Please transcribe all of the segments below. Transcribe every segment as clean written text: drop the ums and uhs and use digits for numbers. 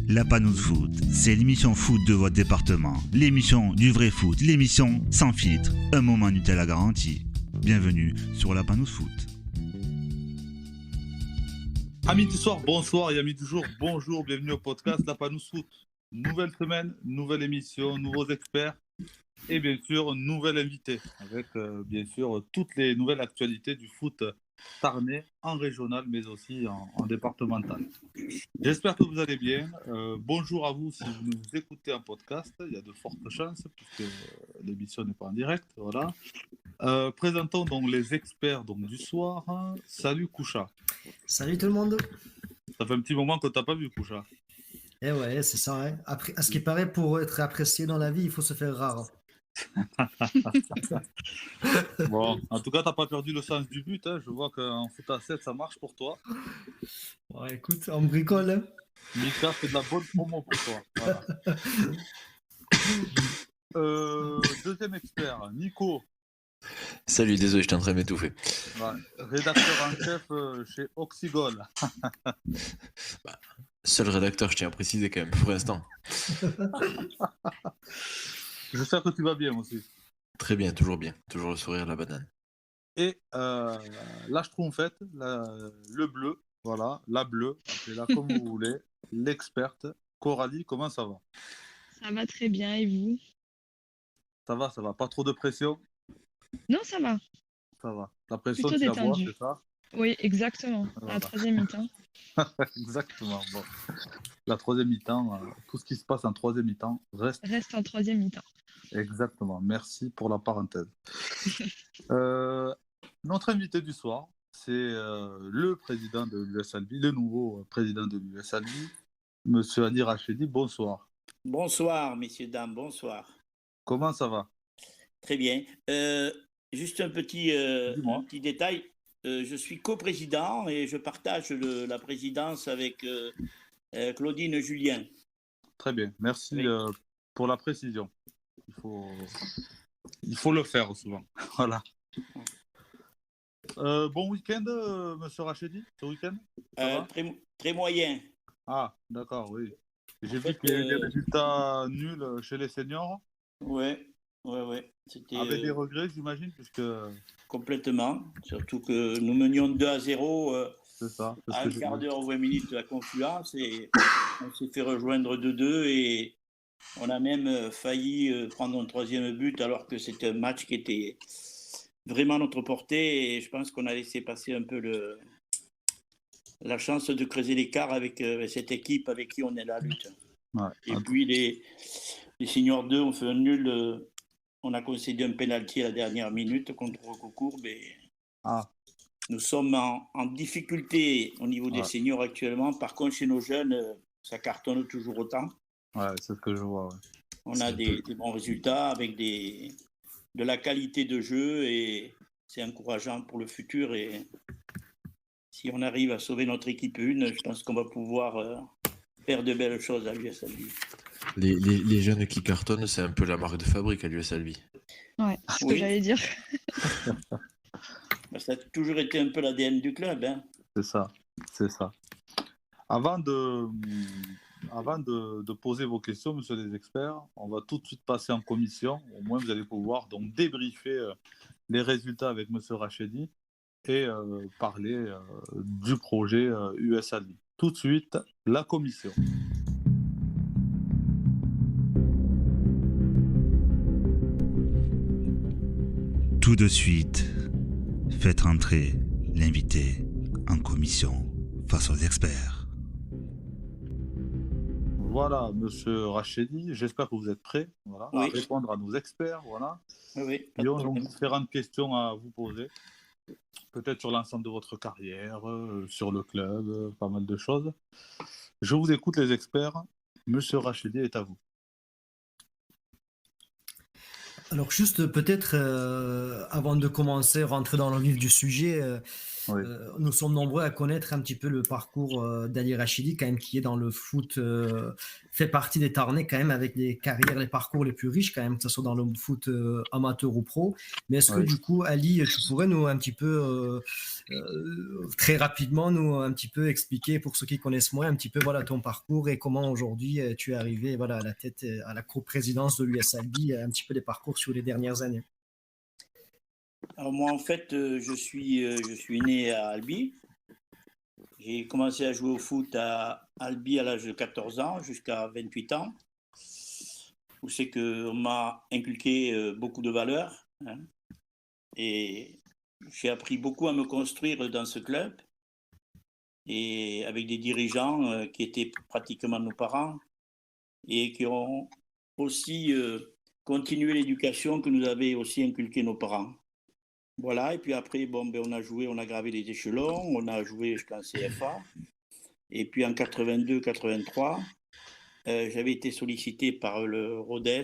La Panouze Foot, c'est l'émission foot de votre département. L'émission du vrai foot, l'émission sans filtre. Un moment Nutella garanti. Bienvenue sur La Panouze Foot. Amis du soir, bonsoir, et amis du jour, bonjour, bienvenue au podcast La Panouze Foot. Nouvelle semaine, nouvelle émission, nouveaux experts et bien sûr, nouvel invité avec bien sûr toutes les nouvelles actualités du foot tarnais en régional mais aussi en départemental. J'espère que vous allez bien. Bonjour à vous si vous nous écoutez en podcast, il y a de fortes chances puisque l'émission n'est pas en direct. Voilà. Présentons donc les experts donc, du soir. Salut Koucha. Salut tout le monde. Ça fait un petit moment que tu n'as pas vu Koucha. Eh ouais, c'est ça. Hein. Après, à ce qui paraît, pour être apprécié dans la vie, il faut se faire rare. Bon, en tout cas, tu n'as pas perdu le sens du but. Hein. Je vois qu'en foot à 7, ça marche pour toi. Ouais, écoute, on bricole. Hein. Mika fait de la bonne promo pour toi. Voilà. Deuxième expert, Nico. Salut, désolé, j'étais en train de m'étouffer. Ouais, rédacteur en chef chez Oxygol. Seul rédacteur, je tiens à préciser quand même, pour l'instant. J'espère que tu vas bien aussi. Très bien, toujours le sourire à la banane. Et la Schtroumpfette, le bleu, voilà, la bleue, appelez-la comme vous voulez, l'experte, Coralie, comment ça va? Ça va très bien, et vous? Ça va, pas trop de pression? Non, ça va. Ça va. La pression, Plutôt tu la bois, détendu. c'est ça? Oui, exactement. Voilà. À la troisième mi-temps. Exactement. Bon. La troisième mi-temps, tout ce qui se passe en troisième mi-temps reste en troisième mi-temps. Exactement. Merci pour la parenthèse. Notre invité du soir, c'est le président de l'US Albi, le nouveau président de l'US Albi, Monsieur Ali Rachedi. Bonsoir. Bonsoir, messieurs, dames, bonsoir. Comment ça va? Très bien. Juste un petit détail. Je suis coprésident et je partage la présidence avec Claudine Julien. Très bien. Merci Oui. pour la précision. Il faut le faire souvent. Voilà. Bon week-end, Monsieur Rachedi, ce week-end? Ça va? Très moyen. Ah, d'accord, oui. J'ai vu qu'il y a eu des résultats nuls chez les seniors. Ouais. C'était avec des regrets, j'imagine, puisque... Complètement. Surtout que nous menions 2-0 c'est ça, à un quart d'heure ou 20 minutes de la confluence et on s'est fait rejoindre 2-2 et on a même failli prendre un troisième but alors que c'était un match qui était vraiment à notre portée et je pense qu'on a laissé passer un peu la chance de creuser l'écart avec cette équipe avec qui on est à la lutte. Ouais. Et puis les seniors 2 ont fait un nul. On a concédé un pénalty à la dernière minute contre Recocourt. Nous sommes en difficulté au niveau des seniors actuellement. Par contre, chez nos jeunes, ça cartonne toujours autant. Ouais, c'est ce que je vois. Ouais. On a des bons résultats avec de la qualité de jeu et c'est encourageant pour le futur. Et si on arrive à sauver notre équipe 1, je pense qu'on va pouvoir faire de belles choses à l'US Albi. Les jeunes qui cartonnent, c'est un peu la marque de fabrique à l'US Albi. Ouais, c'est ce que j'allais dire. Ça a toujours été un peu l'ADN du club. Hein. C'est ça. Avant de poser vos questions, monsieur les experts, on va tout de suite passer en commission. Au moins, vous allez pouvoir donc débriefer les résultats avec monsieur Rachedi et parler du projet US Albi. Tout de suite, la commission. Tout de suite, faites rentrer l'invité en commission face aux experts. Voilà, monsieur Rachedi, j'espère que vous êtes prêt à répondre à nos experts. Voilà. Oui, Ils ont donc différentes questions à vous poser, peut-être sur l'ensemble de votre carrière, sur le club, pas mal de choses. Je vous écoute, les experts. Monsieur Rachedi est à vous. Alors juste peut-être avant de commencer, rentrer dans le vif du sujet, Oui. nous sommes nombreux à connaître un petit peu le parcours d'Ali Rachidi, quand même, qui est dans le foot, fait partie des Tarnais quand même, avec des carrières, les parcours les plus riches quand même, que ce soit dans le foot amateur ou pro. Mais est-ce que Oui. du coup, Ali, tu pourrais nous un petit peu, très rapidement, nous un petit peu expliquer pour ceux qui connaissent moins, un petit peu voilà ton parcours et comment aujourd'hui tu es arrivé voilà à la tête, à la coprésidence de l'US Albi, un petit peu les parcours sur les dernières années. Alors moi, en fait, je suis né à Albi. J'ai commencé à jouer au foot à Albi à l'âge de 14 ans jusqu'à 28 ans, où c'est qu'on m'a inculqué beaucoup de valeurs, hein, et j'ai appris beaucoup à me construire dans ce club et avec des dirigeants qui étaient pratiquement nos parents et qui ont aussi continué l'éducation que nous avaient aussi inculqué nos parents. Voilà, et puis après, bon, ben, on a joué, on a gravé les échelons, on a joué jusqu'en CFA. Et puis en 82-83, j'avais été sollicité par le Rodez.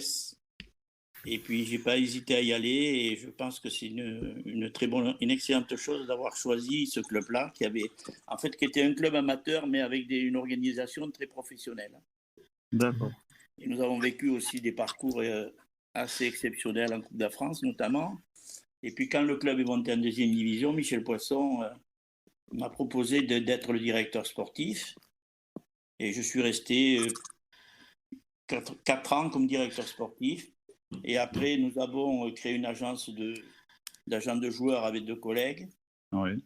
Et puis, j'ai pas hésité à y aller. Et je pense que c'est une excellente chose d'avoir choisi ce club-là, qui était un club amateur, mais avec une organisation très professionnelle. D'accord. Et nous avons vécu aussi des parcours assez exceptionnels en Coupe de France, notamment. Et puis, quand le club est monté en deuxième division, Michel Poisson m'a proposé d'être le directeur sportif. Et je suis resté 4 ans comme directeur sportif. Et après, nous avons créé une agence d'agents de joueurs avec 2 collègues. Oui.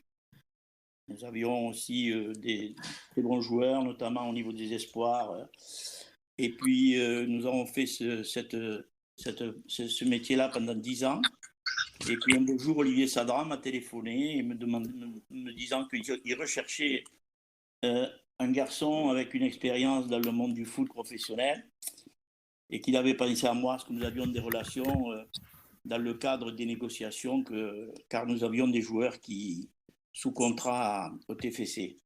Nous avions aussi des très bons joueurs, notamment au niveau des espoirs. Et puis, nous avons fait ce métier-là pendant 10 ans. Et puis un beau jour, Olivier Sadran m'a téléphoné et me disant qu'il recherchait un garçon avec une expérience dans le monde du foot professionnel et qu'il avait pensé à moi parce que nous avions des relations dans le cadre des négociations, car nous avions des joueurs sous contrat au TFC.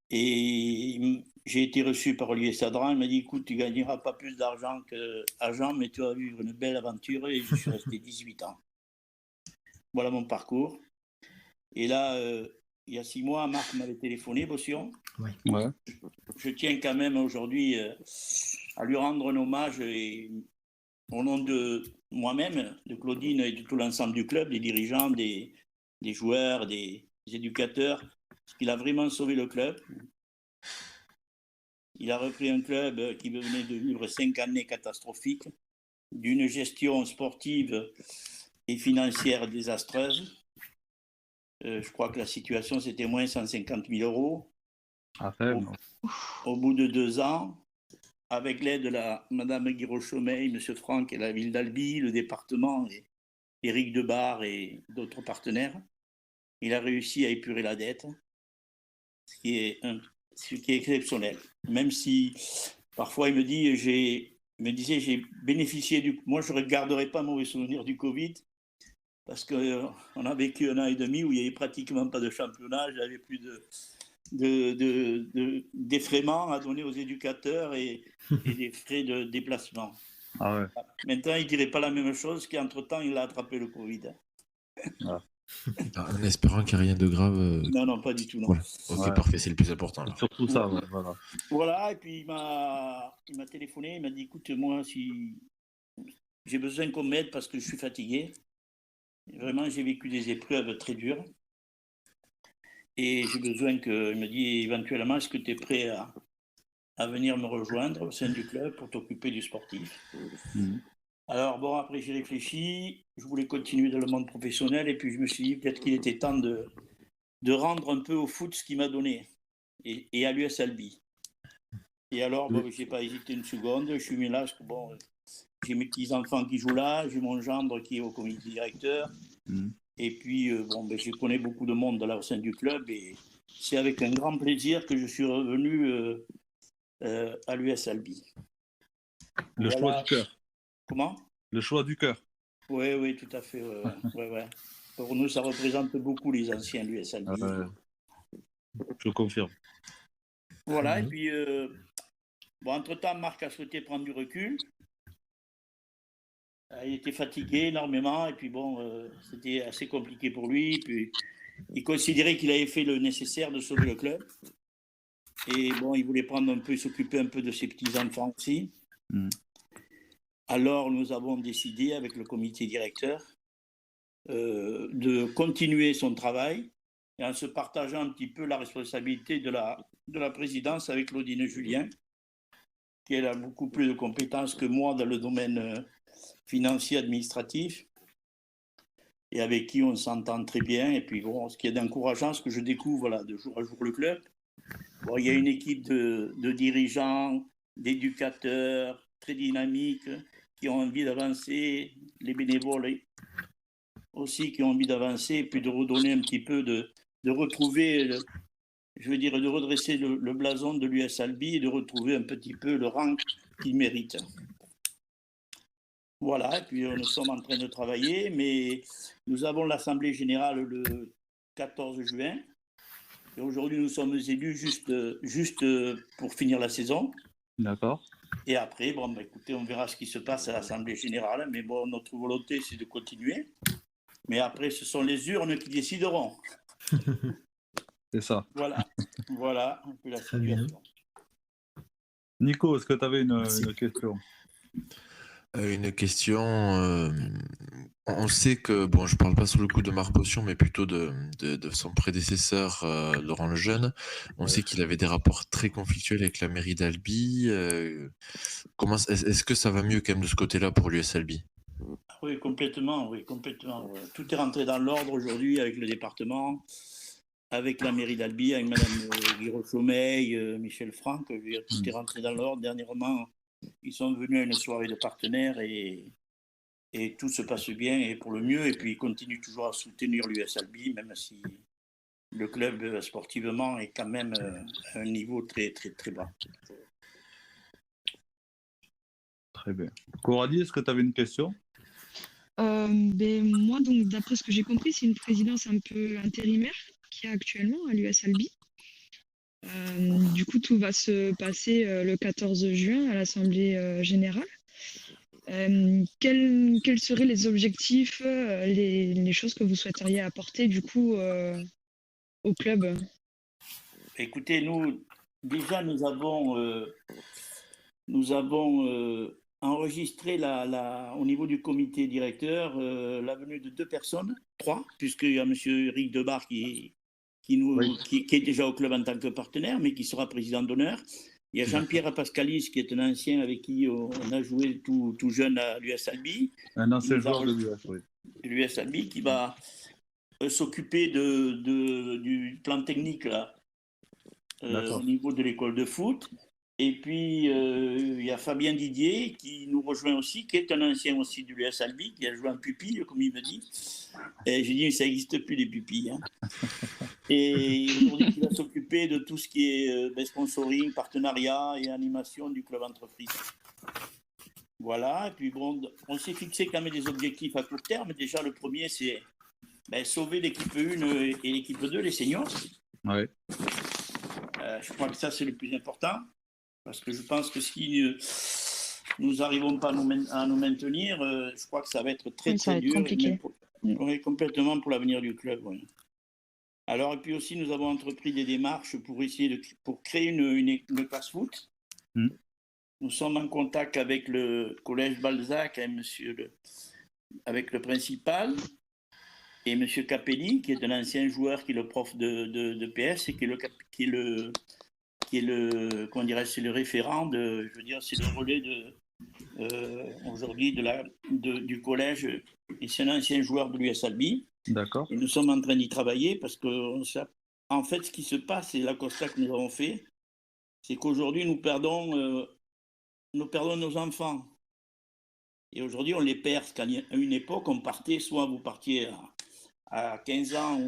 Et j'ai été reçu par Olivier Sadran. Il m'a dit, écoute, tu gagneras pas plus d'argent qu'agent, mais tu vas vivre une belle aventure. Et je suis resté 18 ans. Voilà mon parcours. Et là, il y a 6 mois, Marc m'avait téléphoné, Bossion. Oui. Ouais. Je tiens quand même aujourd'hui à lui rendre un hommage au nom de moi-même, de Claudine et de tout l'ensemble du club, des dirigeants, des joueurs, des éducateurs, parce qu'il a vraiment sauvé le club. Il a repris un club qui venait de vivre 5 années catastrophiques, d'une gestion sportive et financière désastreuse. Je crois que la situation, c'était moins 150 000 euros. Au bout de 2 ans, avec l'aide de Madame Guiraud-Chaumeil, M. Franck et la ville d'Albi, le département, et Éric Debar et d'autres partenaires, il a réussi à épurer la dette, ce qui est exceptionnel. Même si parfois il me disait j'ai bénéficié moi je ne regarderai pas mauvais souvenir du Covid, parce qu'on a vécu 1 an et demi où il n'y avait pratiquement pas de championnat, j'avais plus d'effraiements à donner aux éducateurs et des frais de déplacement. Ah ouais. Maintenant, il ne dirait pas la même chose qu'entre-temps, il a attrapé le Covid. En espérant qu'il n'y a rien de grave. Non, pas du tout. Non. Voilà. Ok, Ouais. parfait, c'est le plus important. Là. Surtout ça, ouais, voilà. Voilà, et puis il m'a téléphoné, il m'a dit, écoute, moi, si j'ai besoin qu'on m'aide parce que je suis fatigué. Vraiment, j'ai vécu des épreuves très dures. Et j'ai besoin il me dit éventuellement, est-ce que tu es prêt à venir me rejoindre au sein du club pour t'occuper du sportif. Alors bon, après j'ai réfléchi, je voulais continuer dans le monde professionnel et puis je me suis dit peut-être qu'il était temps de rendre un peu au foot ce qu'il m'a donné et à l'US Albi. Et alors, bon, j'ai pas hésité une seconde, je suis mis là, parce que bon, j'ai mes petits-enfants qui jouent là, j'ai mon gendre qui est au comité directeur. Et puis, bon, ben, je connais beaucoup de monde là au sein du club et c'est avec un grand plaisir que je suis revenu à l'US Albi. Le choix du cœur. Comment ? Le choix du cœur. Oui, tout à fait. Ouais. Pour nous, ça représente beaucoup les anciens l'US Albi. Je confirme. Voilà, et puis, bon, entre-temps, Marc a souhaité prendre du recul. Il était fatigué énormément et puis bon, c'était assez compliqué pour lui. Puis il considérait qu'il avait fait le nécessaire de sauver le club. Et bon, il voulait s'occuper un peu de ses petits-enfants aussi. Alors, nous avons décidé avec le comité directeur de continuer son travail et en se partageant un petit peu la responsabilité de la présidence avec Claudine Julien, qui elle a beaucoup plus de compétences que moi dans le domaine financier administratif et avec qui on s'entend très bien. Et puis bon, ce qui est d'encourageant, ce que je découvre là, de jour à jour le club, bon, il y a une équipe de dirigeants, d'éducateurs très dynamiques qui ont envie d'avancer, les bénévoles aussi qui ont envie d'avancer, et puis de redonner un petit peu, de retrouver, de redresser le blason de l'US Albi et de retrouver un petit peu le rang qu'il mérite. Voilà, et puis nous sommes en train de travailler, mais nous avons l'Assemblée générale le 14 juin. Et aujourd'hui, nous sommes élus juste pour finir la saison. D'accord. Et après, bon, écoutez, on verra ce qui se passe à l'Assemblée générale. Mais bon, notre volonté, c'est de continuer. Mais après, ce sont les urnes qui décideront. C'est ça. Voilà un peu la situation. Nico, est-ce que tu avais une question? Une question. On sait que, bon, je parle pas sur le coup de Marc Bossio, mais plutôt de son prédécesseur, Laurent Lejeune. On sait qu'il avait des rapports très conflictuels avec la mairie d'Albi. Est-ce que ça va mieux quand même de ce côté-là pour l'US Albi? Oui, complètement. Tout est rentré dans l'ordre aujourd'hui avec le département, avec la mairie d'Albi, avec Madame Guiraud-Chaumeil, Michel Franck. Tout est rentré dans l'ordre. Dernièrement, ils sont venus à une soirée de partenaires et tout se passe bien et pour le mieux. Et puis, ils continuent toujours à soutenir l'US Albi, même si le club sportivement est quand même à un niveau très, très, très bas. Très bien. Coralie, est-ce que tu avais une question? Moi, donc, d'après ce que j'ai compris, c'est une présidence un peu intérimaire qu'il y a actuellement à l'US Albi. Du coup, tout va se passer le 14 juin à l'Assemblée générale. Quels seraient les objectifs, les choses que vous souhaiteriez apporter du coup au club? Écoutez, nous avons enregistré au niveau du comité directeur la venue de 2 personnes, 3, puisqu'il y a M. Eric Debar qui est déjà au club en tant que partenaire, mais qui sera président d'honneur. Il y a Jean-Pierre Pascalis, qui est un ancien avec qui on a joué tout jeune à l'US Albi. Un ancien joueur de l'US, oui. L'US Albi qui va s'occuper du plan technique là, au niveau de l'école de foot. Et puis, il y a Fabien Didier qui nous rejoint aussi, qui est un ancien aussi de l'US Albi, qui a joué en pupille, comme il me dit. Et j'ai dit, ça n'existe plus les pupilles. Hein. Et aujourd'hui, il va s'occuper de tout ce qui est sponsoring, partenariat et animation du club entreprise. Voilà, et puis bon, on s'est fixé quand même des objectifs à court terme. Déjà, le premier, c'est sauver l'équipe 1 et l'équipe 2, les seniors. Ouais. Je crois que ça, c'est le plus important. Parce que je pense que si nous n'arrivons pas à nous maintenir, je crois que ça va être très dur. Compliqué. Complètement pour l'avenir du club. Oui. Alors, et puis aussi, nous avons entrepris des démarches pour essayer pour créer une classe foot. Nous sommes en contact avec le collège Balzac, avec le principal, et M. Capelli, qui est un ancien joueur, qui est le prof de PS et qui est le comment dirais-je, c'est le référent c'est le relais aujourd'hui du collège, et c'est un ancien joueur de l'US Albi. D'accord. Et nous sommes en train d'y travailler parce que en fait, ce qui se passe, et la constat que nous avons fait, c'est qu'aujourd'hui nous perdons nos enfants. Et aujourd'hui, on les perd. Parce qu'à une époque, soit vous partiez à 15 ans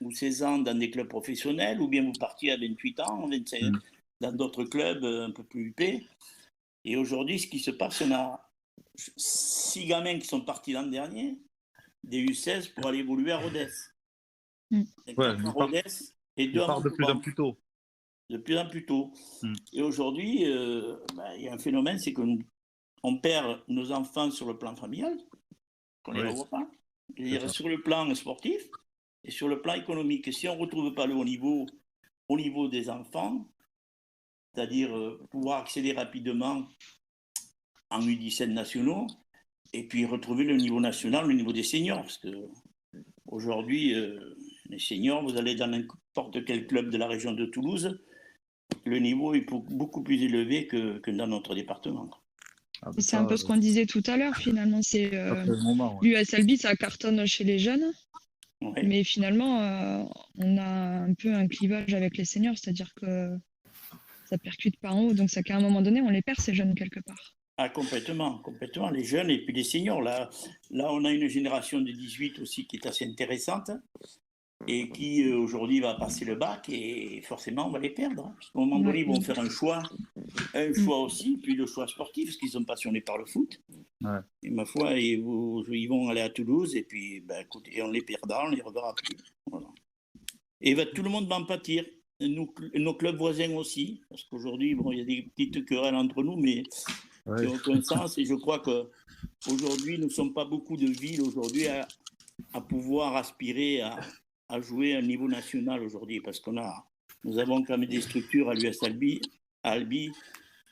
ou 16 ans dans des clubs professionnels, ou bien vous partiez à 28 ans, 25 ans, dans d'autres clubs un peu plus huppés. Et aujourd'hui, ce qui se passe, on a 6 gamins qui sont partis l'an dernier, des U16, pour aller évoluer à Rodez. Rodez et 2 ans de plus en plus tôt. De plus en plus tôt. Et aujourd'hui, il y a un phénomène, c'est qu'on on perd nos enfants sur le plan familial, qu'on ne les revoit pas. C'est-à-dire sur le plan sportif et sur le plan économique. Si on ne retrouve pas le haut niveau des enfants, c'est-à-dire pouvoir accéder rapidement en U17 nationaux, et puis retrouver le niveau national, le niveau des seniors. Parce qu'aujourd'hui, les seniors, vous allez dans n'importe quel club de la région de Toulouse, le niveau est beaucoup plus élevé que dans notre département. C'est un peu ce qu'on disait tout à l'heure, finalement. C'est l'USLB, ça cartonne chez les jeunes. Ouais. Mais finalement, on a un peu un clivage avec les seniors, c'est-à-dire que ça percute par en haut. Donc, c'est qu'à un moment donné, on les perd, ces jeunes, quelque part. Ah, complètement. Les jeunes et puis les seniors. Là, on a une génération de 18 aussi qui est assez intéressante et qui, aujourd'hui, va passer le bac et forcément, on va les perdre. Parce qu'à un moment donné, ils vont faire un choix aussi, puis le choix sportif, parce qu'ils sont passionnés par le foot. Ouais. Et ma foi, ils vont aller à Toulouse et puis, écoutez, on les perdra, on les reverra plus. Voilà. Et tout le monde va en pâtir. Nos clubs voisins aussi, parce qu'aujourd'hui, il y a des petites querelles entre nous, mais qui n'ont aucun sens. Et je crois qu'aujourd'hui, nous ne sommes pas beaucoup de villes aujourd'hui à pouvoir aspirer à jouer à un niveau national aujourd'hui, parce nous avons quand même des structures à l'US Albi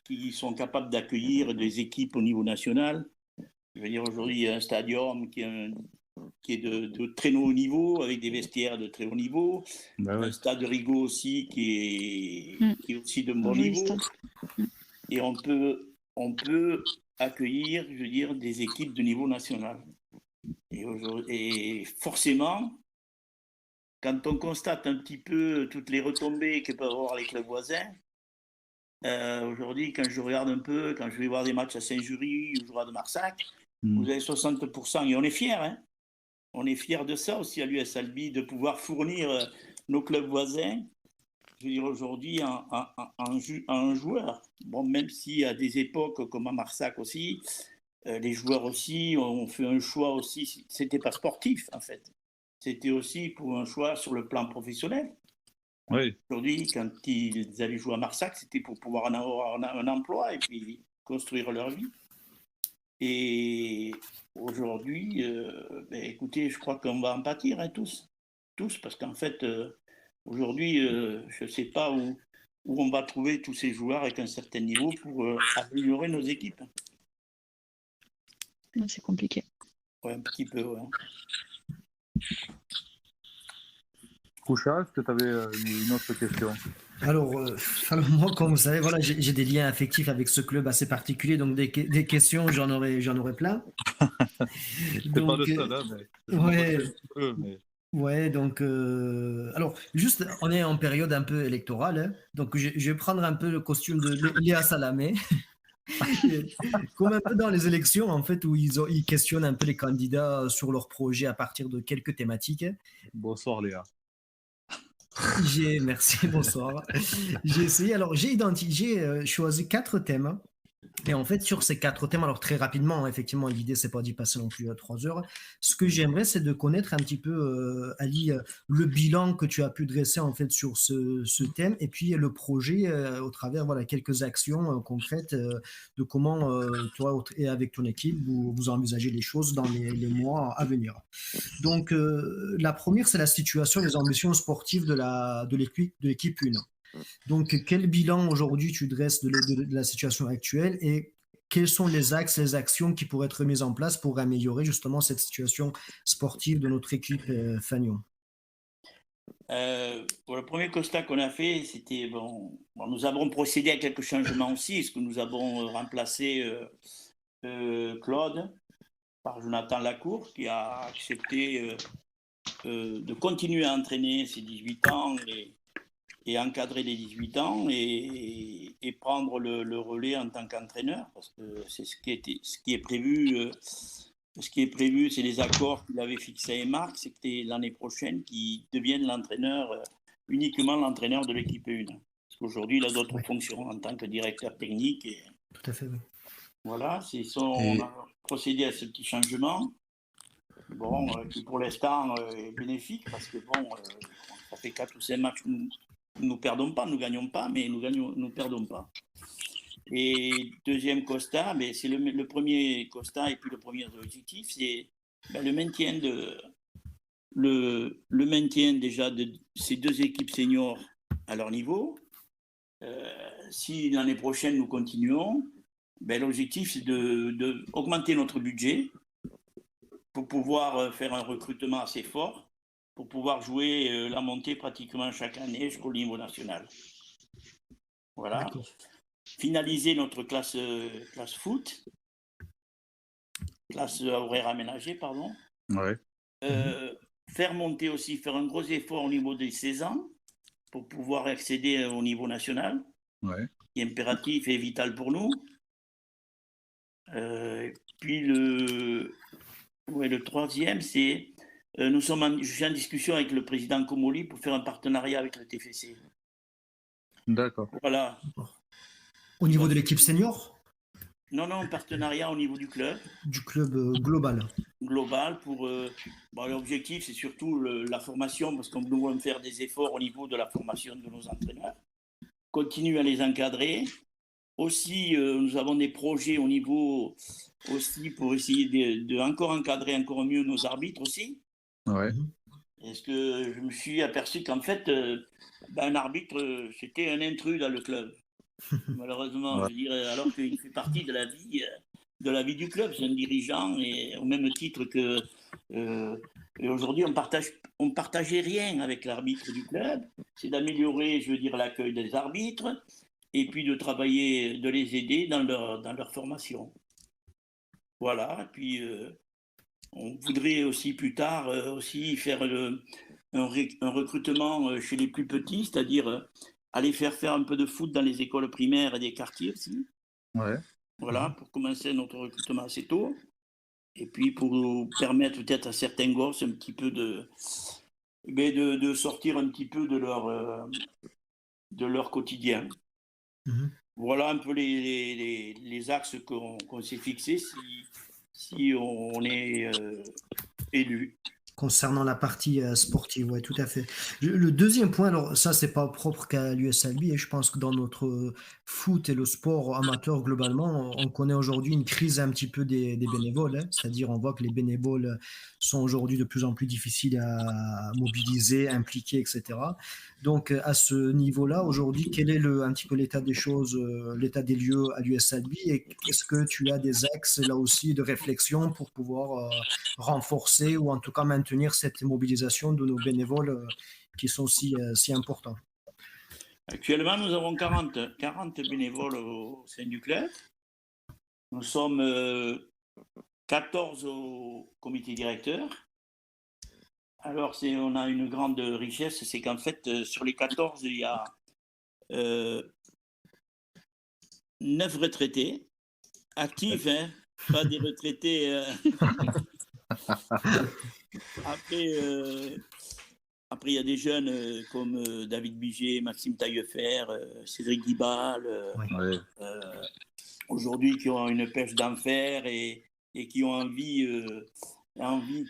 qui sont capables d'accueillir des équipes au niveau national. Je veux dire, aujourd'hui, il y a un stadium qui est de très haut niveau, avec des vestiaires de très haut niveau. Un stade de Rigaud aussi qui est aussi de bon niveau. Et on peut accueillir, je veux dire, des équipes de niveau national. Et forcément, quand on constate un petit peu toutes les retombées que peuvent avoir les clubs voisins, aujourd'hui, quand je regarde un peu, quand je vais voir des matchs à Saint-Jury ou je regarde Marsac, vous avez 60%, et on est fiers, hein. On est fiers de ça aussi à l'US Albi, de pouvoir fournir nos clubs voisins, je veux dire aujourd'hui, un joueur. Bon, même si à des époques, comme à Marsac aussi, les joueurs aussi ont fait un choix aussi, c'était pas sportif en fait. C'était aussi pour un choix sur le plan professionnel. Oui. Aujourd'hui, quand ils allaient jouer à Marsac, c'était pour pouvoir avoir un emploi et puis construire leur vie. Et aujourd'hui, écoutez, je crois qu'on va en pâtir, hein, tous, parce qu'en fait, aujourd'hui, je ne sais pas où on va trouver tous ces joueurs avec un certain niveau pour améliorer nos équipes. C'est compliqué. Oui, un petit peu, ouais. Koucha, est-ce que tu avais une autre question? Alors moi, comme vous savez, voilà, j'ai des liens affectifs avec ce club assez particulier, donc des questions, j'en aurais plein. C'est pas le seul, hein, mais... Ouais, donc alors juste, on est en période un peu électorale, hein, donc je vais prendre un peu le costume de Léa Salamé. Comme un peu dans les élections, en fait, où ils questionnent un peu les candidats sur leurs projets à partir de quelques thématiques. Bonsoir Léa. Merci, bonsoir. J'ai choisi 4 thèmes. Et en fait, sur ces 4 thèmes, alors très rapidement, effectivement, l'idée, c'est pas d'y passer non plus 3 heures. Ce que j'aimerais, c'est de connaître un petit peu, Ali, le bilan que tu as pu dresser en fait sur ce thème, et puis le projet au travers, voilà, quelques actions concrètes de comment toi et avec ton équipe vous envisagez les choses dans les mois à venir. Donc, la première, c'est la situation des ambitions sportives de l'équipe 1. Donc, quel bilan aujourd'hui tu dresses de la situation actuelle et quels sont les axes, les actions qui pourraient être mises en place pour améliorer justement cette situation sportive de notre équipe Fagnon? Pour le premier constat qu'on a fait, c'était nous avons procédé à quelques changements aussi, parce que nous avons remplacé Claude par Jonathan Lacour, qui a accepté de continuer à entraîner ses 18 ans et encadrer les 18 ans et prendre le relais en tant qu'entraîneur, parce que c'est ce qui est prévu. Ce qui est prévu, c'est les accords qu'il avait fixés avec Marc, c'était l'année prochaine qu'il devienne uniquement l'entraîneur de l'équipe 1. Parce qu'aujourd'hui, il a d'autres fonctions en tant que directeur technique. Tout à fait, oui. Voilà, on a procédé à ce petit changement. Qui pour l'instant est bénéfique, parce que ça fait 4 ou 5 matchs. Nous ne perdons pas, nous ne gagnons pas, mais nous perdons pas. Et deuxième constat, mais c'est le premier constat et puis le premier objectif, c'est le maintien le maintien déjà de ces deux équipes seniors à leur niveau. Si l'année prochaine nous continuons, l'objectif c'est d'augmenter notre budget pour pouvoir faire un recrutement assez fort, pour pouvoir jouer la montée pratiquement chaque année jusqu'au niveau national. Voilà. Finaliser notre classe foot, classe horaire aménagée, pardon. Ouais. Faire monter aussi, faire un gros effort au niveau des 16 ans pour pouvoir accéder au niveau national, qui est impératif et vital pour nous. Puis le troisième, c'est je suis en discussion avec le président Comoli pour faire un partenariat avec le TFC. D'accord. Voilà. Au niveau de l'équipe senior? Non, un partenariat au niveau du club. Du club global. Global pour... l'objectif, c'est surtout la formation, parce qu'on doit faire des efforts au niveau de la formation de nos entraîneurs. Continuer à les encadrer. Aussi, nous avons des projets au niveau aussi pour essayer de encore encadrer encore mieux nos arbitres aussi. Ouais. Parce que je me suis aperçu qu'en fait, un arbitre, c'était un intrus dans le club. Malheureusement, je veux dire, alors qu'il fait partie de la vie du club, c'est un dirigeant, et au même titre que aujourd'hui, on partageait rien avec l'arbitre du club. C'est d'améliorer, je veux dire, l'accueil des arbitres, et puis de travailler, de les aider dans leur formation. Voilà. Et puis, on voudrait aussi plus tard aussi faire un recrutement chez les plus petits, c'est-à-dire aller faire un peu de foot dans les écoles primaires et des quartiers aussi. Ouais. Voilà, pour commencer notre recrutement assez tôt. Et puis pour permettre peut-être à certains gosses un petit peu de sortir un petit peu de leur quotidien. Voilà un peu les axes qu'on s'est fixés si on est élu. Concernant la partie sportive, oui, tout à fait. Le deuxième point, alors ça, c'est pas propre qu'à l'USLB, et je pense que dans notre foot et le sport amateur globalement, on connaît aujourd'hui une crise un petit peu des bénévoles, hein. C'est-à-dire on voit que les bénévoles sont aujourd'hui de plus en plus difficiles à mobiliser, impliquer, etc. Donc à ce niveau-là, aujourd'hui, quel est un petit peu l'état des choses, l'état des lieux à l'USLB, et est-ce que tu as des axes là aussi de réflexion pour pouvoir renforcer ou en tout cas maintenir cette mobilisation de nos bénévoles qui sont si importants? Actuellement, nous avons 40 bénévoles au sein du club. Nous sommes 14 au comité directeur. Alors, on a une grande richesse, c'est qu'en fait, sur les 14, il y a 9 retraités actifs, hein, pas des retraités... Après, il y a des jeunes comme David Biget, Maxime Taillefer, Cédric Guibal, aujourd'hui qui ont une pêche d'enfer et qui ont envie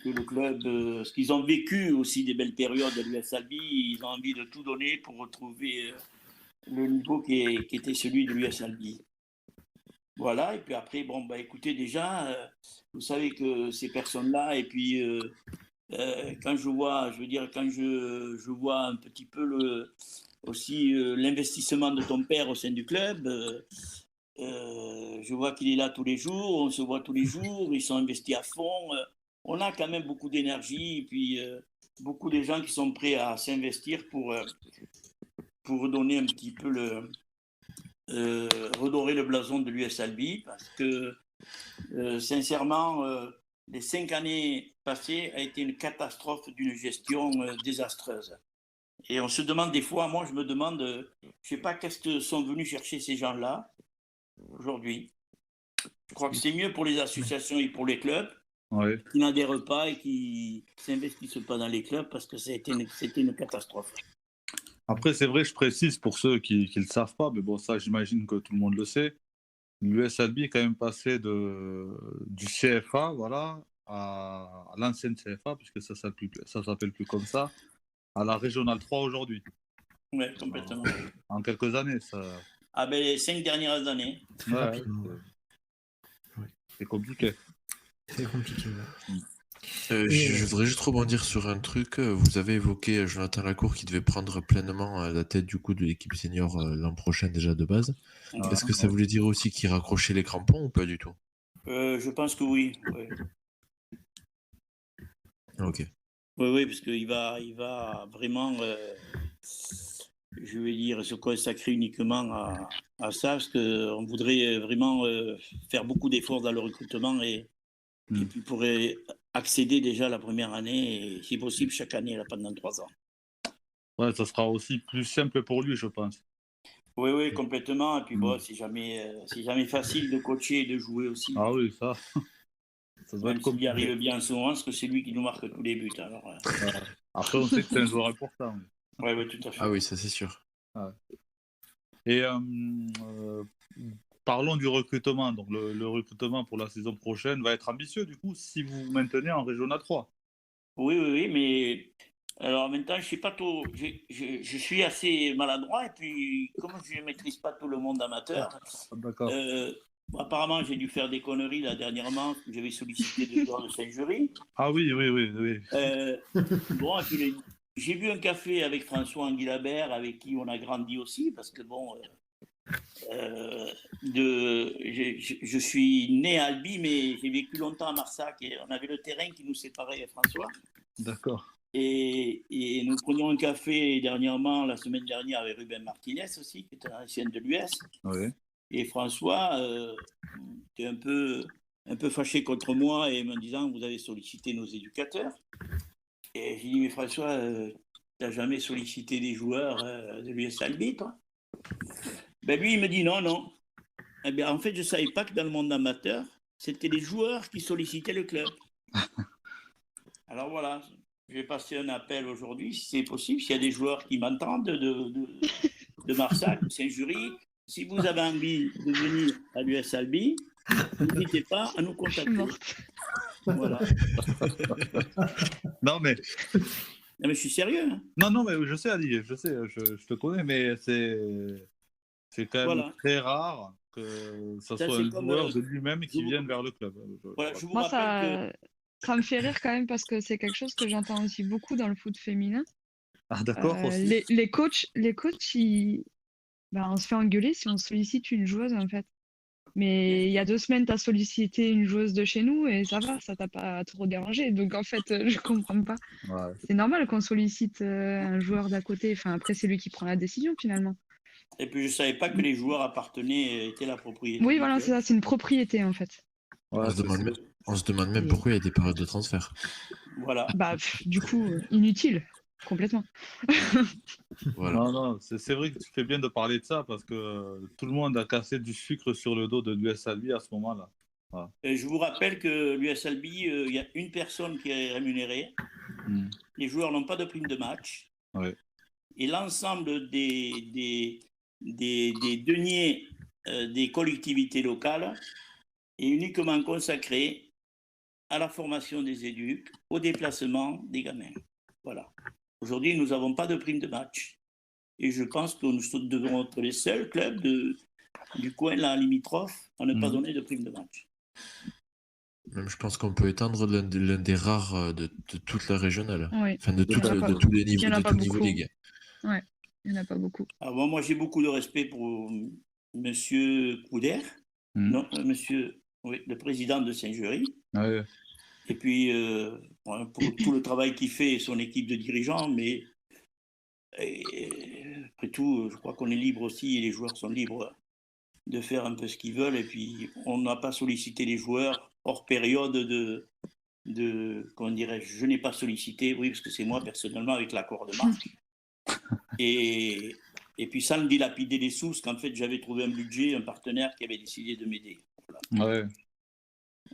que le club, parce qu'ils ont vécu aussi des belles périodes de l'USLB, ils ont envie de tout donner pour retrouver le niveau qui était celui de l'USLB. Voilà, et puis après, écoutez, déjà, vous savez que ces personnes-là, et puis quand je vois un petit peu aussi l'investissement de ton père au sein du club, je vois qu'il est là tous les jours, on se voit tous les jours, ils sont investis à fond, on a quand même beaucoup d'énergie, et puis beaucoup de gens qui sont prêts à s'investir pour donner un petit peu redorer le blason de l'USLB, parce que sincèrement, les 5 années passées a été une catastrophe d'une gestion désastreuse. Et on se demande des fois, moi je me demande, je sais pas qu'est-ce que sont venus chercher ces gens-là aujourd'hui. Je crois que c'est mieux pour les associations et pour les clubs qui n'adhèrent pas et qui s'investissent pas dans les clubs, parce que c'était une catastrophe. Après, c'est vrai, je précise pour ceux qui ne le savent pas, mais bon, ça, j'imagine que tout le monde le sait. L'USLB est quand même passé du CFA, voilà, à l'ancienne CFA, puisque ça s'appelle plus comme ça, à la Régionale 3 aujourd'hui. Oui, complètement. En quelques années, Ah ben, les 5 dernières années. Très rapidement. C'est compliqué. C'est compliqué. Je voudrais juste rebondir sur un truc. Vous avez évoqué Jonathan Lacour qui devait prendre pleinement la tête du coup de l'équipe senior l'an prochain déjà de base. Est-ce que ça voulait dire aussi qu'il raccrochait les crampons ou pas du tout? Je pense que oui. Ouais. Ok. Oui, parce qu'il va vraiment, je vais dire, se consacrer uniquement à ça, parce qu'on voudrait vraiment faire beaucoup d'efforts dans le recrutement et puis pourrait accéder déjà la première année, et si possible chaque année là, pendant 3 ans. Ouais, ça sera aussi plus simple pour lui, je pense. Oui, complètement. Et puis bon, c'est jamais facile de coacher et de jouer aussi. Ah oui, ça doit Même être s'il compliqué. y arrive bien en ce moment, parce que c'est lui qui nous marque tous les buts. Alors, Après, on sait que c'est un joueur important. oui, tout à fait. Ah oui, ça c'est sûr. Ouais. Et parlons du recrutement. Donc le recrutement pour la saison prochaine va être ambitieux, du coup, si vous vous maintenez en Régional 3. Oui, mais alors maintenant, je sais pas tout. Je suis assez maladroit et puis comme je ne maîtrise pas tout le monde amateur, D'accord. apparemment j'ai dû faire des conneries là dernièrement. J'avais sollicité des joueurs de Saint-Jury. Ah oui. Bon, et puis j'ai bu un café avec François Anguilabert, avec qui on a grandi aussi, parce que bon, je suis né à Albi, mais j'ai vécu longtemps à Marsac et on avait le terrain qui nous séparait, François. D'accord. Et nous prenions un café dernièrement, la semaine dernière, avec Ruben Martinez aussi, qui est un ancien de l'US. Oui. Et François était un peu fâché contre moi et me disant, vous avez sollicité nos éducateurs. Et j'ai dit, mais François, tu n'as jamais sollicité des joueurs de l'US Albi, toi? Ben lui, il me dit non. Eh bien, en fait, je ne savais pas que dans le monde amateur, c'était les joueurs qui sollicitaient le club. Alors voilà, je vais passer un appel aujourd'hui, si c'est possible, s'il y a des joueurs qui m'entendent de Marsac, de Saint-Jury, si vous avez envie de venir à l'US Albi, n'hésitez pas à nous contacter. Voilà. Non, mais je suis sérieux. Hein. Non, mais je sais, Ali, je te connais, mais c'est quand même très rare que ce soit un joueur de lui-même qui vienne vers le club. Moi, ça me fait rire quand même parce que c'est quelque chose que j'entends aussi beaucoup dans le foot féminin. Ah d'accord. Les coachs, on se fait engueuler si on sollicite une joueuse en fait. Mais il y a 2 semaines, tu as sollicité une joueuse de chez nous et ça va, ça t'a pas trop dérangé. Donc en fait, je comprends pas. Ouais. C'est normal qu'on sollicite un joueur d'à côté. Enfin, après, c'est lui qui prend la décision finalement. Et puis je savais pas que les joueurs appartenaient, étaient la propriété. Oui, voilà, c'est ça, c'est une propriété en fait. Ouais, on se demande même pourquoi il y a des périodes de transfert. Voilà. Du coup, inutile. Complètement. Voilà. Non, c'est vrai que tu fais bien de parler de ça parce que tout le monde a cassé du sucre sur le dos de l'US Albi à ce moment-là. Voilà. Je vous rappelle que l'US Albi, il y a une personne qui est rémunérée. Les joueurs n'ont pas de prime de match. Ouais. Et l'ensemble des deniers des collectivités locales est uniquement consacré à la formation des éducs, au déplacement des gamins. Voilà. Aujourd'hui, nous n'avons pas de prime de match. Et je pense que nous devons être les seuls clubs du coin, là, limitrophe, à ne pas donner de prime de match. Même je pense qu'on peut étendre l'un des rares de toute la régionale. Oui. Enfin, de tous les niveaux, de tout niveau ligue. Oui, il n'y en a pas beaucoup. Alors, moi, j'ai beaucoup de respect pour Monsieur Couder, le président de Saint-Jury. Ouais. Et puis, pour tout le travail qu'il fait et son équipe de dirigeants, mais après tout, je crois qu'on est libre aussi et les joueurs sont libres de faire un peu ce qu'ils veulent. Et puis, on n'a pas sollicité les joueurs hors période comment dirais-je, je n'ai pas sollicité, oui, parce que c'est moi personnellement avec l'accord de Marc. Et puis, sans me dilapider les sous, parce qu'en fait, j'avais trouvé un budget, un partenaire qui avait décidé de m'aider. Voilà. Ouais.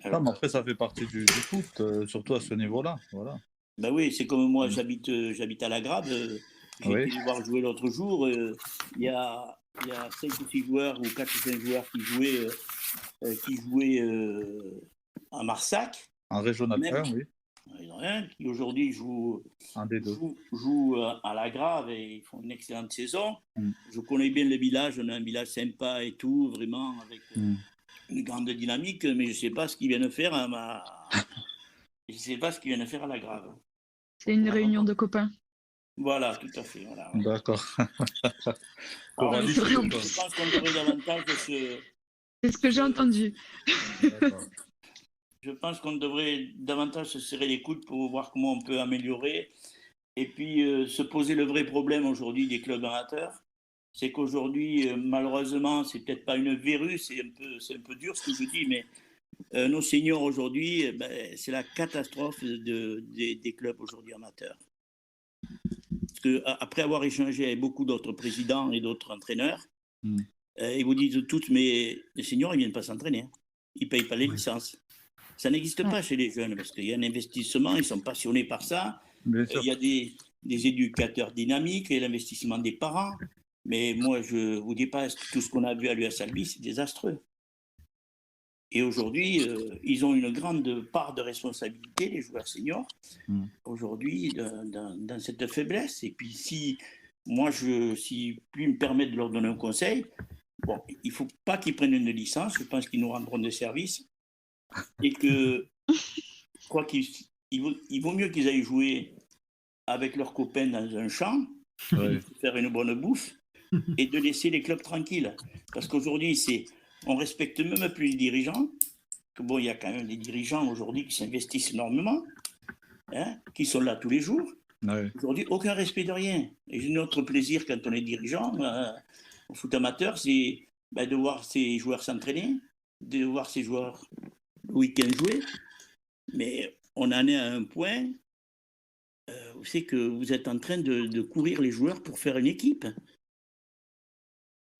Alors, mais après, ça fait partie du foot, surtout à ce niveau-là. Voilà. Ben oui, c'est comme moi, j'habite à la Grabe. J'ai été voir jouer l'autre jour. Il y a 5 ou 6 joueurs ou 4 ou 5 joueurs qui jouaient à Marsac. En régional 1, oui. Ils ont rien, qui aujourd'hui jouent à la Grave et ils font une excellente saison. Je connais bien le village, on a un village sympa et tout, vraiment, avec une grande dynamique, mais je ne sais pas ce qu'ils viennent faire je sais pas ce qu'ils viennent faire à la Grave. C'est une réunion de copains. Voilà, tout à fait. Voilà. D'accord. Je pense qu'on devrait davantage C'est ce que j'ai entendu. Je pense qu'on devrait davantage se serrer les coudes pour voir comment on peut améliorer et puis se poser le vrai problème aujourd'hui des clubs amateurs. C'est qu'aujourd'hui, malheureusement, c'est peut-être pas une verrue, c'est un peu dur ce que je dis, mais nos seniors aujourd'hui, c'est la catastrophe des clubs aujourd'hui amateurs. Parce que, après avoir échangé avec beaucoup d'autres présidents et d'autres entraîneurs, ils vous disent tous, mais les seniors, ils ne viennent pas s'entraîner. Ils ne payent pas les licences. Ça n'existe pas chez les jeunes parce qu'il y a un investissement, ils sont passionnés par ça. Il y a des éducateurs dynamiques et l'investissement des parents. Mais moi, je ne vous dis pas, tout ce qu'on a vu à l'US Albi, c'est désastreux. Et aujourd'hui, ils ont une grande part de responsabilité, les joueurs seniors, aujourd'hui, dans cette faiblesse. Et puis, si puis me permettre de leur donner un conseil, bon, il ne faut pas qu'ils prennent une licence, je pense qu'ils nous rendront des services. Et que, quoi il vaut mieux qu'ils aillent jouer avec leurs copains dans un champ, faire une bonne bouffe, et de laisser les clubs tranquilles. Parce qu'aujourd'hui, on ne respecte même plus les dirigeants. Bon, il y a quand même des dirigeants aujourd'hui qui s'investissent énormément, qui sont là tous les jours. Aujourd'hui, aucun respect de rien. Et notre plaisir quand on est dirigeant, au foot amateur, c'est de voir ces joueurs s'entraîner, de voir ces joueurs le week-end jouer. Mais on en est à un point où c'est que vous êtes en train de courir les joueurs pour faire une équipe.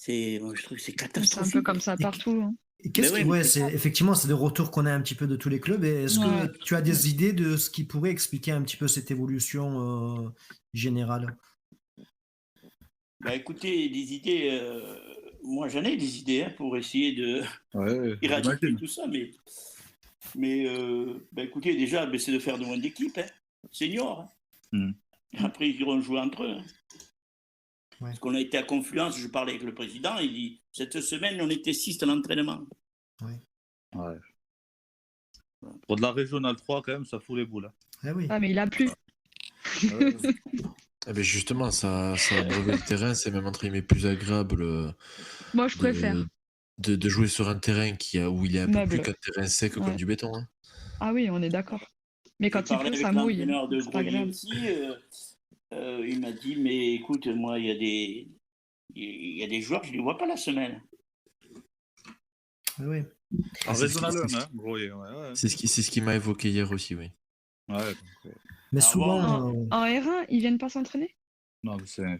Je trouve que c'est catastrophique. C'est un peu comme ça partout. Effectivement, c'est des retours qu'on a un petit peu de tous les clubs. Et est-ce que tu as des idées de ce qui pourrait expliquer un petit peu cette évolution générale? Écoutez, des idées, moi j'en ai des idées pour essayer de éradiquer tout ça. Mais écoutez, déjà, c'est de faire de moins d'équipes, seniors. Après, ils iront jouer entre eux. Parce qu'on a été à Confluence, je parlais avec le président, il dit, cette semaine, on était 6 à l'entraînement. Pour de la Régionale 3, quand même, ça fout les boules. Mais il a plu. Justement, ça a brevet le terrain, c'est même entre guillemets plus agréable. Moi, je préfère. De jouer sur un terrain où il est un peu plus qu'un terrain sec comme du béton. Ah oui, on est d'accord. Mais quand il pleut, ça mouille. C'est pas agréable. Il m'a dit, mais écoute, moi, il y a des joueurs, je ne les vois pas la semaine. Oui. C'est ce qui m'a évoqué hier aussi, oui. Mais souvent... En R1, ils ne viennent pas s'entraîner? Non. C'est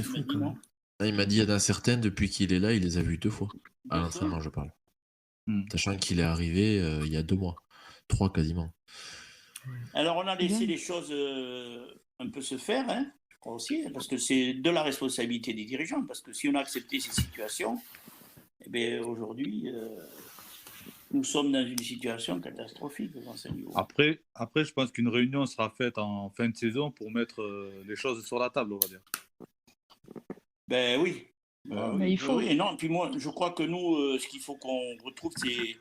fou, quand même. Il m'a dit, il y en a certains, depuis qu'il est là, il les a vus 2 fois. À l'entraînement, je parle. Sachant qu'il est arrivé il y a 2 mois. 3 quasiment. Alors, on a laissé les choses un peu se faire, je crois aussi, parce que c'est de la responsabilité des dirigeants. Parce que si on a accepté ces situations, aujourd'hui, nous sommes dans une situation catastrophique dans ce niveau. Après, je pense qu'une réunion sera faite en fin de saison pour mettre les choses sur la table, on va dire. Oui. Mais il faut. Oui, non, puis moi, je crois que nous, ce qu'il faut qu'on retrouve, c'est,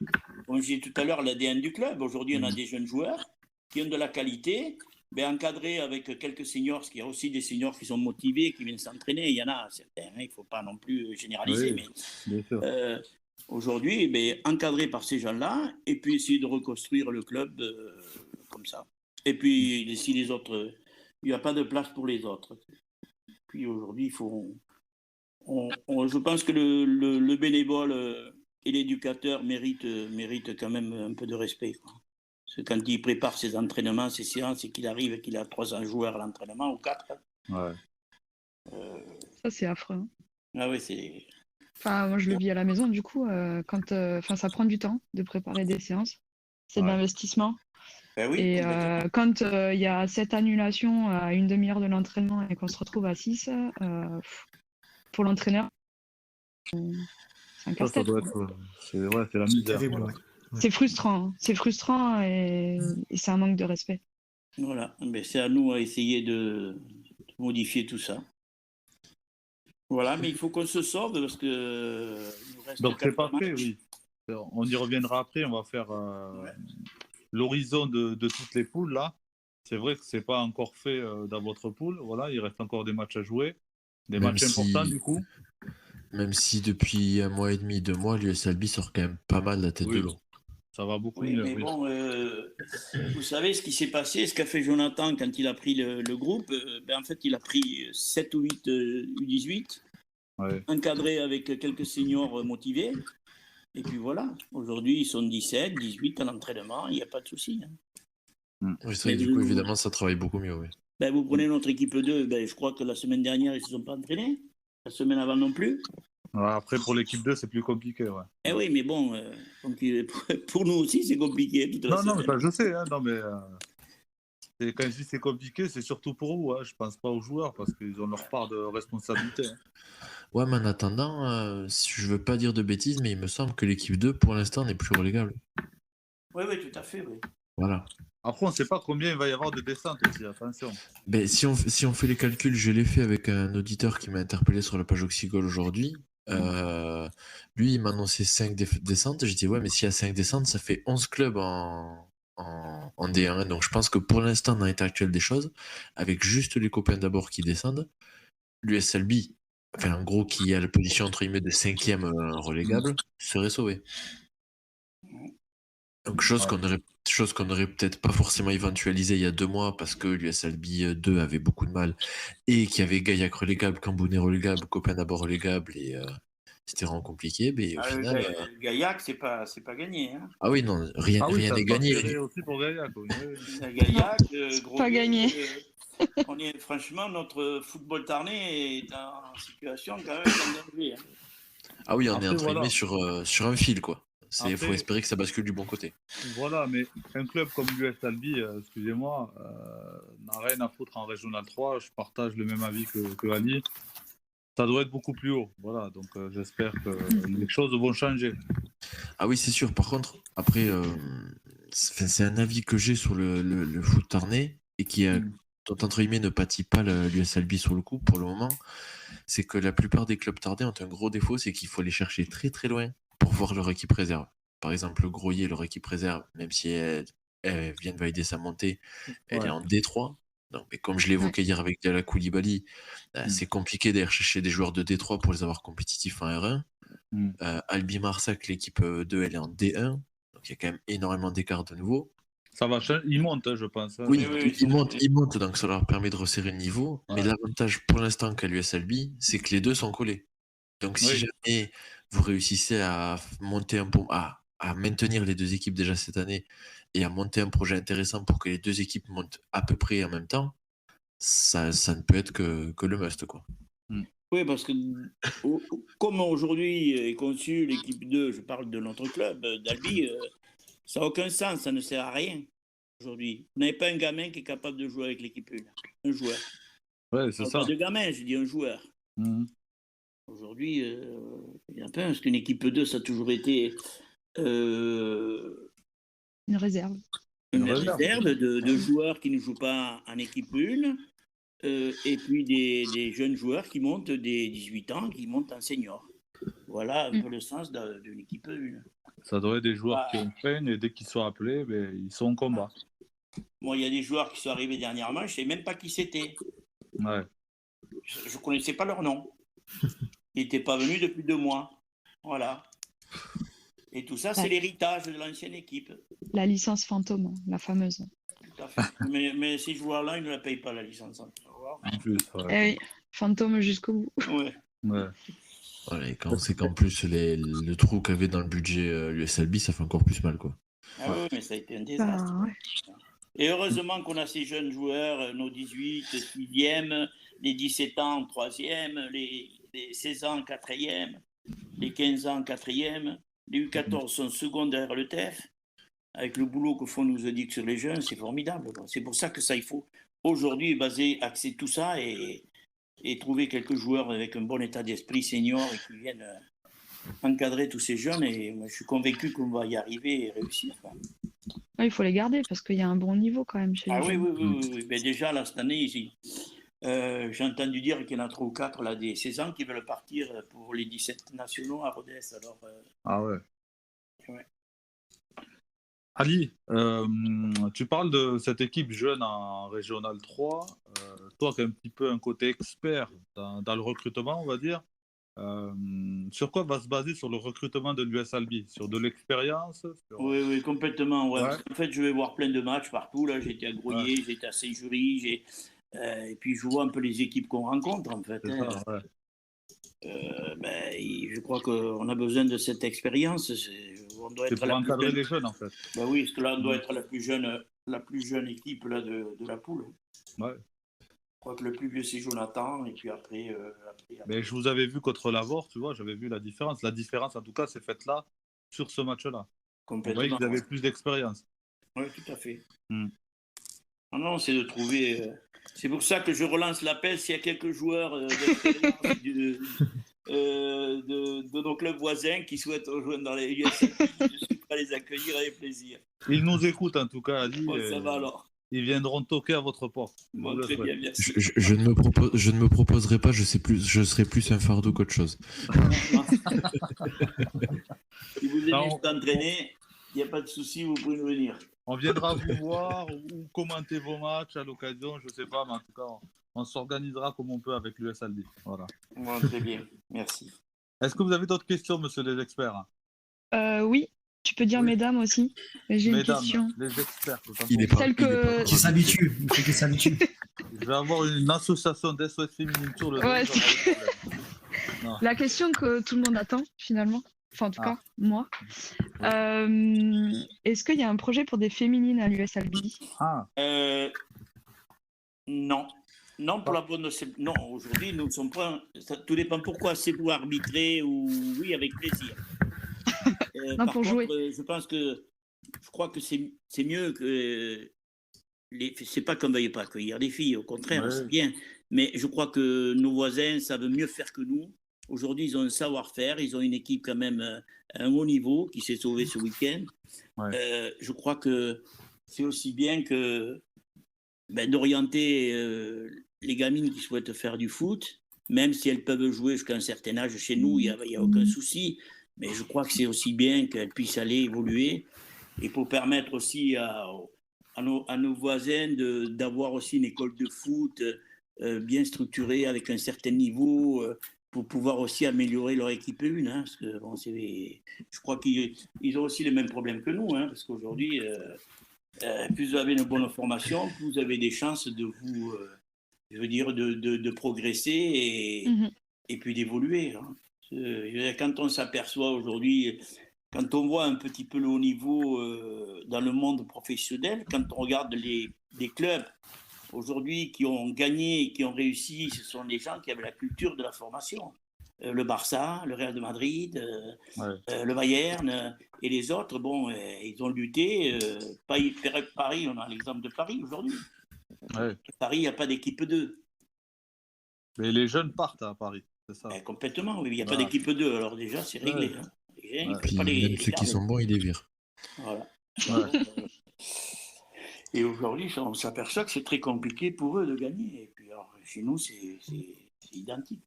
comme je disais tout à l'heure, l'ADN du club. Aujourd'hui, on a des jeunes joueurs qui ont de la qualité, encadrés avec quelques seniors, parce qu'il y a aussi des seniors qui sont motivés, qui viennent s'entraîner. Il y en a certains, il ne faut pas non plus généraliser, mais aujourd'hui, encadrés par ces gens-là, et puis essayer de reconstruire le club comme ça. Et puis, si les autres, il n'y a pas de place pour les autres. Puis aujourd'hui, il faut... je pense que le bénévole et l'éducateur méritent quand même un peu de respect, quoi. Parce que quand il prépare ses entraînements, ses séances, et qu'il arrive et qu'il a 300 joueurs à l'entraînement ou 4. Ça, c'est affreux. Ah oui, c'est... Moi, je le vis à la maison, du coup, ça prend du temps de préparer des séances. C'est de l'investissement. Et quand il y a 7 annulations à une demi-heure de l'entraînement et qu'on se retrouve à 6, pour l'entraîneur, c'est un casse-tête. C'est la misère. C'est frustrant et c'est un manque de respect. Voilà, mais c'est à nous à essayer de modifier tout ça. Voilà, mais il faut qu'on se sorte parce que il nous reste Donc c'est pas fait, matchs. oui. On y reviendra après, on va faire l'horizon de toutes les poules là. C'est vrai que c'est pas encore fait dans votre poule, voilà, il reste encore des matchs à jouer, des matchs importants du coup. Même si depuis 1 mois et demi, 2 mois, l'US Albi sort quand même pas mal la tête de l'eau. Ça va beaucoup Oui, mieux. mais Oui. bon, vous savez ce qui s'est passé, ce qu'a fait Jonathan quand il a pris le groupe, en fait, il a pris 7 ou 8 U18, encadrés avec quelques seniors motivés. Et puis voilà, aujourd'hui, ils sont 17, 18 à l'entraînement, il n'y a pas de souci. Oui, c'est vrai que du coup, évidemment, ça travaille beaucoup mieux. Oui. Vous prenez notre équipe 2, je crois que la semaine dernière, ils ne se sont pas entraînés. La semaine avant non plus. Après, pour l'équipe 2, c'est plus compliqué. Ouais. Eh oui, mais bon, pour nous aussi, c'est compliqué. Non, mais je sais. Hein, non, mais quand je dis c'est compliqué, c'est surtout pour vous. Hein, je ne pense pas aux joueurs parce qu'ils ont leur part de responsabilité. Hein. Ouais, mais en attendant, je ne veux pas dire de bêtises, mais il me semble que l'équipe 2, pour l'instant, n'est plus relégable. Oui, tout à fait. Oui. Voilà. Après, on ne sait pas combien il va y avoir de descentes aussi, attention. Si on fait les calculs, je l'ai fait avec un auditeur qui m'a interpellé sur la page Oxygol aujourd'hui. Lui, il m'a annoncé 5 descentes. J'ai dit, ouais, mais s'il y a 5 descentes, ça fait 11 clubs en D1. Donc, je pense que pour l'instant, dans l'état actuel des choses, avec juste les copains d'abord qui descendent, l'US Albi, en gros, qui a la position entre guillemets de 5e relégable, serait sauvé. Donc, chose qu'on aurait peut-être pas forcément éventualisé il y a 2 mois parce que l'US Albi 2 avait beaucoup de mal et qu'il y avait Gaillac relégable, Cambounet relégable, Copain d'abord relégable et c'était vraiment compliqué. Mais au final. Gaillac, c'est pas gagné. Hein. Ah oui, non, rien n'est gagné. Aussi pour Gaillac. Gaillac, pas gagné. Franchement, notre football tarnais est en situation quand même en danger. Hein. Ah oui, on est entre guillemets sur un fil, quoi. Il faut espérer que ça bascule du bon côté. Voilà, mais un club comme l'US Albi, excusez-moi, n'a rien à foutre en Régional 3. Je partage le même avis que Ali. Ça doit être beaucoup plus haut. Voilà, donc j'espère que les choses vont changer. Ah oui, c'est sûr. Par contre, après, c'est un avis que j'ai sur le foot tarnais et qui entre guillemets ne pâtit pas l'US Albi sur le coup pour le moment. C'est que la plupart des clubs tarnais ont un gros défaut, c'est qu'il faut aller chercher très très loin pour voir leur équipe réserve. Par exemple, le Groyer, leur équipe réserve, même si elle vient de valider sa montée, elle est en D3. Donc, mais comme je l'évoquais hier avec Diala Koulibaly, c'est compliqué d'aller chercher des joueurs de D3 pour les avoir compétitifs en R1. Albi Marsac, l'équipe 2, elle est en D1. Donc il y a quand même énormément d'écart de nouveau. Ça va changer, ils montent, je pense. Oui, ils montent, donc ça leur permet de resserrer le niveau. Ouais. Mais l'avantage pour l'instant qu'a l'US Albi, c'est que les deux sont collés. Donc si jamais vous réussissez à monter à maintenir les deux équipes déjà cette année et à monter un projet intéressant pour que les deux équipes montent à peu près en même temps, ça ne peut être que le must, quoi. Oui, parce que comme aujourd'hui est conçue l'équipe 2, je parle de notre club, d'Albi, ça n'a aucun sens, ça ne sert à rien aujourd'hui. Vous n'avez pas un gamin qui est capable de jouer avec l'équipe 1, un joueur. Ouais, c'est ça. Pas de gamin, je dis un joueur. Aujourd'hui, il y a pas, parce qu'une équipe 2, ça a toujours été une réserve. Une réserve de joueurs qui ne jouent pas en équipe 1. Et puis des jeunes joueurs qui montent des 18 ans, qui montent en senior. Voilà un peu le sens d'une équipe 1. Ça doit être des joueurs qui entraînent et dès qu'ils sont appelés, ils sont en combat. Moi, il y a des joueurs qui sont arrivés dernièrement, je ne sais même pas qui c'était. Ouais. Je ne connaissais pas leur nom. Ils n'étaient pas venus depuis 2 mois. Voilà. Et tout ça, c'est l'héritage de l'ancienne équipe. La licence fantôme, la fameuse. Tout à fait. mais ces joueurs-là, ils ne la payent pas, la licence. En plus, oui, fantôme jusqu'au bout. Ouais. Ouais, et quand c'est qu'en plus le trou qu'il y avait dans le budget l'US Albi, ça fait encore plus mal, quoi. Ah oui, mais ça a été un désastre. Et heureusement qu'on a ces jeunes joueurs, nos 18, 6e, les 17 ans, 3e, les 16 ans, 4e, les 15 ans, 4e, les U14 sont seconds derrière le TEF. Avec le boulot que font nos audits sur les jeunes, c'est formidable. C'est pour ça que ça, il faut aujourd'hui axer tout ça et trouver quelques joueurs avec un bon état d'esprit senior et qui viennent encadrer tous ces jeunes et moi, je suis convaincu qu'on va y arriver et réussir. Ouais, il faut les garder parce qu'il y a un bon niveau quand même chez les jeunes. Oui. Mais déjà, là, cette année, j'ai entendu dire qu'il y en a 3 ou 4 là, des 16 ans qui veulent partir pour les 17 nationaux à Rodez. Alors, Ah ouais. Ouais. Ali, tu parles de cette équipe jeune en Régional 3. Toi qui as un petit peu un côté expert dans le recrutement, on va dire. Sur quoi va se baser sur le recrutement de l'US Albi? Sur de l'expérience sur... Oui, complètement. Ouais. Ouais. En fait, je vais voir plein de matchs partout. Là, j'ai été à Groyer, j'ai été à Saint-Jury, et puis je vois un peu les équipes qu'on rencontre en fait. C'est ça, ouais. Je crois qu'on a besoin de cette expérience. On doit C'est être pour encadrer les jeunes en fait. Oui, parce que là, on doit être la plus jeune équipe là, de la poule. Ouais. Je crois que le plus vieux c'est Jonathan, et puis après. Mais je vous avais vu contre Lavore, tu vois, j'avais vu la différence. La différence, en tout cas, c'est faite là, sur ce match-là. Vous voyez que vous avez plus d'expérience. Oui, tout à fait. Non, c'est de trouver. C'est pour ça que je relance l'appel s'il y a quelques joueurs d'expérience de nos clubs voisins qui souhaitent rejoindre dans les USL. Je suis prêt à les accueillir avec plaisir. Ils nous écoutent en tout cas, Ali. Bon, ça va alors. Ils viendront toquer à votre porte. Bon, très bien, merci. Je ne me proposerai pas, je serai plus un fardeau qu'autre chose. Si vous aimez t'entraîner, il n'y a pas de souci, vous pouvez venir. On viendra vous voir ou commenter vos matchs à l'occasion, je ne sais pas, mais en tout cas, on s'organisera comme on peut avec l'US Albi. Voilà. Bon, très bien, merci. Est-ce que vous avez d'autres questions, monsieur les experts? Oui, tu peux dire mesdames aussi. J'ai une question. Les experts. Qui s'habitue. Il faut qu'il s'habitue. Je vais avoir une association d'SOS féminine sur le dos. La question que tout le monde attend, finalement. Enfin, en tout cas, moi. Est-ce qu'il y a un projet pour des féminines à l'US Albi? Non. Non, pour la bonne. Non, aujourd'hui, nous ne sommes pas. Tout dépend pourquoi. C'est pour arbitrer ou oui, avec plaisir. Non, pour jouer. Je crois que c'est mieux que. C'est pas qu'on ne veuille pas accueillir les filles, au contraire, c'est bien. Mais je crois que nos voisins savent mieux faire que nous. Aujourd'hui, ils ont un savoir-faire, ils ont une équipe quand même à un haut niveau qui s'est sauvée ce week-end. Je crois que c'est aussi bien que d'orienter les gamines qui souhaitent faire du foot, même si elles peuvent jouer jusqu'à un certain âge chez nous, il n'y a aucun souci. Mais je crois que c'est aussi bien qu'elles puissent aller évoluer et pour permettre aussi à nos voisins d'avoir aussi une école de foot bien structurée avec un certain niveau pour pouvoir aussi améliorer leur équipe 1. Parce que, je crois qu'ils ont aussi les mêmes problèmes que nous. Parce qu'aujourd'hui, plus vous avez une bonne formation, plus vous avez des chances de vous, de progresser et puis d'évoluer. Quand on s'aperçoit aujourd'hui, quand on voit un petit peu le haut niveau dans le monde professionnel, quand on regarde les clubs aujourd'hui qui ont gagné et qui ont réussi, ce sont des gens qui avaient la culture de la formation. Le Barça, le Real de Madrid, le Bayern et les autres, ils ont lutté. Paris, on a l'exemple de Paris aujourd'hui. Paris, il n'y a pas d'équipe 2. Mais les jeunes partent à Paris, c'est ça? Complètement, oui. Il n'y a pas d'équipe 2, alors déjà, c'est réglé. Puis même ceux qui sont bons, ils les virent. Voilà. Et aujourd'hui, on s'aperçoit que c'est très compliqué pour eux de gagner. Et puis, alors, chez nous, c'est identique.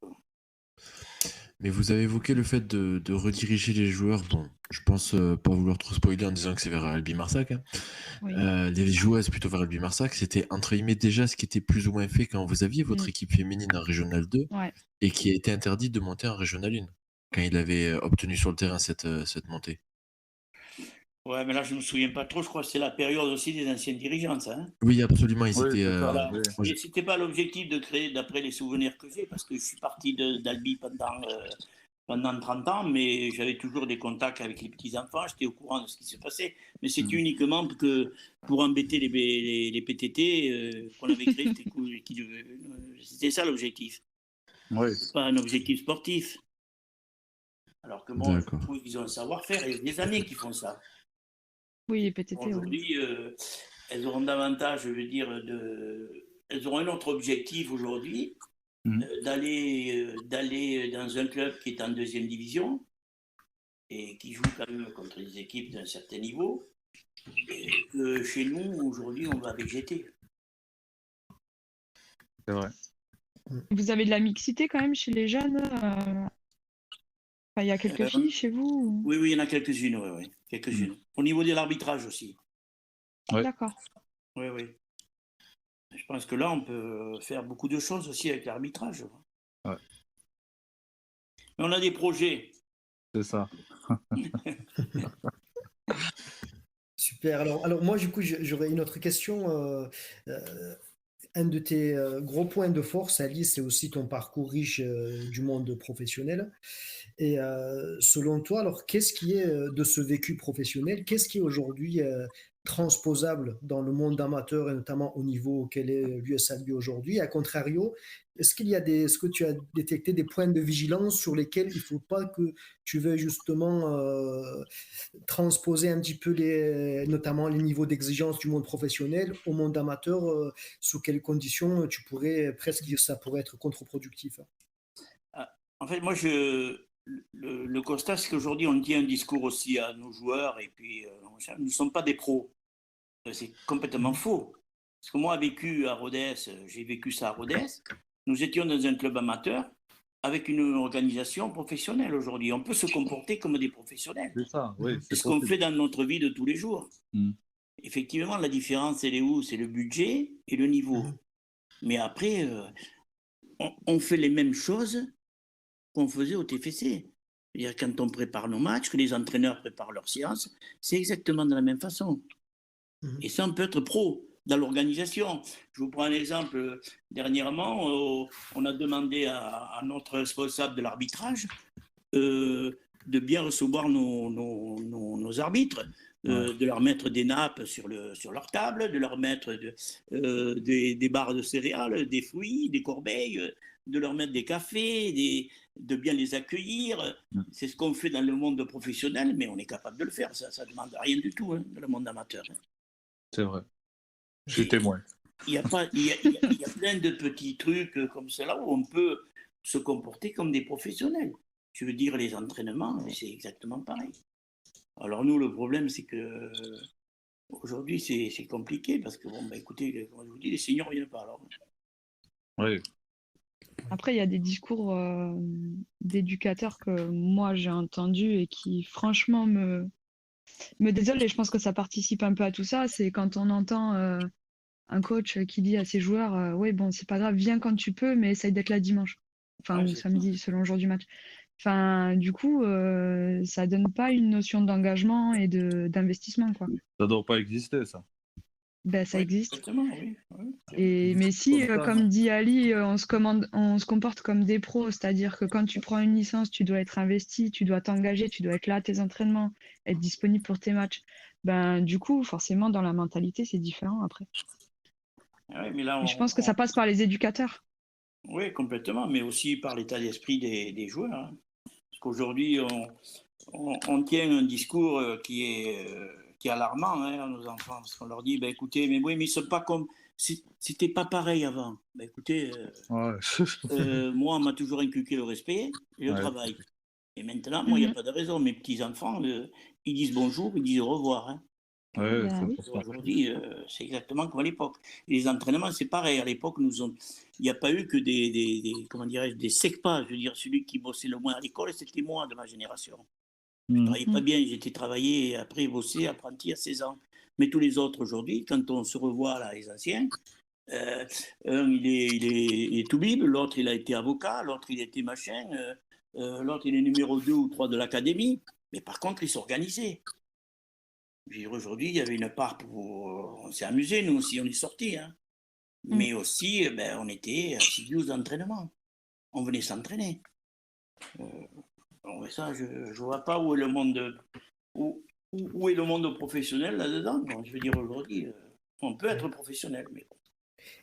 Mais vous avez évoqué le fait de rediriger les joueurs. Bon, je pense pas vouloir trop spoiler en disant que c'est vers Albi Marsac. Les joueuses plutôt vers Albi Marsac, c'était entre guillemets déjà ce qui était plus ou moins fait quand vous aviez votre équipe féminine en Régional 2 et qui a été interdit de monter en Régional 1 quand il avait obtenu sur le terrain cette montée. Ouais, mais là, je ne me souviens pas trop. Je crois que c'est la période aussi des anciennes dirigeantes, ça. Oui, absolument. Et c'était pas l'objectif de créer, d'après les souvenirs que j'ai, parce que je suis parti d'Albi pendant 30 ans, mais j'avais toujours des contacts avec les petits-enfants. J'étais au courant de ce qui se passait. Mais c'était uniquement que pour embêter les PTT qu'on avait créé. C'était ça l'objectif. Pas un objectif sportif. Alors que je trouve qu'ils ont un savoir-faire. Il y a des années qu'ils font ça. Oui, les PTT. Aujourd'hui, elles auront davantage, elles auront un autre objectif aujourd'hui, d'aller dans un club qui est en 2e division, et qui jouent quand même contre des équipes d'un certain niveau. Et que chez nous, aujourd'hui, on va végéter. C'est vrai. Vous avez de la mixité quand même chez les jeunes il y a quelques filles chez vous Oui, il y en a quelques-unes, oui. Quelques-unes. Au niveau de l'arbitrage aussi. Ouais. D'accord. Oui. Je pense que là, on peut faire beaucoup de choses aussi avec l'arbitrage. Ouais. Mais on a des projets. C'est ça. Super. Alors moi, du coup, j'aurais une autre question. Un de tes gros points de force, Alice, c'est aussi ton parcours riche du monde professionnel. Et selon toi, alors, qu'est-ce qui est de ce vécu professionnel, qu'est-ce qui est aujourd'hui transposable dans le monde amateur et notamment au niveau auquel est l'US Albi aujourd'hui? À contrario, est-ce que tu as détecté des points de vigilance sur lesquels il ne faut pas que tu veuilles justement transposer un petit peu notamment les niveaux d'exigence du monde professionnel au monde amateur? Sous quelles conditions tu pourrais presque dire ça pourrait être contre-productif? En fait, moi, le constat, c'est qu'aujourd'hui, on tient un discours aussi à nos joueurs et puis nous ne sommes pas des pros. C'est complètement faux. Parce que moi, j'ai vécu ça à Rodez. Nous étions dans un club amateur avec une organisation professionnelle aujourd'hui. On peut se comporter comme des professionnels. C'est ça, oui. C'est ce qu'on fait dans notre vie de tous les jours. Effectivement, la différence, elle est où? C'est le budget et le niveau. Mais après, on fait les mêmes choses qu'on faisait au TFC. C'est-à-dire quand on prépare nos matchs, que les entraîneurs préparent leurs séances, c'est exactement de la même façon. Et ça, on peut être pro dans l'organisation. Je vous prends un exemple. Dernièrement, on a demandé à notre responsable de l'arbitrage de bien recevoir nos arbitres, de leur mettre des nappes sur leur table, de leur mettre des barres de céréales, des fruits, des corbeilles, de leur mettre des cafés, de bien les accueillir. C'est ce qu'on fait dans le monde professionnel, mais on est capable de le faire. Ça ne demande rien du tout dans le monde amateur. C'est vrai. Je suis témoin. Il y a plein de petits trucs comme cela où on peut se comporter comme des professionnels. Je veux dire, les entraînements, c'est exactement pareil. Alors nous, le problème, c'est que aujourd'hui, c'est compliqué parce que, écoutez, comme je vous dis, les seniors ne viennent pas alors. Oui. Après, il y a des discours d'éducateurs que moi, j'ai entendus et qui, franchement, me désole, et je pense que ça participe un peu à tout ça. C'est quand on entend un coach qui dit à ses joueurs oui, bon, c'est pas grave, viens quand tu peux, mais essaye d'être là dimanche. Enfin, ou samedi, selon le jour du match. Enfin, du coup, ça donne pas une notion d'engagement et d'investissement, quoi. Ça ne doit pas exister, ça. Ben, ça existe. Oui. Mais si, comme dit Ali, on se comporte comme des pros, c'est-à-dire que quand tu prends une licence, tu dois être investi, tu dois t'engager, tu dois être là à tes entraînements, être disponible pour tes matchs. Ben, du coup, forcément, dans la mentalité, c'est différent après. Oui, mais là, je pense que ça passe par les éducateurs. Oui, complètement, mais aussi par l'état d'esprit des joueurs. Hein. Parce qu'aujourd'hui, on tient un discours qui est alarmant à nos enfants, parce qu'on leur dit, écoutez, mais ils ne sont pas comme... C'était pas pareil avant. Écoutez, moi, on m'a toujours inculqué le respect et le travail. Et maintenant, moi, il n'y a pas de raison. Mes petits-enfants, ils disent bonjour, ils disent au revoir. Hein. Aujourd'hui, c'est exactement comme à l'époque. Et les entraînements, c'est pareil. À l'époque, il n'y a pas eu que des secpas. Je veux dire, celui qui bossait le moins à l'école, c'était moi de ma génération. Je ne travaillais pas bien, j'étais travaillé, après bossé, apprenti à 16 ans. Mais tous les autres aujourd'hui, quand on se revoit là, les anciens, un il est toubib, l'autre il a été avocat, l'autre il a été machin, l'autre il est numéro 2 ou 3 de l'académie. Mais par contre, ils s'organisaient. Aujourd'hui, il y avait une part pour... On s'est amusé, nous aussi, on est sortis. Hein. Mais aussi, on était assidus aux entraînements. On venait s'entraîner. Ça, je ne vois pas où est le monde, où est le monde professionnel là-dedans. Bon, je veux dire, aujourd'hui, on peut être professionnel. Mais...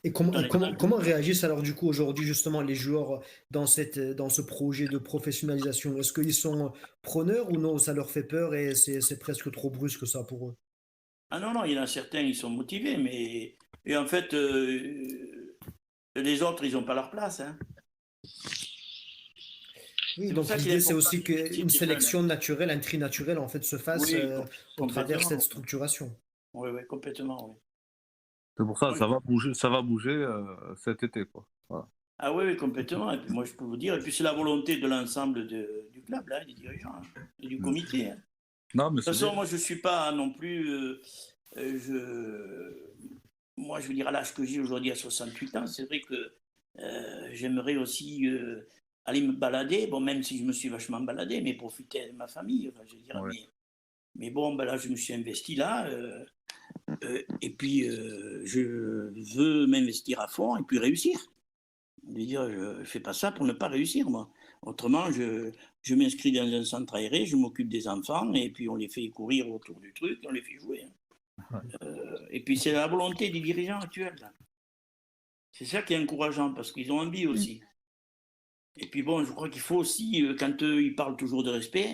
Et comment réagissent alors du coup aujourd'hui justement les joueurs dans ce projet de professionnalisation? Est-ce qu'ils sont preneurs ou non, ça leur fait peur et c'est presque trop brusque ça pour eux? Ah non, il y en a certains, ils sont motivés, mais et en fait, les autres, ils n'ont pas leur place. Hein. Oui, donc l'idée, c'est aussi qu'une sélection naturelle, un tri naturel, en fait, se fasse au travers de cette structuration. Oui, complètement, oui. C'est pour ça, ça va bouger cet été, quoi. Voilà. Ah oui, complètement. Et puis moi, je peux vous dire, et puis c'est la volonté de l'ensemble du club, là, des dirigeants et du comité. Non, mais de toute façon, moi, je ne suis pas non plus... Moi, je veux dire, à l'âge que j'ai aujourd'hui, à 68 ans, c'est vrai que j'aimerais aussi aller me balader, bon, même si je me suis vachement baladé, mais profiter de ma famille. Enfin, je veux dire, mais bon, ben là, je me suis investi là, et puis je veux m'investir à fond et puis réussir. Je veux dire, je ne fais pas ça pour ne pas réussir, moi. Autrement, je m'inscris dans un centre aéré, je m'occupe des enfants, et puis on les fait courir autour du truc, on les fait jouer. Et puis c'est la volonté des dirigeants actuels. Là. C'est ça qui est encourageant, parce qu'ils ont envie aussi. Et puis bon, je crois qu'il faut aussi, quand ils parlent toujours de respect,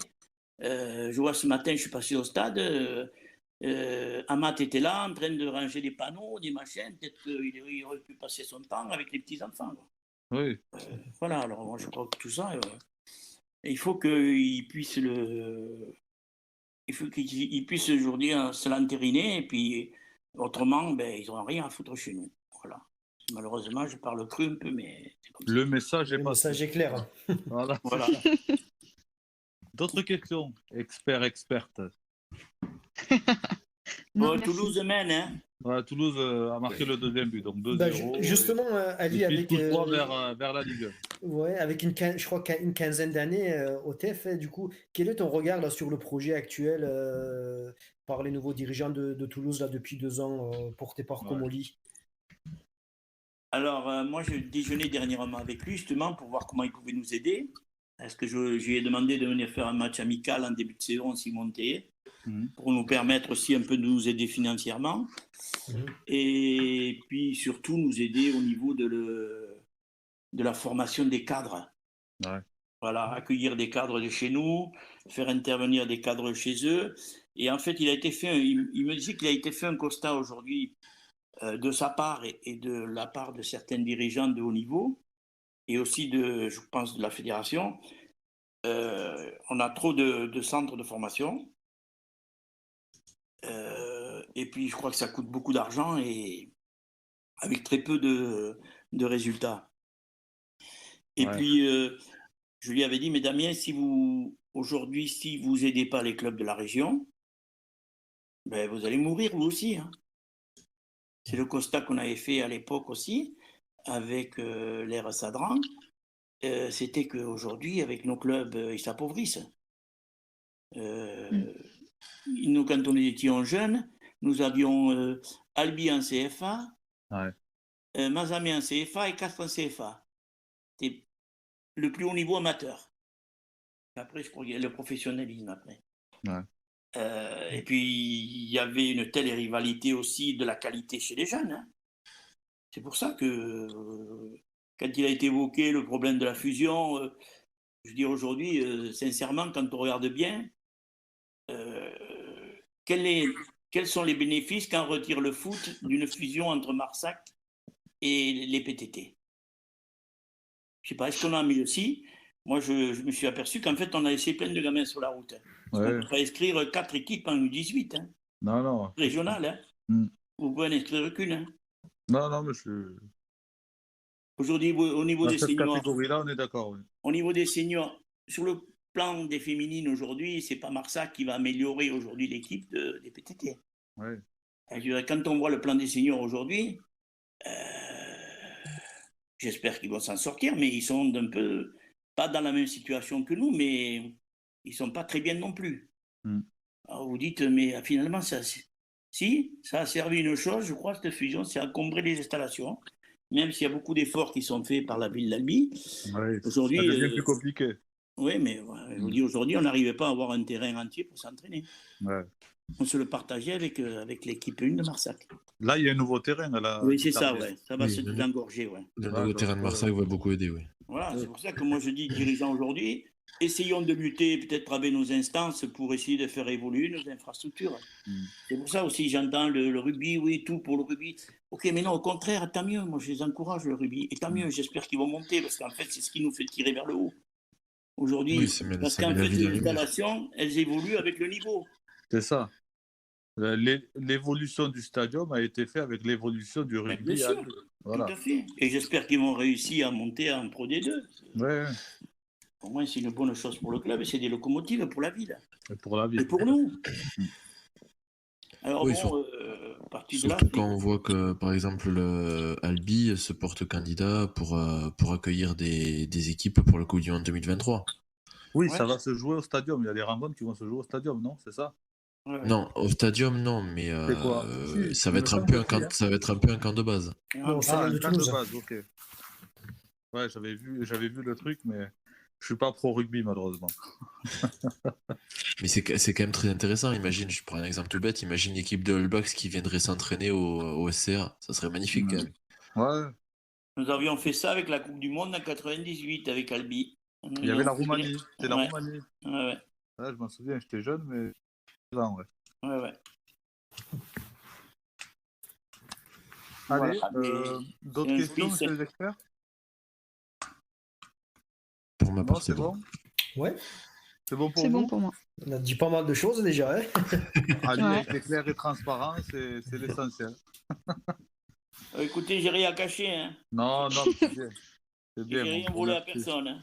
je vois ce matin, je suis passé au stade, Amat était là, en train de ranger des panneaux, des machins, peut-être qu'il aurait pu passer son temps avec les petits-enfants. Oui. Voilà, alors moi je crois que tout ça, il faut qu'ils puissent aujourd'hui se l'entériner, et puis autrement, ben, ils n'auront rien à foutre chez nous. Voilà. Malheureusement, je parle cru un peu, mais c'est comme ça. Le message est clair. Voilà. D'autres questions, expertes. Toulouse mène, hein. Ouais, Toulouse a marqué le deuxième but, donc 2-0. Justement, Ali, avec vers la Ligue. Ouais, avec je crois qu'une quinzaine d'années au TEF, du coup, quel est ton regard là, sur le projet actuel par les nouveaux dirigeants de Toulouse là, depuis 2 ans, porté par Comolli? Alors, moi, je déjeunais dernièrement avec lui, justement, pour voir comment il pouvait nous aider. Parce que je lui ai demandé de venir faire un match amical en début de saison, s'il montait, pour nous permettre aussi un peu de nous aider financièrement. Et puis, surtout, nous aider au niveau de la formation des cadres. Ouais. Voilà, accueillir des cadres de chez nous, faire intervenir des cadres chez eux. Et en fait, il me disait qu'il a été fait un constat aujourd'hui de sa part et de la part de certains dirigeants de haut niveau, et aussi je pense, de la fédération. On a trop de centres de formation. Et puis, je crois que ça coûte beaucoup d'argent et avec très peu de résultats. Et puis, je lui avais dit, mais Damien, aujourd'hui, si vous n'aidez pas les clubs de la région, ben, vous allez mourir vous aussi. Hein. C'est le constat qu'on avait fait à l'époque aussi, avec l'ère Sadran. C'était qu'aujourd'hui, avec nos clubs, ils s'appauvrissent. Nous, quand on était jeunes, nous avions Albi en CFA, Mazamet en CFA et Castres en CFA. C'était le plus haut niveau amateur. Après, je crois qu'il y a le professionnalisme après. Et puis, il y avait une telle rivalité aussi de la qualité chez les jeunes. Hein. C'est pour ça que, quand il a été évoqué le problème de la fusion, je veux dire aujourd'hui, sincèrement, quand on regarde bien, quels sont les bénéfices quand on retire le foot d'une fusion entre Marsac et les PTT? Je ne sais pas, est-ce qu'on a mis aussi? Moi, je me suis aperçu qu'en fait, on a laissé plein de gamins sur la route. On peut inscrire 4 équipes en U18. Hein. Non. Régionales. Hein. Vous pouvez en inscrire qu'une. Hein. Non, monsieur. Aujourd'hui, au niveau des seniors. Dans cette catégorie-là, on est d'accord. Oui. Au niveau des seniors, sur le plan des féminines aujourd'hui, c'est pas Marsac qui va améliorer aujourd'hui l'équipe des PTT. Quand on voit le plan des seniors aujourd'hui, j'espère qu'ils vont s'en sortir, mais ils sont un peu pas dans la même situation que nous, mais ils sont pas très bien non plus. Alors vous dites, mais finalement, ça a servi une chose, je crois, cette fusion, c'est encombrer les installations, même s'il y a beaucoup d'efforts qui sont faits par la ville d'Albi. Aujourd'hui, ça devient plus compliqué. Oui, mais je vous dis, aujourd'hui, on n'arrivait pas à avoir un terrain entier pour s'entraîner. On se le partageait avec l'équipe 1 de Marsac. Là, il y a un nouveau terrain. Oui, c'est ça, ça va se désengorger. Le nouveau terrain de Marsac va beaucoup aider, Voilà, c'est pour ça que moi je dis, dirigeants aujourd'hui, essayons de lutter peut-être avec nos instances pour essayer de faire évoluer nos infrastructures. C'est pour ça aussi, j'entends le rugby, oui, tout pour le rugby. Ok, mais non, au contraire, tant mieux, moi je les encourage le rugby. Et tant mieux, j'espère qu'ils vont monter, parce qu'en fait, c'est ce qui nous fait tirer vers le haut. Aujourd'hui, Oui, parce qu'en fait, les installations, elles évoluent avec le niveau. C'est ça. L'évolution du stadium a été faite avec l'évolution du rugby. Bien sûr, voilà. Tout à fait. Et j'espère qu'ils vont réussir à monter en Pro D2. Ouais. Pour moi, c'est une bonne chose pour le club et c'est des locomotives pour la ville. Et pour la ville. Et pour nous. Alors oui, bon, surtout quand on voit que, par exemple, Albi se porte candidat pour accueillir des équipes pour le Coupe du Monde 2023. Oui, ça va se jouer au stadium. Il y a des rencontres qui vont se jouer au stadium, non? C'est ça? Non, au stadium, non, mais ça va être un peu un camp de base. Un camp de base, ok. Ouais, j'avais vu le truc, mais je suis pas pro rugby malheureusement. Mais c'est quand même très intéressant. Imagine, je prends un exemple tout bête, imagine l'équipe de All Blacks qui viendrait s'entraîner au SCA. Ça serait magnifique quand même. Ouais. Nous avions fait ça avec la Coupe du Monde en 98 avec Albi. Il y avait la Roumanie. C'était la Roumanie. Ouais. Je m'en souviens, j'étais jeune, mais ouais. Allez, voilà, d'autres questions, monsieur les experts? Pour ma part, c'est bon. Ouais. C'est bon pour vous? C'est bon pour moi. On a dit pas mal de choses déjà. Hein. Allez, avec clair et transparent, c'est l'essentiel. Écoutez, j'ai rien caché. Hein. Non, c'est bien. C'est bien. J'ai rien volé à personne. Hein.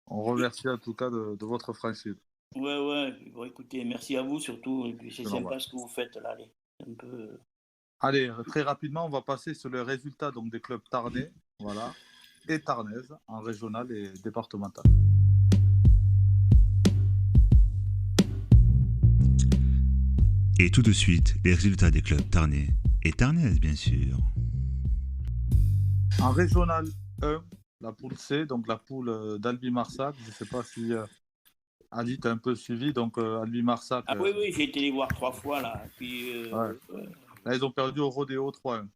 On remercie en tout cas de votre franchise. Ouais. Bon, écoutez, merci à vous surtout. Et puis c'est sympa ce que vous faites là. Un peu... Allez, très rapidement, on va passer sur les résultats donc, des clubs tarnais, voilà, et tarnaises en régional et départemental. Et tout de suite, les résultats des clubs tarnais et tarnaises, bien sûr. En régional 1, la poule C, donc la poule d'Albi-Marsac, je ne sais pas si Ali t'a un peu suivi, donc Albi-Marsac. Ah oui, j'ai été les voir 3 fois là. Puis, là, ils ont perdu au Rodéo 3-1.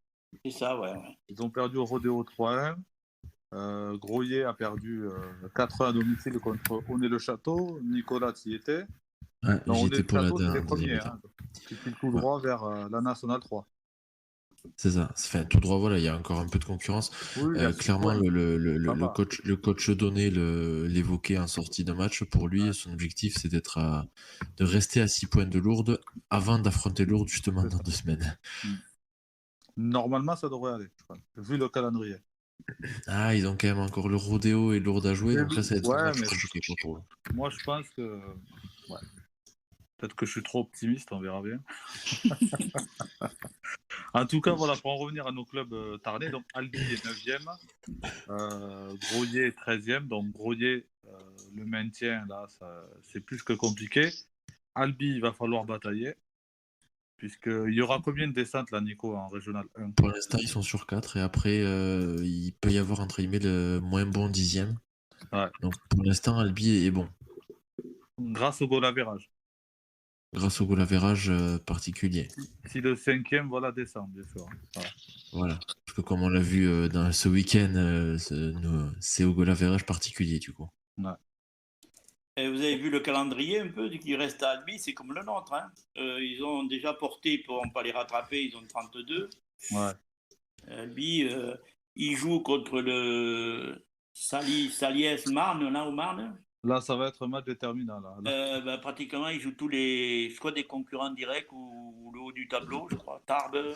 C'est ça, ouais. Ils ont perdu au Rodéo 3-1. Groyer a perdu 4-1 à domicile contre Onet-le-Château. Nicolas y était. Ouais, j'étais pour la dernière. Les premiers, qui file tout droit vers la Nationale 3. C'est ça. Enfin, tout droit, voilà, il y a encore un peu de concurrence. Oui, clairement, le coach Donné l'évoquait en sortie de match. Pour lui, son objectif, c'est de rester à 6 points de Lourdes avant d'affronter Lourdes justement dans 2 semaines. Normalement, ça devrait aller, je crois, vu le calendrier. Ah, ils ont quand même encore le Rodéo et Lourdes à jouer, donc là, ça va être un match compliqué pour eux. Moi, je pense que... Ouais. Peut-être que je suis trop optimiste, on verra bien. En tout cas, voilà, pour en revenir à nos clubs tarnais, donc Albi est 9e, Groyer est 13e, donc Groyer, le maintien, là, c'est plus que compliqué. Albi, il va falloir batailler, puisqu'il y aura combien de descentes, là, Nico, en régional 1? Pour l'instant, ils sont sur 4, et après, il peut y avoir, entre guillemets, le moins bon 10e. Ouais. Donc, pour l'instant, Albi est bon. Grâce au goal average. Grâce au goal average particulier. Si le 5e, voilà, descend, bien sûr. Voilà. Parce que comme on l'a vu dans ce week-end, c'est au goal average particulier, du coup. Ouais. Et vous avez vu le calendrier un peu qui reste à Albi, c'est comme le nôtre. Hein. Ils ont déjà porté, ils ne pourront pas les rattraper, ils ont 32. Ouais. Albi, ils jouent contre le Saliès-Marne, là au Marne. Là, ça va être un match déterminant. Là. Pratiquement, ils jouent tous les, je crois, des concurrents directs ou le haut du tableau, je crois. Tarbes.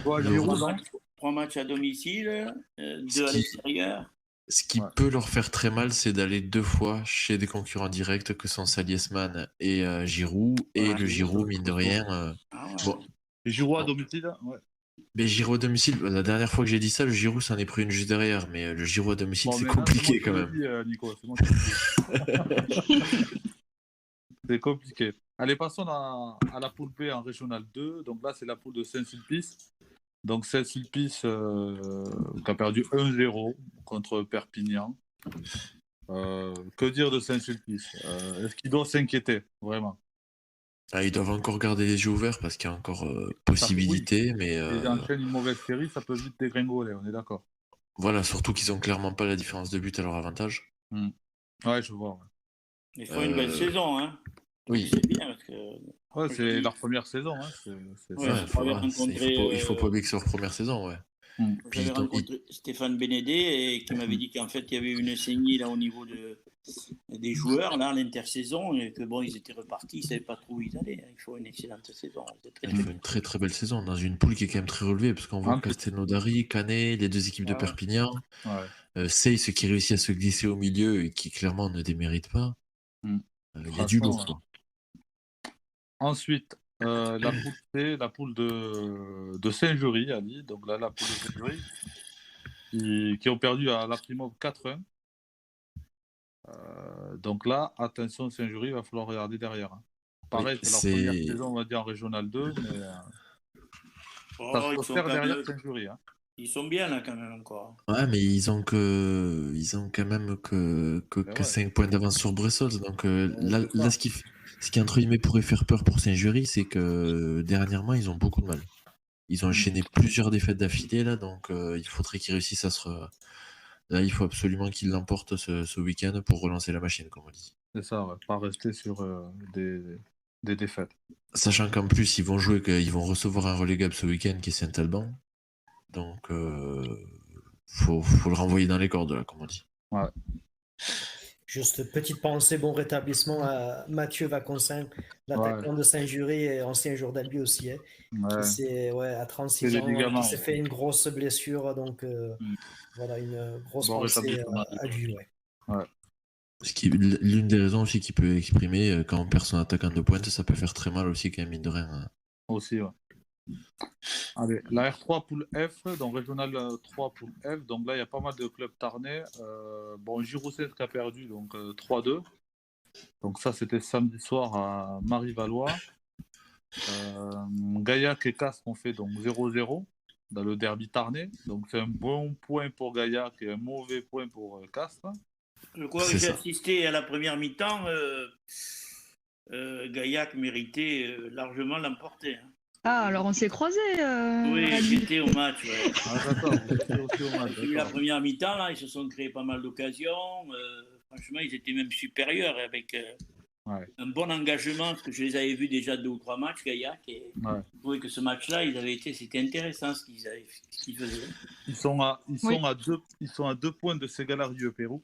3 matchs à domicile, 2 à l'extérieur. Ce qui peut leur faire très mal, c'est d'aller 2 fois chez des concurrents directs que sont Saliesman et Giroud. Et le Giroud, mine de rien. Bon. Giroud à domicile, ouais. Mais Giroud à domicile, la dernière fois que j'ai dit ça, le Giroud s'en est pris une juste derrière, mais le Giroud à domicile, c'est compliqué quand même. Nico, c'est compliqué. Allez, passons à la poule B en régional 2. Donc là, c'est la poule de Saint-Sulpice. Donc Saint-Sulpice qui a perdu 1-0 contre Perpignan. Que dire de Saint-Sulpice? Est-ce qu'il doit s'inquiéter, vraiment? Ils doivent encore garder les yeux ouverts parce qu'il y a encore possibilité, mais... Ils enchaînent une mauvaise série, ça peut vite dégringoler, on est d'accord. Voilà, surtout qu'ils n'ont clairement pas la différence de but à leur avantage. Ouais, je vois. Ouais. Ils font une belle saison, hein. Oui. C'est bien parce que... Ouais, c'est leur première saison. Hein. Il faut pas oublier que c'est leur première saison, ouais. J'avais rencontré Stéphane Bénédé et qui m'avait dit qu'en fait, il y avait une saignée là au niveau des joueurs là, à l'intersaison et que bon, ils étaient repartis, ils ne savaient pas trop où ils allaient. Il faut une excellente saison. Il faut une très très belle saison dans une poule qui est quand même très relevée parce qu'on voit Castelnaudary, Canet, les deux équipes de Perpignan, Seyss qui réussit à se glisser au milieu et qui clairement ne démérite pas. Il y a du lourd. Ensuite, la poule C, la poule de Saint-Jury, Ali. Donc là, la poule de Saint-Jury, qui ont perdu à la Primov 4-1. Donc là, attention Saint-Jury, il va falloir regarder derrière. Pareil, c'est leur première saison, on va dire, en Régional 2, mais ça se peut faire derrière Saint-Jury. Ils sont bien là quand même encore. Ouais, mais ils ont quand même que 5 points d'avance sur Bressols. Donc là ce qui entre guillemets pourrait faire peur pour Saint-Jury, c'est que dernièrement ils ont beaucoup de mal. Ils ont enchaîné plusieurs défaites d'affilée là, donc il faudrait qu'ils réussissent à se. Là, il faut absolument qu'ils l'emportent ce week-end pour relancer la machine, comme on dit. C'est ça, ouais. Pas rester sur des défaites. Sachant qu'en plus ils vont recevoir un relégable ce week-end qui est Saint-Alban. Donc, faut le renvoyer dans les cordes, là, comme on dit. Ouais. Juste petite pensée, bon rétablissement à Mathieu Vaconsin, l'attaquant de Saint-Jury et ancien joueur d'Albi aussi. C'est à 36 ans, il s'est fait une grosse blessure, donc voilà, une grosse pensée à lui. L'une des raisons aussi qu'il peut exprimer, quand on perd son attaquant de pointe, ça peut faire très mal aussi, quand même, mine de rien. Aussi, ouais. Allez, la R3 poule F, donc Régional 3 poule F, donc là il y a pas mal de clubs tarnais. Giroussens qui a perdu, donc 3-2. Donc ça c'était samedi soir à Marie-Valois. Gaillac et Castres ont fait donc 0-0 dans le derby tarnais. Donc c'est un bon point pour Gaillac et un mauvais point pour Castres. Je crois que j'ai assisté à la première mi-temps. Gaillac méritait largement l'emporter. Ah, alors on s'est croisés. Oui, j'étais au match. Ouais. D'accord, vous étiez aussi au match. J'ai vu la première mi-temps, là, ils se sont créés pas mal d'occasions. Franchement, ils étaient même supérieurs avec un bon engagement, parce que je les avais vus déjà 2 ou 3 matchs, Gaillac. Et je trouvais que ce match-là, c'était intéressant ce qu'ils faisaient. Ils sont à 2 points de Segalarieux, Pérou,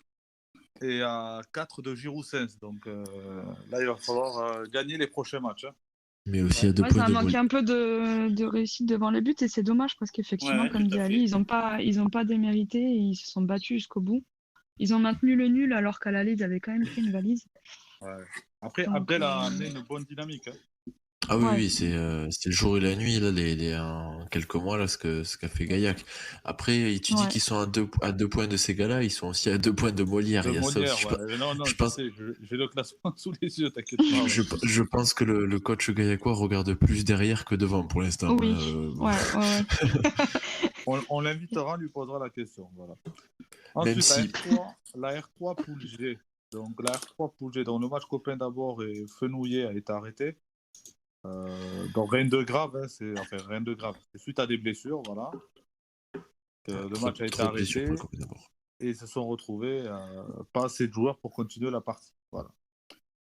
et à 4 de Giroussens. Donc là, il va falloir gagner les prochains matchs. Mais aussi à 2 points ça a manqué un peu de réussite devant les buts et c'est dommage parce qu'effectivement, comme dit Ali, ils ont pas démérité et ils se sont battus jusqu'au bout. Ils ont maintenu le nul alors qu'à l'aller, ils avaient quand même fait une valise. Ouais. Après, Abdel a amené une bonne dynamique. Ah oui, c'est le jour et la nuit, là, en quelques mois, là, ce qu'a fait Gaillac. Après, tu dis qu'ils sont à 2 points de ces gars-là, ils sont aussi à 2 points de Molière. Non, j'ai le classement sous les yeux, t'inquiète pas. Je pense que le coach gaillacois regarde plus derrière que devant pour l'instant. Oui, on l'invitera, on lui posera la question. Voilà. Ensuite, la R3 poule G. Donc la R3 poule G, donc le match copain d'abord et Fenouillet a été arrêté. Donc rien de grave, rien de grave. C'est suite à des blessures, voilà. Le match a été arrêté et ils se sont retrouvés pas assez de joueurs pour continuer la partie. Voilà.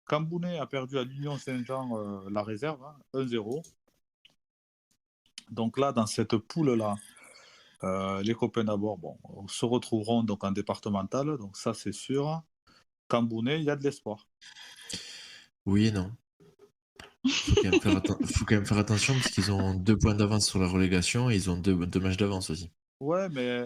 Cambounet a perdu à l'Union Saint-Jean la réserve, 1-0. Donc là, dans cette poule-là, les copains d'abord se retrouveront donc en départemental, donc ça c'est sûr. Cambounet, il y a de l'espoir. Oui et non. Faut quand même faire attention parce qu'ils ont 2 points d'avance sur la relégation et ils ont 2 matchs d'avance aussi. Ouais, mais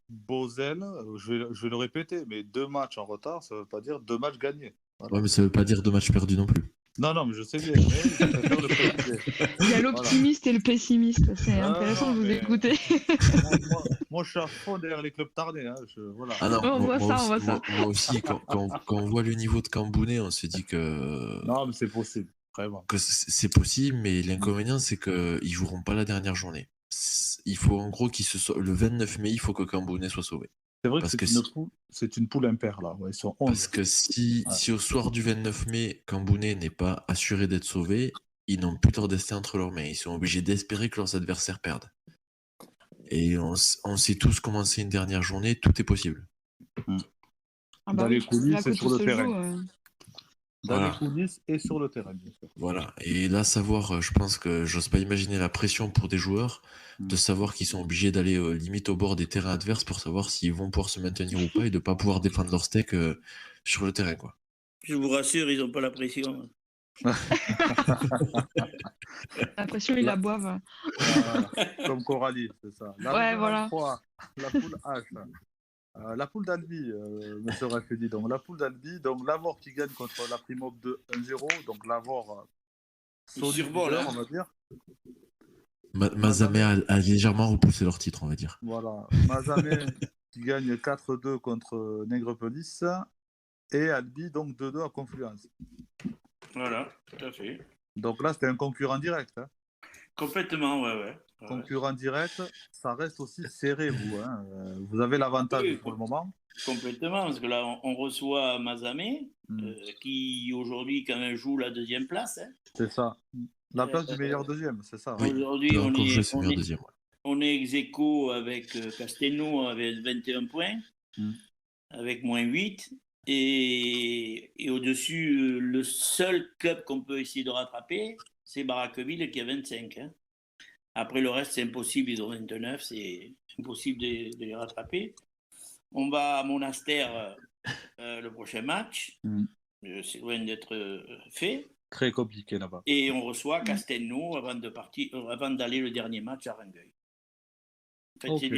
Beauzel, je vais le répéter, mais 2 matchs en retard, ça veut pas dire 2 matchs gagnés. Voilà. Ouais, mais ça veut pas dire 2 matchs perdus non plus. Non, mais je sais bien. Mais il y a l'optimiste et le pessimiste. C'est intéressant de vous écouter. moi, je suis à fond derrière les clubs tarnais. Voilà. Ah non, on voit ça. Moi aussi, quand on voit le niveau de Cambounet, on se dit que. Non, mais c'est possible. Vraiment. Que c'est possible, mais l'inconvénient, c'est qu'ils joueront pas la dernière journée. Il faut en gros le 29 mai, il faut que Cambounet soit sauvé. C'est vrai que c'est une poule impaire là. Ouais, ils sont 11. Parce que si au soir du 29 mai, Cambounet n'est pas assuré d'être sauvé, ils n'ont plus leur destin entre leurs mains. Ils sont obligés d'espérer que leurs adversaires perdent. Et on sait tous comment c'est une dernière journée, tout est possible. Dans les coulisses, c'est sur le terrain. Dans les coulisses et sur le terrain, bien sûr. Voilà. Et là, savoir, je pense que j'ose pas imaginer la pression pour des joueurs de savoir qu'ils sont obligés d'aller limite au bord des terrains adverses pour savoir s'ils vont pouvoir se maintenir ou pas et de pas pouvoir défendre leur steak sur le terrain, quoi. Je vous rassure, ils n'ont pas la pression. La pression, ils la boivent. Comme Coralie, c'est ça. Voilà. 3, la poule H. La poule d'Albi, monsieur Rafedi. Donc, la poule d'Albi, donc Lavore qui gagne contre la Primob de 1-0. Donc, Lavore, survol, on va dire. Mazamet a légèrement repoussé leur titre, on va dire. Voilà. Mazamet qui gagne 4-2 contre Nègrepelisse. Et Albi, donc 2-2 à Confluence. Voilà, tout à fait. Donc là, c'était un concurrent direct. Hein. Complètement, ouais. Concurrent direct, ça reste aussi serré, vous. Hein. Vous avez l'avantage pour le moment. Complètement, parce que là, on reçoit Mazamet, qui aujourd'hui, quand même, joue la deuxième place. Hein. C'est ça. La place du meilleur deuxième, c'est ça. Oui. Aujourd'hui, on est ex-aequo avec Castelnau avec 21 points, avec moins 8. Et au-dessus, le seul club qu'on peut essayer de rattraper, c'est Barraqueville qui a 25. Hein. Après, le reste, c'est impossible. Ils ont 29. C'est impossible de les rattraper. On va à Monastère le prochain match. C'est loin d'être fait. Très compliqué là-bas. Et on reçoit Castelnau avant d'aller le dernier match à Rangueil. En fait,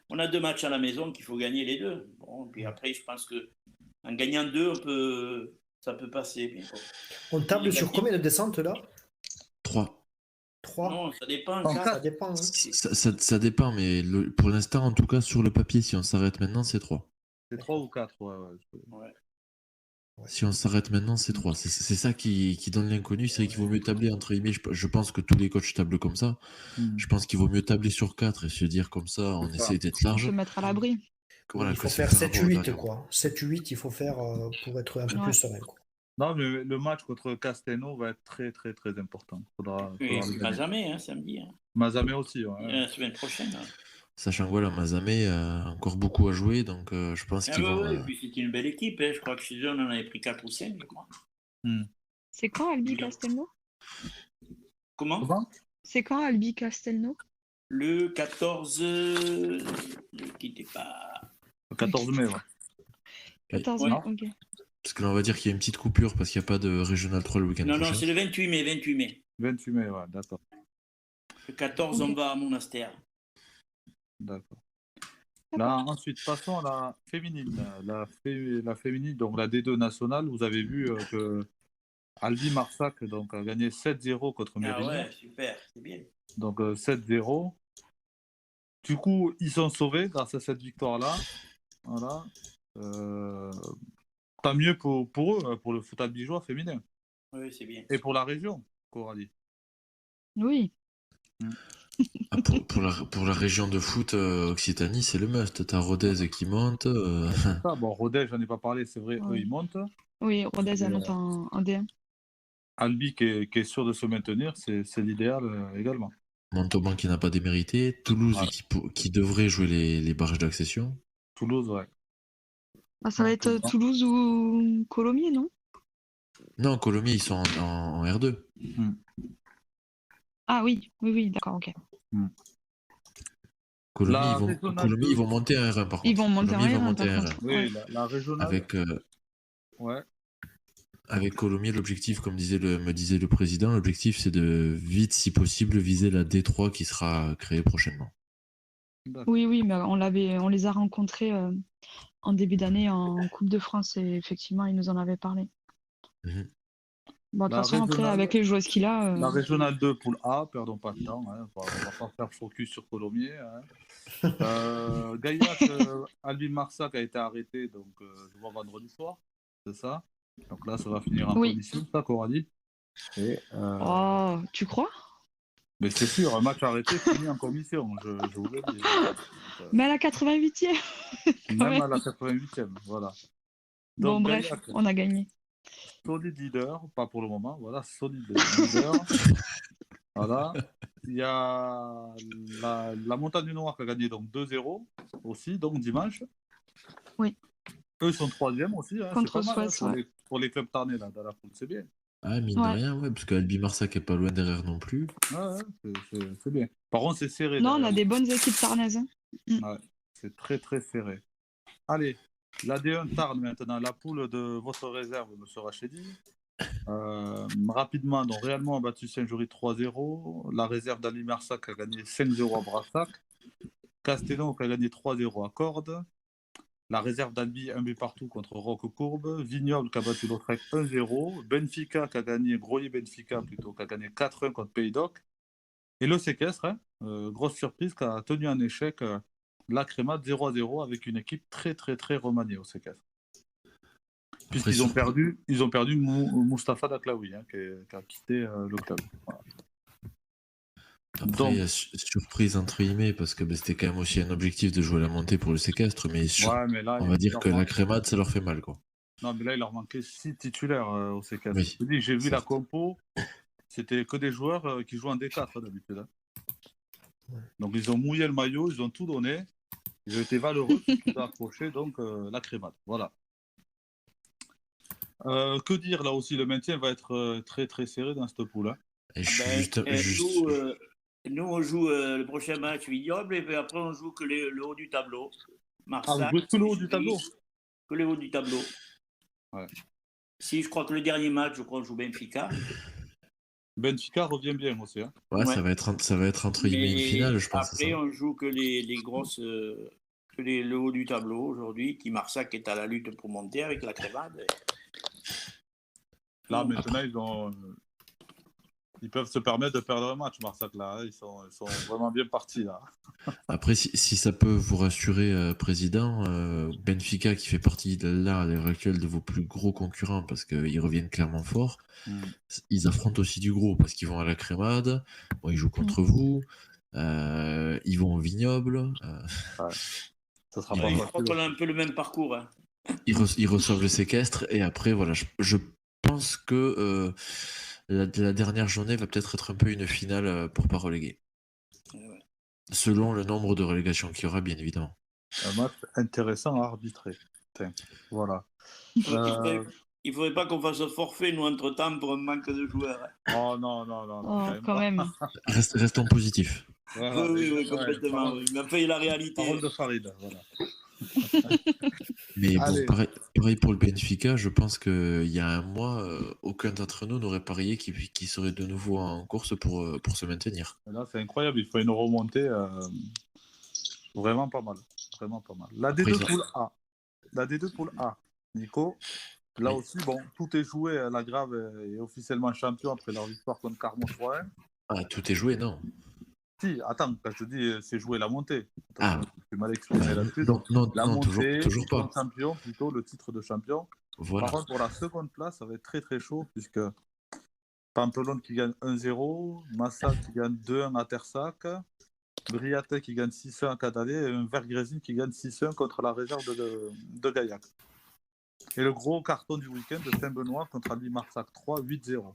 on a 2 matchs à la maison qu'il faut gagner les 2. Bon, puis après, je pense qu'en gagnant 2, ça peut passer. Mais bon. On table sur combien de descentes là? 3. Non, ça dépend. Ça dépend. Hein. Ça dépend, mais pour l'instant, en tout cas, sur le papier, si on s'arrête maintenant, c'est 3. C'est 3 ou 4, ouais. Si on s'arrête maintenant, c'est 3. C'est ça qui donne l'inconnu. C'est vrai qu'il vaut mieux tabler entre guillemets. Je pense que tous les coachs tablent comme ça. Je pense qu'il vaut mieux tabler sur 4 et se dire comme ça, on essaie d'être large. Se mettre à l'abri. Voilà, il faut faire 7-8, quoi. 7-8, il faut faire pour être un peu plus serein, quoi. Non, mais le match contre Castelnau va être très, très, très important. Faudra Mazamet, samedi. Hein. Mazamet aussi, ouais. La semaine prochaine. Hein. Sachant que voilà, Mazamet a encore beaucoup à jouer, donc je pense qu'ils vont... Et puis c'était une belle équipe, hein. Je crois que chez eux, on en avait pris 4 ou 5, je crois. C'est quand Albi Castelnau? Comment? C'est quand Albi Castelnau? Le 14... Ne quittez pas... Le 14 mai, ouais. 14 mai, ok. Parce que là, on va dire qu'il y a une petite coupure parce qu'il n'y a pas de Régional 3 le week-end prochain. Non, c'est le 28 mai. 28 mai, ouais, d'accord. Le 14, on va à Monastère. D'accord. Là, ensuite, passons à la féminine. La féminine, donc la D2 nationale, vous avez vu que Albi Marsac donc, a gagné 7-0 contre Mérignac. Ah ouais, super, c'est bien. Donc 7-0. Du coup, ils sont sauvés grâce à cette victoire-là. Voilà. Tant mieux pour eux, pour le foot albigeois féminin. Oui, c'est bien. Et pour la région, Coralie. Oui. Pour la région de foot Occitanie, c'est le must. T'as Rodez qui monte. Bon, Rodez, j'en ai pas parlé, c'est vrai, eux, ils montent. Oui, Rodez monte en D1. Albi qui est sûr de se maintenir, c'est l'idéal également. Montauban qui n'a pas démérité. Toulouse qui devrait jouer les barrages d'accession. Toulouse, ouais. Ah, ça va être Toulouse ou Colomiers, non? Non, Colomiers, ils sont en R2. Ah oui, d'accord, ok. Colomiers, ils vont monter en R1 par contre. Ils vont monter en R1 par contre. Oui, la régionale. Avec Colomiers, l'objectif, comme me disait le président, l'objectif c'est de vite, si possible, viser la D3 qui sera créée prochainement. Oui, mais on les a rencontrés en début d'année en Coupe de France et effectivement, ils nous en avaient parlé. Bon, de toute façon, après, avec les joueuses qu'il a... La régionale 2 poule A, perdons pas de temps. Hein, on va pas faire focus sur Colomiers. Hein. Gaillac, Albi Marsac a été arrêté donc, je vois vendredi soir. C'est ça. Donc là, ça va finir en commission, ça, Coralie. Oh, tu crois? Mais c'est sûr, un match arrêté finit en commission, je vous le dis. Mais à la 88e. Même à la 88e, voilà. Donc, bon, bref, Gaillac, on a gagné. Solide leader, pas pour le moment, voilà, solide leader. Voilà. Il y a la Montagne du Noir qui a gagné donc 2-0 aussi, donc dimanche. Oui. Eux, ils sont 3e aussi. Hein. Contre c'est pas mal, Soissons. pour les clubs tarnais là, dans la poule, c'est bien. Ah, mine de rien, ouais, parce que Albi Marsac est pas loin derrière non plus. C'est bien. Par contre, c'est serré. Non, on a des bonnes équipes tarnaises. Hein. Ouais, c'est très très serré. Allez, la D1 Tarn maintenant, la poule de votre réserve, monsieur Rachedi. Rapidement, donc réellement a battu Saint-Jory 3-0. La réserve d'Albi Marsac a gagné 5-0 à Brassac. Castellon qui a gagné 3-0 à Cordes. La réserve d'Albi, un but partout contre Roquecourbe. Vignoble qui a battu Lautrec 1-0. Benfica qui a gagné, Groyer-Benfica plutôt, qui a gagné 4-1 contre Pays d'Oc. Et le séquestre, hein, grosse surprise, qui a tenu un échec la Crémade 0-0 avec une équipe très très très remaniée au séquestre. Puisqu'ils ont perdu Mustapha Daklaoui, hein, qui a quitté le club. Voilà. Après, donc, il y a surprise entre guillemets, parce que c'était quand même aussi un objectif de jouer la montée pour le séquestre, mais, mais là, on va dire que la Crémade, ça leur fait mal, quoi. Non, mais là, il leur manquait 6 titulaires au séquestre. Oui, j'ai vu la compo, c'était que des joueurs qui jouent en D4 d'habitude. Hein. Ouais. Donc, ils ont mouillé le maillot, ils ont tout donné. Ils ont été valeureux, ils ont accroché donc la Crémade. Voilà. Que dire là aussi, le maintien va être très très serré dans cette poule. Hein. Nous, on joue le prochain match Vignoble et puis après on joue que le haut du tableau. Marsac, que le haut du tableau. Que le haut du tableau. Ouais. Si, je crois que le dernier match, je crois qu'on joue Benfica. Benfica revient bien aussi. Hein. Ouais, ça va être entre guillemets une finale, je pense. Après, on joue que les grosses, le haut du tableau aujourd'hui, qui Marsac est à la lutte pour monter avec la Crémade. Là, maintenant, ils peuvent se permettre de perdre un match, Marsac, là. Ils sont vraiment bien partis, là. Après, si ça peut vous rassurer, Président, Benfica, qui fait partie, là, à l'heure actuelle, de vos plus gros concurrents, parce qu'ils reviennent clairement fort, ils affrontent aussi du gros, parce qu'ils vont à la Crémade, ils jouent contre vous, ils vont au Vignoble. Ouais. Ça sera je crois qu'on a un peu le même parcours. Hein. Ils reçoivent le séquestre, et après, voilà, je pense que... La dernière journée va peut-être être un peu une finale pour pas reléguer. Ouais. Selon le nombre de relégations qu'il y aura, bien évidemment. Un match intéressant à arbitrer. Voilà. Il faudrait pas qu'on fasse un forfait, nous, entre-temps, pour un manque de joueurs. Hein. Oh non. Oh, quand même. Restons positifs. Voilà, oui, complètement. Il m'a fait la réalité. Parole de Farid, voilà. Mais bon, pareil pour le Benfica, je pense qu'il y a un mois, aucun d'entre nous n'aurait parié qu'il serait de nouveau en course pour se maintenir. Et là, c'est incroyable, il faut une remontée vraiment pas mal. La D2 poule A. La D2 poule A. Nico, là aussi, bon, tout est joué. La Grave est officiellement champion après leur victoire contre Carmont 3-1. Ah, tout est joué, non? Si, attends, quand je dis c'est jouer la montée. Attends, je suis mal exprimé là-dessus. Donc, la montée, toujours pas. Champion, plutôt le titre de champion. Voilà. Par contre, pour la seconde place, ça va être très très chaud, puisque Pampelonne qui gagne 1-0, Massa qui gagne 2-1 à Tersac, Briatet qui gagne 6-1 à Cadalé, et un Vergrésine qui gagne 6-1 contre la réserve de Gaillac. Et le gros carton du week-end de Saint-Benoît contre Albi Marsac 3, 8-0.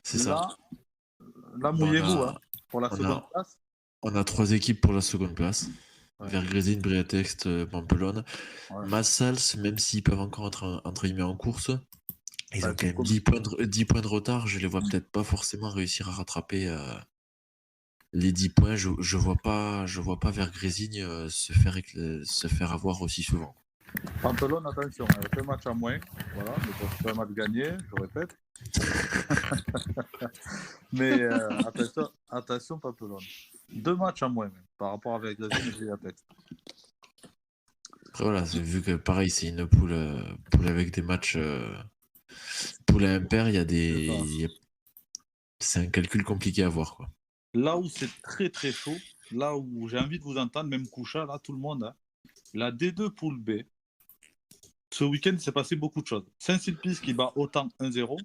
C'est ça. Là, mouillez-vous pour la seconde place. On a 3 équipes pour la seconde place. Ouais. Vergrésine, Briatext, Pampelonne. Ouais. Massals, même s'ils peuvent encore être entre guillemets en course, ils ont quand même 10 points de retard. Je les vois peut-être pas forcément réussir à rattraper les 10 points. Je vois pas Vergrésine se faire avoir aussi souvent. Pampelonne, attention, avec un match à moins. Voilà, mais c'est un match gagné, je répète. Mais attention, Pampelonne. 2 matchs à moins, même, par rapport avec Vergrésine et Briatext. Après, voilà, vu que pareil, c'est une poule avec des matchs. Poule à impair, c'est un calcul compliqué à voir, quoi. Là où c'est très très chaud, là où j'ai envie de vous entendre, même Koucha, là, tout le monde, hein, la D2 poule B. Ce week-end, il s'est passé beaucoup de choses. Saint-Sulpice qui bat Autant 1-0.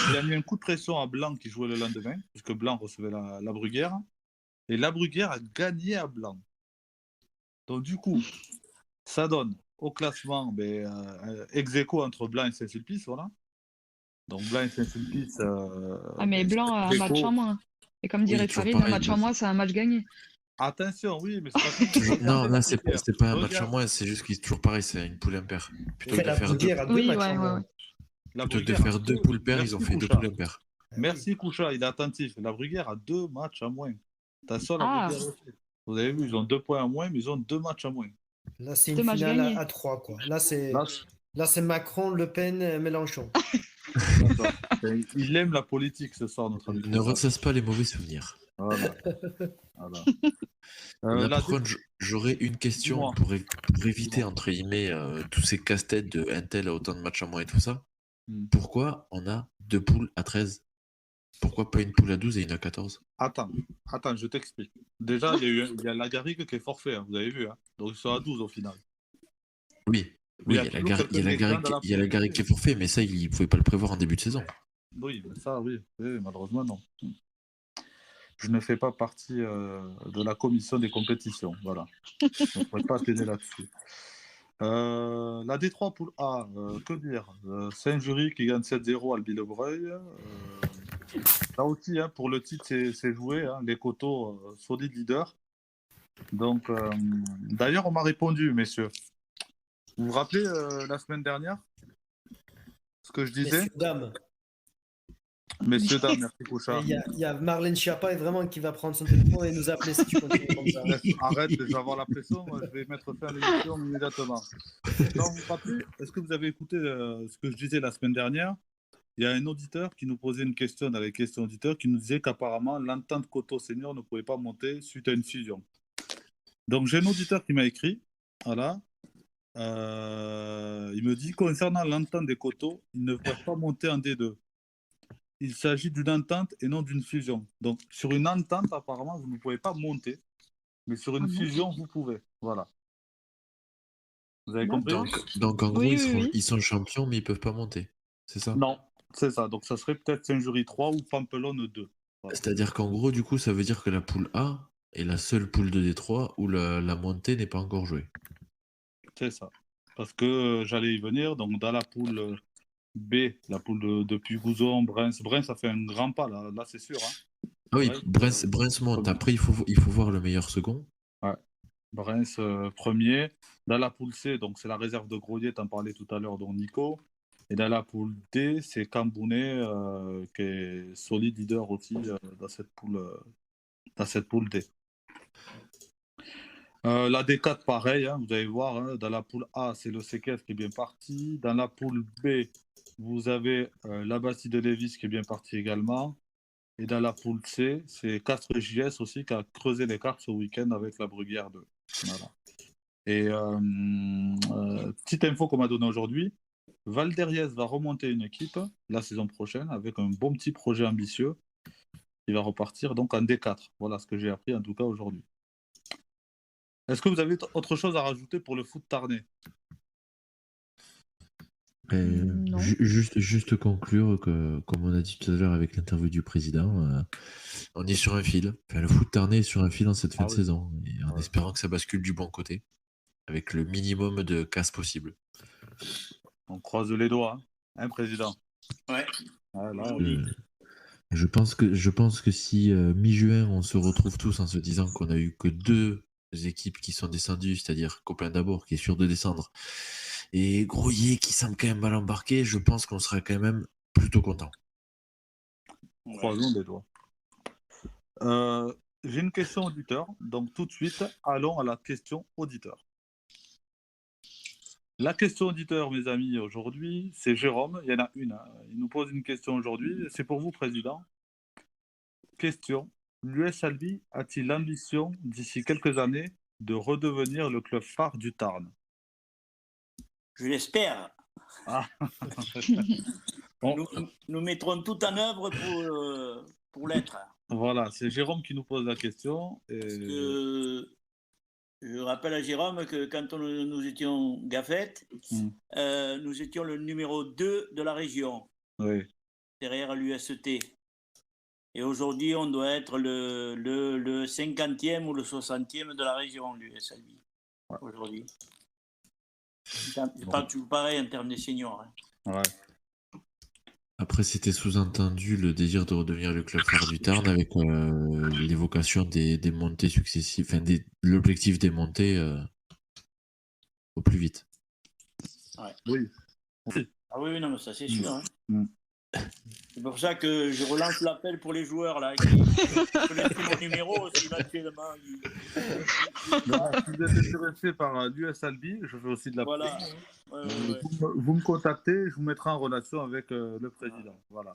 Il a mis un coup de pression à Blanc qui jouait le lendemain, puisque Blanc recevait la Bruguière. Et la Bruguière a gagné à Blanc. Donc du coup, ça donne au classement ex-aequo entre Blanc et Saint-Sulpice, voilà. Donc Blanc et Saint-Sulpice... mais Blanc a un match en moins. Et comme dirait Farid, un match en moins, c'est un match gagné. Attention, oui, mais c'est pas Non, là, c'est pas un match en moins, c'est juste qu'il est toujours pareil, c'est une poule impaire. Plutôt que de faire deux, à deux Oui, matchs ouais, en ouais, moins. ouais. La plutôt que de Bruguière faire a deux deux. poules paires, ils ont Merci, fait deux Koucha. poules impaires. Merci, Koucha, il est attentif. La Bruguière a 2 matchs à moins. Attention, la Ah. Bruguière aussi. Vous avez vu, ils ont 2 points à moins, mais ils ont 2 matchs à moins. Là, c'est une 2 matchs finale gagnés. à 3, quoi. Là, Là, c'est Macron, Le Pen, Mélenchon. d'accord. Il aime la politique ce soir, notre ami. Ne ressasse pas les mauvais souvenirs. Voilà. Voilà. Là, la par contre, j'aurais une question Dis-moi. pour éviter, entre guillemets, tous ces casse-têtes de Intel à autant de matchs à moins et tout ça. Pourquoi on a 2 poules à 13? Pourquoi pas une poule à 12 et une à 14? Attends, je t'explique. Déjà, il y a la Garrigue qui est forfait, hein, vous avez vu. Hein. Donc, ils sont à 12 au final. Oui, il y a la Garrigue qui est forfait, mais ça, il ne pouvait pas le prévoir en début de saison. Oui, mais ça, oui, malheureusement, non. Je ne fais pas partie de la commission des compétitions. Voilà. Je ne pourrais pas t'aider là-dessus. La D3 poule A, que dire Saint-Jury qui gagne 7-0 à Albi-le-Breuil. Là aussi, hein, pour le titre, c'est joué. Hein, les Coteaux, solide leader. Donc, d'ailleurs, on m'a répondu, messieurs. Vous vous rappelez la semaine dernière ce que je disais? Messieurs, dames, merci Koucha. Il y a Marlène Schiappa vraiment qui va prendre son téléphone et nous appeler si tu continues comme ça. Arrête, je vais avoir la pression, je vais mettre fin à l'émission immédiatement. Non, vous vous rappelez, est-ce que vous avez écouté ce que je disais la semaine dernière? Il y a un auditeur qui nous posait une question dans les questions auditeurs qui nous disait qu'apparemment l'entente Coteau Senior ne pouvait pas monter suite à une fusion. Donc j'ai un auditeur qui m'a écrit, voilà. Il me dit concernant l'entente des Coteaux, ils ne peuvent pas monter en D2. Il s'agit d'une entente et non d'une fusion. Donc, sur une entente, apparemment, vous ne pouvez pas monter. Mais sur une fusion, vous pouvez. Voilà. Vous avez compris? Donc en gros, ils sont champions, mais ils ne peuvent pas monter. C'est ça? Non, c'est ça. Donc, ça serait peut-être Saint-Jury 3 ou Pampelonne 2. Voilà. C'est-à-dire qu'en gros, du coup, ça veut dire que la poule A est la seule poule de D3 où la montée n'est pas encore jouée. C'est ça. Parce que j'allais y venir. Donc, dans la poule B, la poule de Pugouzon, Brens, ça fait un grand pas, là c'est sûr. Hein. Ah oui, Brens monte. Après, il faut voir le meilleur second. Ouais. Brens premier. Dans la poule C, donc c'est la réserve de Grolier, tu en parlais tout à l'heure, donc Nico. Et dans la poule D, c'est Cambounet qui est solide leader aussi dans cette poule D. La D4, pareil, hein, vous allez voir, hein, dans la poule A, c'est le CKF qui est bien parti. Dans la poule B, vous avez la Bastille de Lévis qui est bien parti également. Et dans la poule C, c'est Castres JS aussi qui a creusé les cartes ce week-end avec la Bruguière 2. Voilà. Et petite info qu'on m'a donnée aujourd'hui, Valderiès va remonter une équipe la saison prochaine avec un bon petit projet ambitieux. Il va repartir donc en D4. Voilà ce que j'ai appris en tout cas aujourd'hui. Est-ce que vous avez autre chose à rajouter pour le foot tarnais? Juste conclure que, comme on a dit tout à l'heure avec l'interview du président, on est sur un fil. Enfin, le foot tarnais est sur un fil en cette fin de saison, et en espérant que ça bascule du bon côté, avec le minimum de casse possible. On croise les doigts, hein, président? Ouais. Là, je pense que si mi-juin on se retrouve tous en se disant qu'on a eu que 2 équipes qui sont descendues, c'est-à-dire Copain d'abord qui est sûr de descendre et Grouillet qui semble quand même mal embarqué, je pense qu'on sera quand même plutôt content. Croisons les doigts. J'ai une question auditeur, donc tout de suite, allons à la question auditeur. La question auditeur, mes amis, aujourd'hui, c'est Jérôme, il y en a une. Hein. Il nous pose une question aujourd'hui, c'est pour vous, président. Question, l'US Albi a-t-il l'ambition, d'ici quelques années, de redevenir le club phare du Tarn? Je l'espère. Ah. Nous mettrons tout en œuvre pour l'être. Voilà, c'est Jérôme qui nous pose la question. Je rappelle à Jérôme que quand nous étions Gaffette, nous étions le numéro 2 de la région, derrière l'UST. Et aujourd'hui, on doit être le 50e ou le 60e de la région, l'US Albi, aujourd'hui. C'est pas tout pareil en termes de seniors. Hein. Ouais. Après, c'était sous-entendu le désir de redevenir le club phare du Tarn avec l'évocation des montées successives, enfin l'objectif des montées au plus vite. Ouais. Oui. Ah oui, non, mais ça c'est sûr. Hein. C'est pour ça que je relance l'appel pour les joueurs là, qui connaissent mon numéro aussi actuellement. Si vous êtes intéressé par l'US Albi, je fais aussi de la Voilà. Vous me contactez, je vous mettrai en relation avec le président. Voilà.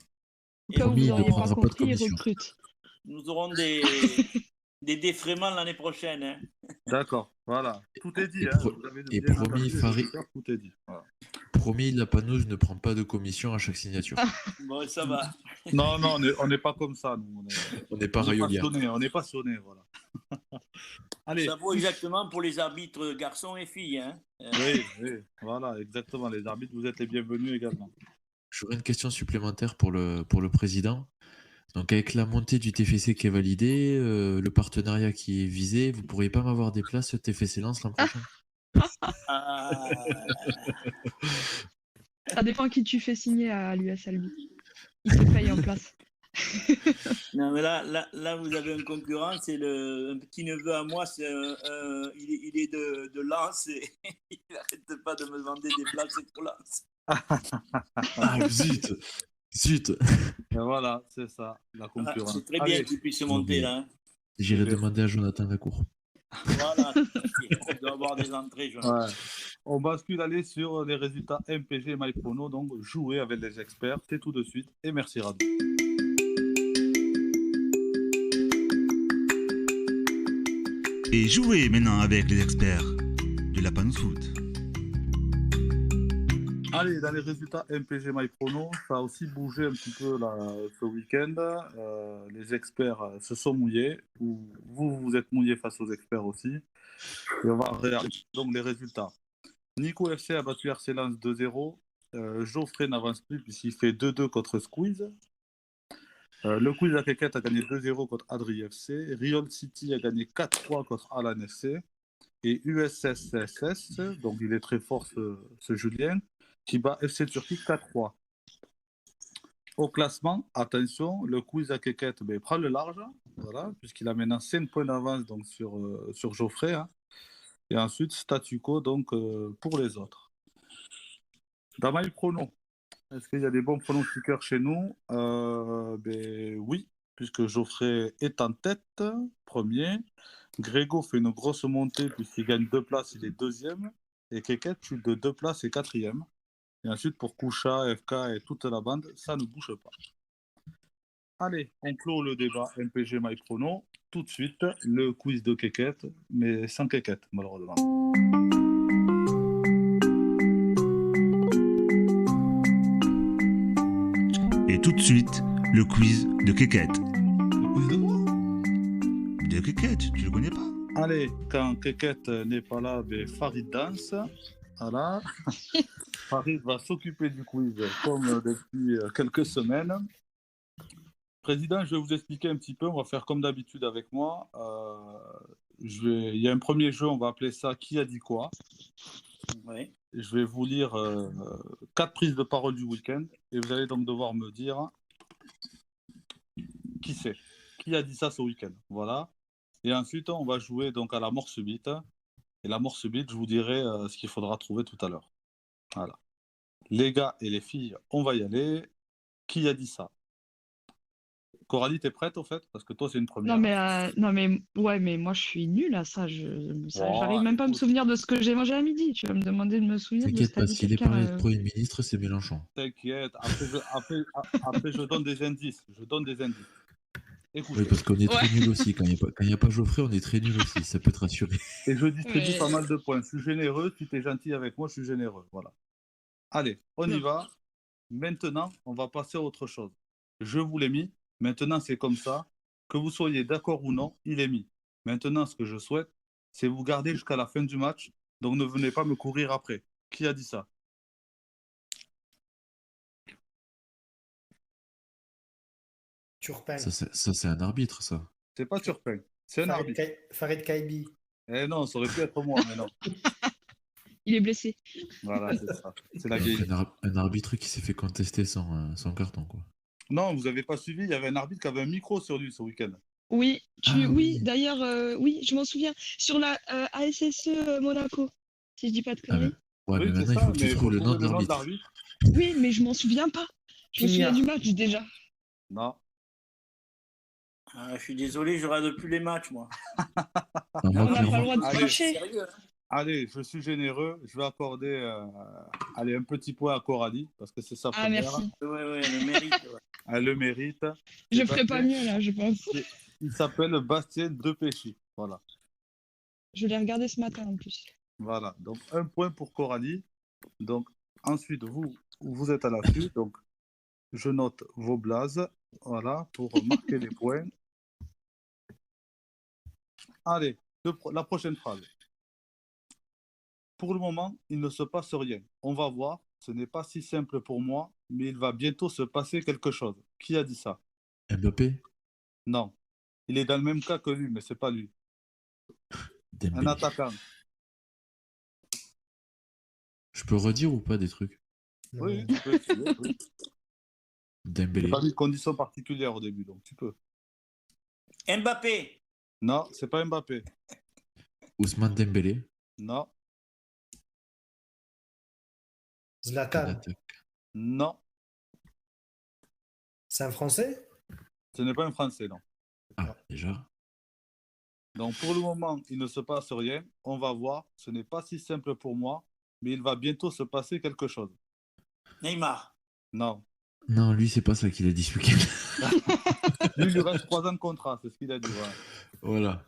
Et comme vous n'auriez pas compris, ils recrutent. Nous aurons des défraiements l'année prochaine. Hein. D'accord, voilà. Tout est dit. Et promis, Farid. Tout est dit. Voilà. Promis, la Panouze ne prend pas de commission à chaque signature. Bon, ça va. Non, on n'est pas comme ça. Nous. On n'est pas Rayolia. On est passionnés, voilà. Allez. Ça vaut exactement pour les arbitres garçons et filles. Hein. Oui, voilà, exactement. Les arbitres, vous êtes les bienvenus également. J'aurais une question supplémentaire pour le président. Donc avec la montée du TFC qui est validée, le partenariat qui est visé, vous ne pourriez pas m'avoir des places TFC Lens l'an prochain? Ça dépend qui tu fais signer à l'US Albi. Il te paye en place. Non mais là vous avez un concurrent, c'est un petit neveu à moi, il est de Lens et il n'arrête pas de me demander des places pour Lens. Ah zut. Et voilà, c'est ça, la concurrence. C'est très bien qu'il puisse monter là. Hein. J'irai demander à Jonathan Lacour. Voilà, on doit avoir des entrées, Jonathan. Ouais. On bascule aller sur les résultats MPG MyProno, donc jouer avec les experts, c'est tout de suite. Et merci Radu. Et jouez maintenant avec les experts de la Panouze Foot. Allez, dans les résultats MPG MyProno, ça a aussi bougé un petit peu là, ce week-end. Les experts se sont mouillés, ou vous êtes mouillés face aux experts aussi. Et on va regarder donc les résultats. Nico FC a battu RC Lens 2-0. Geoffrey n'avance plus puisqu'il fait 2-2 contre Squeeze. Le Quiz à Quéquette a gagné 2-0 contre Adri FC. Rion City a gagné 4-3 contre Alan FC. Et USSSS, donc il est très fort ce Julien, qui bat FC Turquie 4-3. Au classement, attention, le Quiz à Quéquette prend le large, voilà, puisqu'il a maintenant 5 points d'avance donc, sur Geoffrey. Hein. Et ensuite, statu quo donc, pour les autres. Dans MyProno, est-ce qu'il y a des bons pronostiqueurs chez nous? Oui, puisque Geoffrey est en tête, premier. Grégo fait une grosse montée puisqu'il gagne 2 places, il est deuxième. Et Keket chute de 2 places et quatrième. Et ensuite, pour Koucha, FK et toute la bande, ça ne bouge pas. Allez, on clôt le débat MPG MyProno. Tout de suite, le quiz de Keket, mais sans Keket, malheureusement. Et tout de suite, le quiz de Keket. Le quiz de quoi? De Keket, tu le connais pas? Allez, quand Keket n'est pas là, Farid danse. Voilà. Farid va s'occuper du quiz comme depuis quelques semaines. Président, je vais vous expliquer un petit peu. On va faire comme d'habitude avec moi. Il y a un premier jeu, on va appeler ça « Qui a dit quoi ?» Oui. Je vais vous lire 4 prises de parole du week-end et vous allez donc devoir me dire qui c'est, qui a dit ça ce week-end. Voilà. Et ensuite, on va jouer donc à la mort subite. Et la mort subite, je vous dirai ce qu'il faudra trouver tout à l'heure. Voilà. Les gars et les filles, on va y aller. Qui a dit ça? Coralie, t'es prête au fait? Parce que toi, c'est une première. Mais moi, je suis nulle à ça. J'arrive même pas à me souvenir de ce que j'ai mangé à midi. Tu vas me demander de me souvenir de ce que t'inquiète pas, s'il est parlé de Premier ministre, c'est Mélenchon. T'inquiète. Après, je donne des indices. Écoutez. Oui, parce qu'on est très nuls aussi. Quand il n'y a pas Geoffrey, on est très nuls aussi. Ça peut te rassurer. Et je distribue pas mal de points. Je suis généreux. Si tu es gentil avec moi, je suis généreux. Voilà. Allez, on y va. Maintenant, on va passer à autre chose. Je vous l'ai mis. Maintenant, c'est comme ça. Que vous soyez d'accord ou non, il est mis. Maintenant, ce que je souhaite, c'est vous garder jusqu'à la fin du match. Donc, ne venez pas me courir après. Qui a dit ça? Turpin. Ça, c'est un arbitre, ça. C'est pas Turpin. C'est un arbitre. Farid Kaibi. Eh non, ça aurait pu être moi, mais non. il est blessé. Voilà, c'est ça. C'est la Donc, vieille. un arbitre qui s'est fait contester son carton, quoi. Non, vous n'avez pas suivi, il y avait un arbitre qui avait un micro sur lui ce week-end. Oui, Ah, oui, d'ailleurs, oui, je m'en souviens. Sur la ASSE Monaco, si je dis pas de Ah, mais... conneries. Ouais, Oui, mais c'est maintenant, il ça, faut que tu mais trouves vous le nom trouvez de le nom de l'arbitre. l'arbitre? Oui, mais je m'en souviens pas. Je me souviens Pignard. du match déjà. Non. Je suis désolé, je regarde plus les matchs, moi. Ah, On moi, n'a pas le clairement, droit de Allez. tricher. Sérieux, hein. Allez, je suis généreux, je vais accorder un petit point à Coralie, parce que c'est sa Ah, première. merci. Ouais, le mérite. Ouais. Elle le mérite. Je C'est ferai pas Bastien. mieux là, je pense. Il s'appelle Bastien Depéchy. Voilà. Je l'ai regardé ce matin en plus. Voilà. Donc, un point pour Coralie. Donc, ensuite, vous êtes à l'affût. Donc, je note vos blazes. Voilà, pour marquer les points. Allez, la prochaine phrase. Pour le moment, il ne se passe rien. On va voir. Ce n'est pas si simple pour moi, mais il va bientôt se passer quelque chose. Qui a dit ça? Mbappé, Non. Il est dans le même cas que lui, mais c'est pas lui. Un Dembélé. attaquant. Je peux redire ou pas des trucs? Oui, tu peux essayer, oui. J'ai Dembélé. pas mis de conditions particulières au début, donc tu peux. Mbappé. Non, c'est pas Mbappé. Ousmane Dembélé. Non, En Zlatan. attaque. non. C'est un Français? Ce n'est pas un Français, non. Ah, déjà. Donc pour le moment, il ne se passe rien. On va voir. Ce n'est pas si simple pour moi, mais il va bientôt se passer quelque chose. Neymar. Non. Non, lui, c'est pas ça qu'il a dit ce week-end. Lui, il lui reste 3 ans de contrat, c'est ce qu'il a dit. Voilà.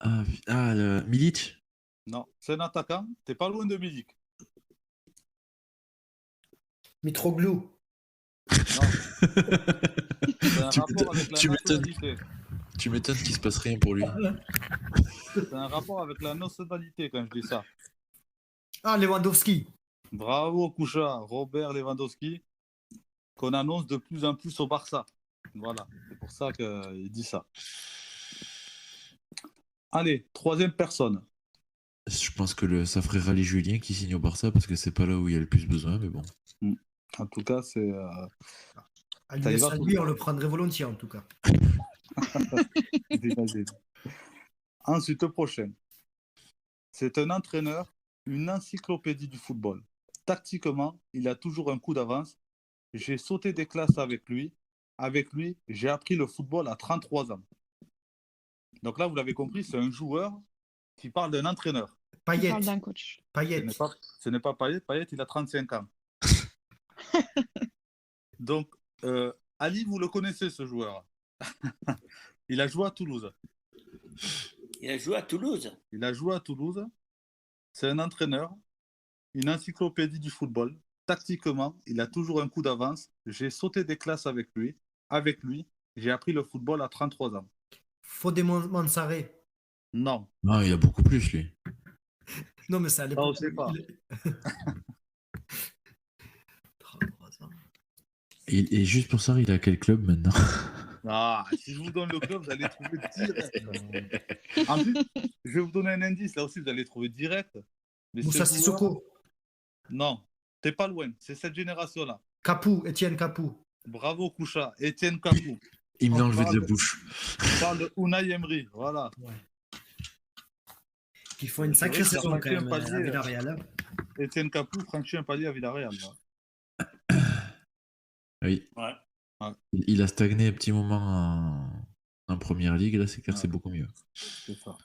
Voilà. Milic. Non, c'est un attaquant. T'es pas loin de Milik. Mitroglou. Non. C'est un Tu rapport avec la tu m'étonnes. nationalité. Tu m'étonnes qu'il se passe rien pour lui. C'est un rapport avec la nationalité quand je dis ça. Ah, Lewandowski. Bravo, Koucha, Robert Lewandowski, qu'on annonce de plus en plus au Barça. Voilà, c'est pour ça qu'il dit ça. Allez, troisième personne. Je pense que ça ferait râler Julien qui signe au Barça parce que c'est pas là où il y a le plus besoin, mais bon. En tout cas, c'est... À Ça y va, lui, on le prendrait volontiers en tout cas. J'imagine. Ensuite, le prochain. C'est un entraîneur, une encyclopédie du football. Tactiquement, il a toujours un coup d'avance. J'ai sauté des classes avec lui. Avec lui, j'ai appris le football à 33 ans. Donc là, vous l'avez compris, c'est un joueur qui parle d'un entraîneur. On Payet. parle d'un coach. Payet. Ce n'est pas Payet. Payet, il a 35 ans. Donc, Ali, vous le connaissez, ce joueur. Il a joué à Toulouse. Il a joué à Toulouse. Il a joué à Toulouse. C'est un entraîneur, une encyclopédie du football. Tactiquement, il a toujours un coup d'avance. J'ai sauté des classes avec lui. Avec lui, j'ai appris le football à 33 ans. Fodé Mansaré. Non. Non, il a beaucoup plus, lui. Non, mais ça à Ça, on l'époque. sait pas. 33 ans. Et juste pour ça, il a quel club maintenant? Ah, si je vous donne le club, vous allez trouver direct. En plus, je vais vous donner un indice. Là aussi, vous allez trouver direct. Mais Moussa ce joueur- Sissoko. Non, t'es pas loin. C'est cette génération-là. Capou. Étienne Capou. Bravo, Koucha. Étienne Capou. Il me l'a enlevé de la parle- bouche. On parle de Unai Emery. Voilà. Qui font une C'est sacrée vrai qu'il a saison quand franchi un même palier, à Villarreal. Hein. Étienne Capou franchit un palier à Villarreal. Là. Oui. Ouais. Il a stagné un petit moment en première ligue. Là, c'est clair, c'est beaucoup mieux. C'est ça.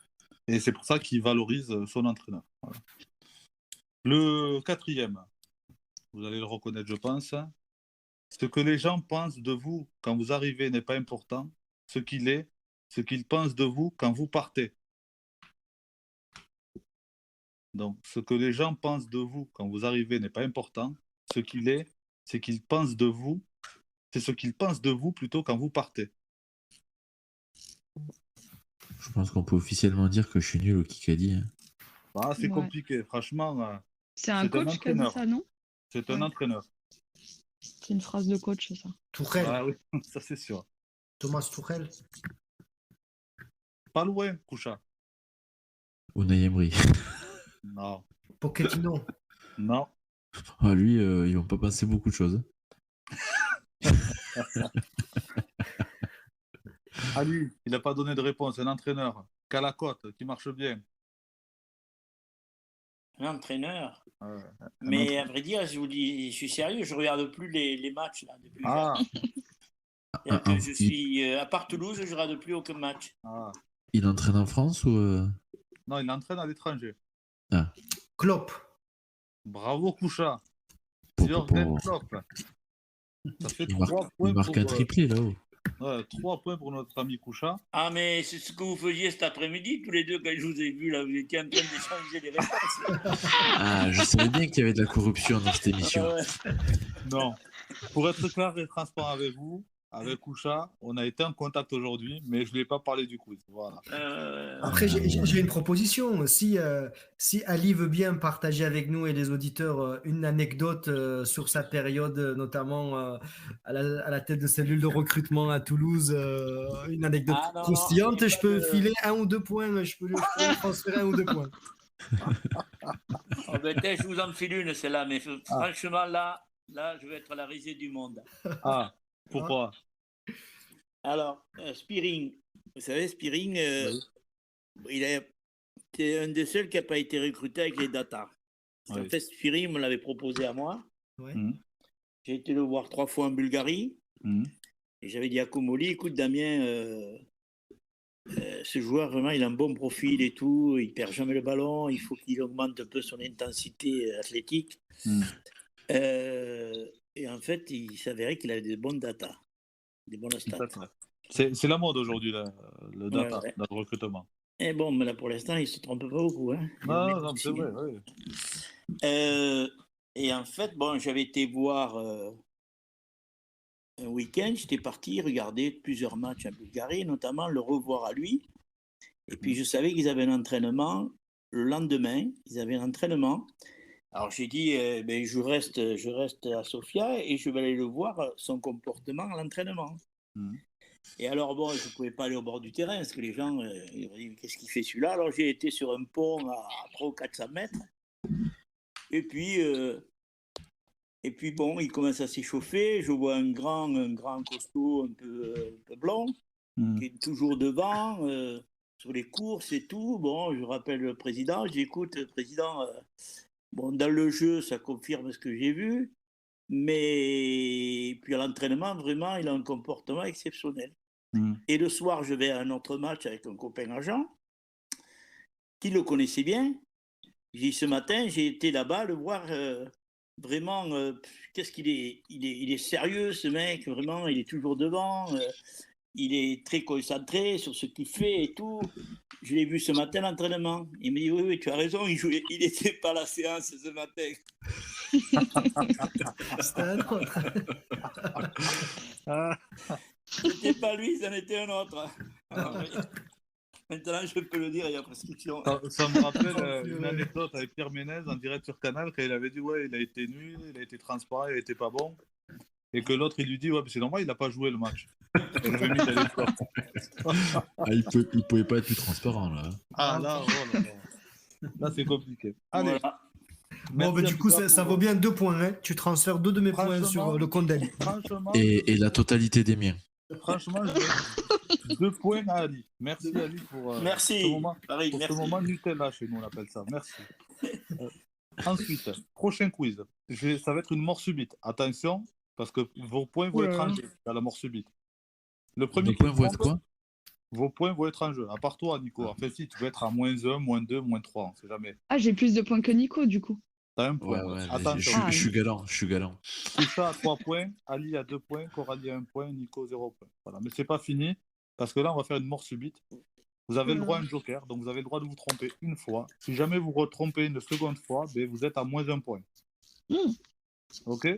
Et c'est pour ça qu'il valorise son entraîneur. Voilà. Le quatrième, vous allez le reconnaître, je pense. Ce que les gens pensent de vous quand vous arrivez n'est pas important. Ce qu'il est, ce qu'ils pensent de vous quand vous partez. Donc, ce que les gens pensent de vous quand vous arrivez n'est pas important. Ce qu'il est, c'est qu'ils pensent de vous. C'est ce qu'ils pensent de vous plutôt quand vous partez. Je pense qu'on peut officiellement dire que je suis nul au Kikadi. Hein. Ah, c'est Ouais. compliqué, franchement. C'est un C'est un coach qui a dit entraîneur. ça, non? C'est un Ouais. entraîneur. C'est une phrase de coach, ça. Tourelle. Ah oui, ça c'est sûr. Thomas Tourelle. Pas loin, Koucha. Unai Emery. Non. Pochettino. Non. Ah, lui, ils vont pas passer beaucoup de choses. Ah lui, il n'a pas donné de réponse. Un entraîneur. Calacote, qui marche bien. Un entraîneur. Mais Mais à vrai dire, je vous dis, je suis sérieux, je regarde plus les matchs là depuis. Je suis à part Toulouse, je regarde plus aucun match. Il entraîne en France ou Non, il entraîne à l'étranger. Klopp. Bravo Koucha. Jürgen Klopp. Ça fait il 3 points. Il marque un triplé là-haut. 3 points pour notre ami Koucha. Ah, mais c'est ce que vous faisiez cet après-midi, tous les deux, quand je vous ai vu, là, vous étiez en train d'échanger les réponses. Ah, je savais bien qu'il y avait de la corruption dans cette émission. Non. Pour être clair et transparent avec vous, avec Koucha, on a été en contact aujourd'hui, mais je ne lui ai pas parlé du quiz. Voilà. Après, j'ai une proposition. Si Ali veut bien partager avec nous et les auditeurs une anecdote sur sa période, notamment à la tête de cellule de recrutement à Toulouse, une anecdote croustillante, je peux filer 1 ou 2 points. Je peux lui transférer 1 ou 2 points. Je vous en file une, celle-là, mais franchement, là, je vais être la risée du monde. Ah, pourquoi? Alors, Spearing, vous savez, Spearing, c'est un des seuls qui n'a pas été recruté avec les data. En fait, Spearing me l'avait proposé à moi. J'ai été le voir 3 fois en Bulgarie. Et j'avais dit à Komoli, écoute Damien, ce joueur, vraiment, il a un bon profil et tout. Il ne perd jamais le ballon. Il faut qu'il augmente un peu son intensité athlétique. Et en fait, il s'avérait qu'il avait des bonnes data, des bonnes stats. C'est la mode aujourd'hui, le data, le recrutement. Et bon, mais là, pour l'instant, il ne se trompe pas beaucoup. Hein. Non, c'est vrai, oui. Et en fait, bon, j'avais été voir un week-end, j'étais parti regarder plusieurs matchs en Bulgarie, notamment le revoir à lui. Et puis, je savais qu'ils avaient un entraînement le lendemain. Ils avaient un entraînement. Alors j'ai dit, je reste à Sofia et je vais aller le voir, son comportement à l'entraînement. Et alors bon, je ne pouvais pas aller au bord du terrain parce que les gens, ils m'ont dit, qu'est-ce qu'il fait celui-là? Alors j'ai été sur un pont à 300 ou 400 mètres. Et puis bon, il commence à s'échauffer. Je vois un grand costaud un peu blond qui est toujours devant sur les courses et tout. Bon, je rappelle le président, j'écoute, président... Bon, dans le jeu, ça confirme ce que j'ai vu, mais puis à l'entraînement, vraiment, il a un comportement exceptionnel. Et le soir, je vais à un autre match avec un copain agent qui le connaissait bien. Ce matin, j'ai été là-bas le voir vraiment. Qu'est-ce qu'il est, il est sérieux, ce mec, vraiment, il est toujours devant. Il est très concentré sur ce qu'il fait et tout. Je l'ai vu ce matin à l'entraînement. Il me dit, oui, tu as raison, il n'était pas à la séance ce matin. C'était un autre. C'était pas lui, c'en était un autre. Maintenant, je peux le dire, il y a prescription. Ça me rappelle une anecdote avec Pierre Ménez en direct sur Canal, quand il avait dit, il a été nul, il a été transparent, il n'était pas bon. Et que l'autre, il lui dit, c'est normal, il n'a pas joué le match. Il pouvait pas être plus transparent, là. Là, là c'est compliqué. Allez. Voilà. Bon, du coup, ça vaut bien 2 points. Hein. Tu transfères 2 de mes points sur le compte d'Ali. Et la totalité des miens. Franchement, je 2 points à Ali. Merci Ali pour merci. Ce moment, Pareil, ce moment Nutella chez nous, on appelle ça. Merci. Ensuite, prochain quiz. Ça va être une mort subite. Attention, parce que vos points vont être en jeu à la mort subite. Le premier point vont être quoi? Vos points vont être en jeu. À part toi, Nico. En fait, si tu veux être à -1, -2, -3, on sait jamais. Ah, j'ai plus de points que Nico, du coup. T'as 1 point. Attention. Je suis galant. Koucha à 3 points, Ali à 2 points, Coralie à 1 point, Nico 0 point. Voilà. Mais c'est pas fini, parce que là, on va faire une mort subite. Vous avez le droit à un joker, donc vous avez le droit de vous tromper une fois. Si jamais vous vous trompez une seconde fois, vous êtes à -1 point. Ok.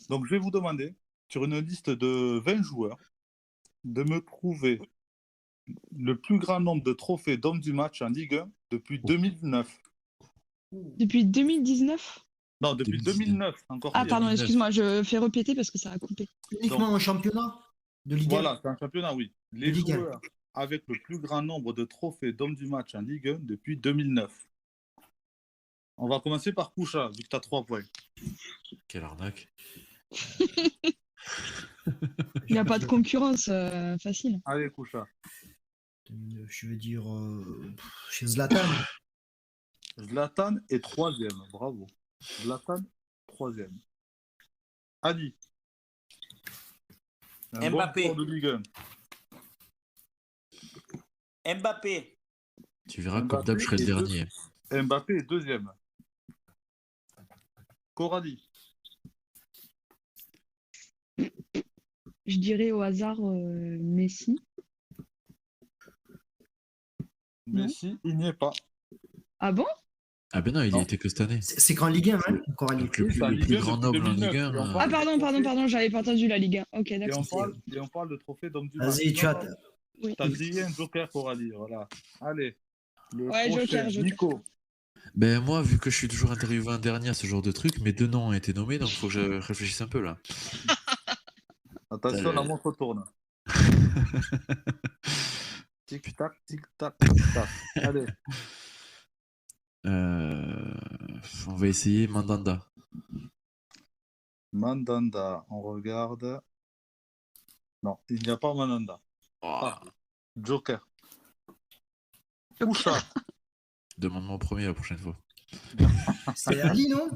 Donc, je vais vous demander, sur une liste de 20 joueurs, de me trouver le plus grand nombre de trophées d'homme du match en Ligue 1 depuis 2009. Depuis 2019? Non, depuis 2009. Encore pardon, excuse-moi, je fais répéter parce que ça a coupé. Uniquement en championnat de Ligue 1. Voilà, c'est un championnat, oui. Les joueurs avec le plus grand nombre de trophées d'homme du match en Ligue 1 depuis 2009? On va commencer par Koucha, vu que tu as 3 points. Quelle arnaque. Il n'y a pas de concurrence facile. Allez, Koucha. Je veux dire, chez Zlatan. Zlatan est 3e, bravo. Zlatan, 3e. Adi. Un Mbappé. bon joueur de Ligue 1. Mbappé. Tu verras, comme Mbappé d'hab, je serai le est dernier. Mbappé est 2e. Coralie. Je dirais au hasard Messi. Messi, il n'y est pas. Ah bon? Ah ben non, il y Non. était que cette année. C'est qu'en Ligue 1, hein, Coralie. Donc le Oui, c'est en plus Ligue 1 grand depuis noble en 2009, Ligue 1. et on Ah parle- pardon, j'avais pas entendu la Ligue 1. Ok, Et d'accord. on parle de trophée d'homme du match. Vas-y, tu as. T'as grillé un joker, Coralie, voilà. Allez. Le Ouais, prochain, joker. Nico. Ben moi, vu que je suis toujours interviewé un dernier à ce genre de truc, mes 2 noms ont été nommés, donc il faut que je réfléchisse un peu là. Attention, la montre tourne. Tic-tac, tic-tac, tic-tac. Allez. On va essayer Mandanda. Mandanda, on regarde. Non, il n'y a pas Mandanda. Ah, joker. Koucha. Demande-moi en premier la prochaine fois. C'est Ali, non?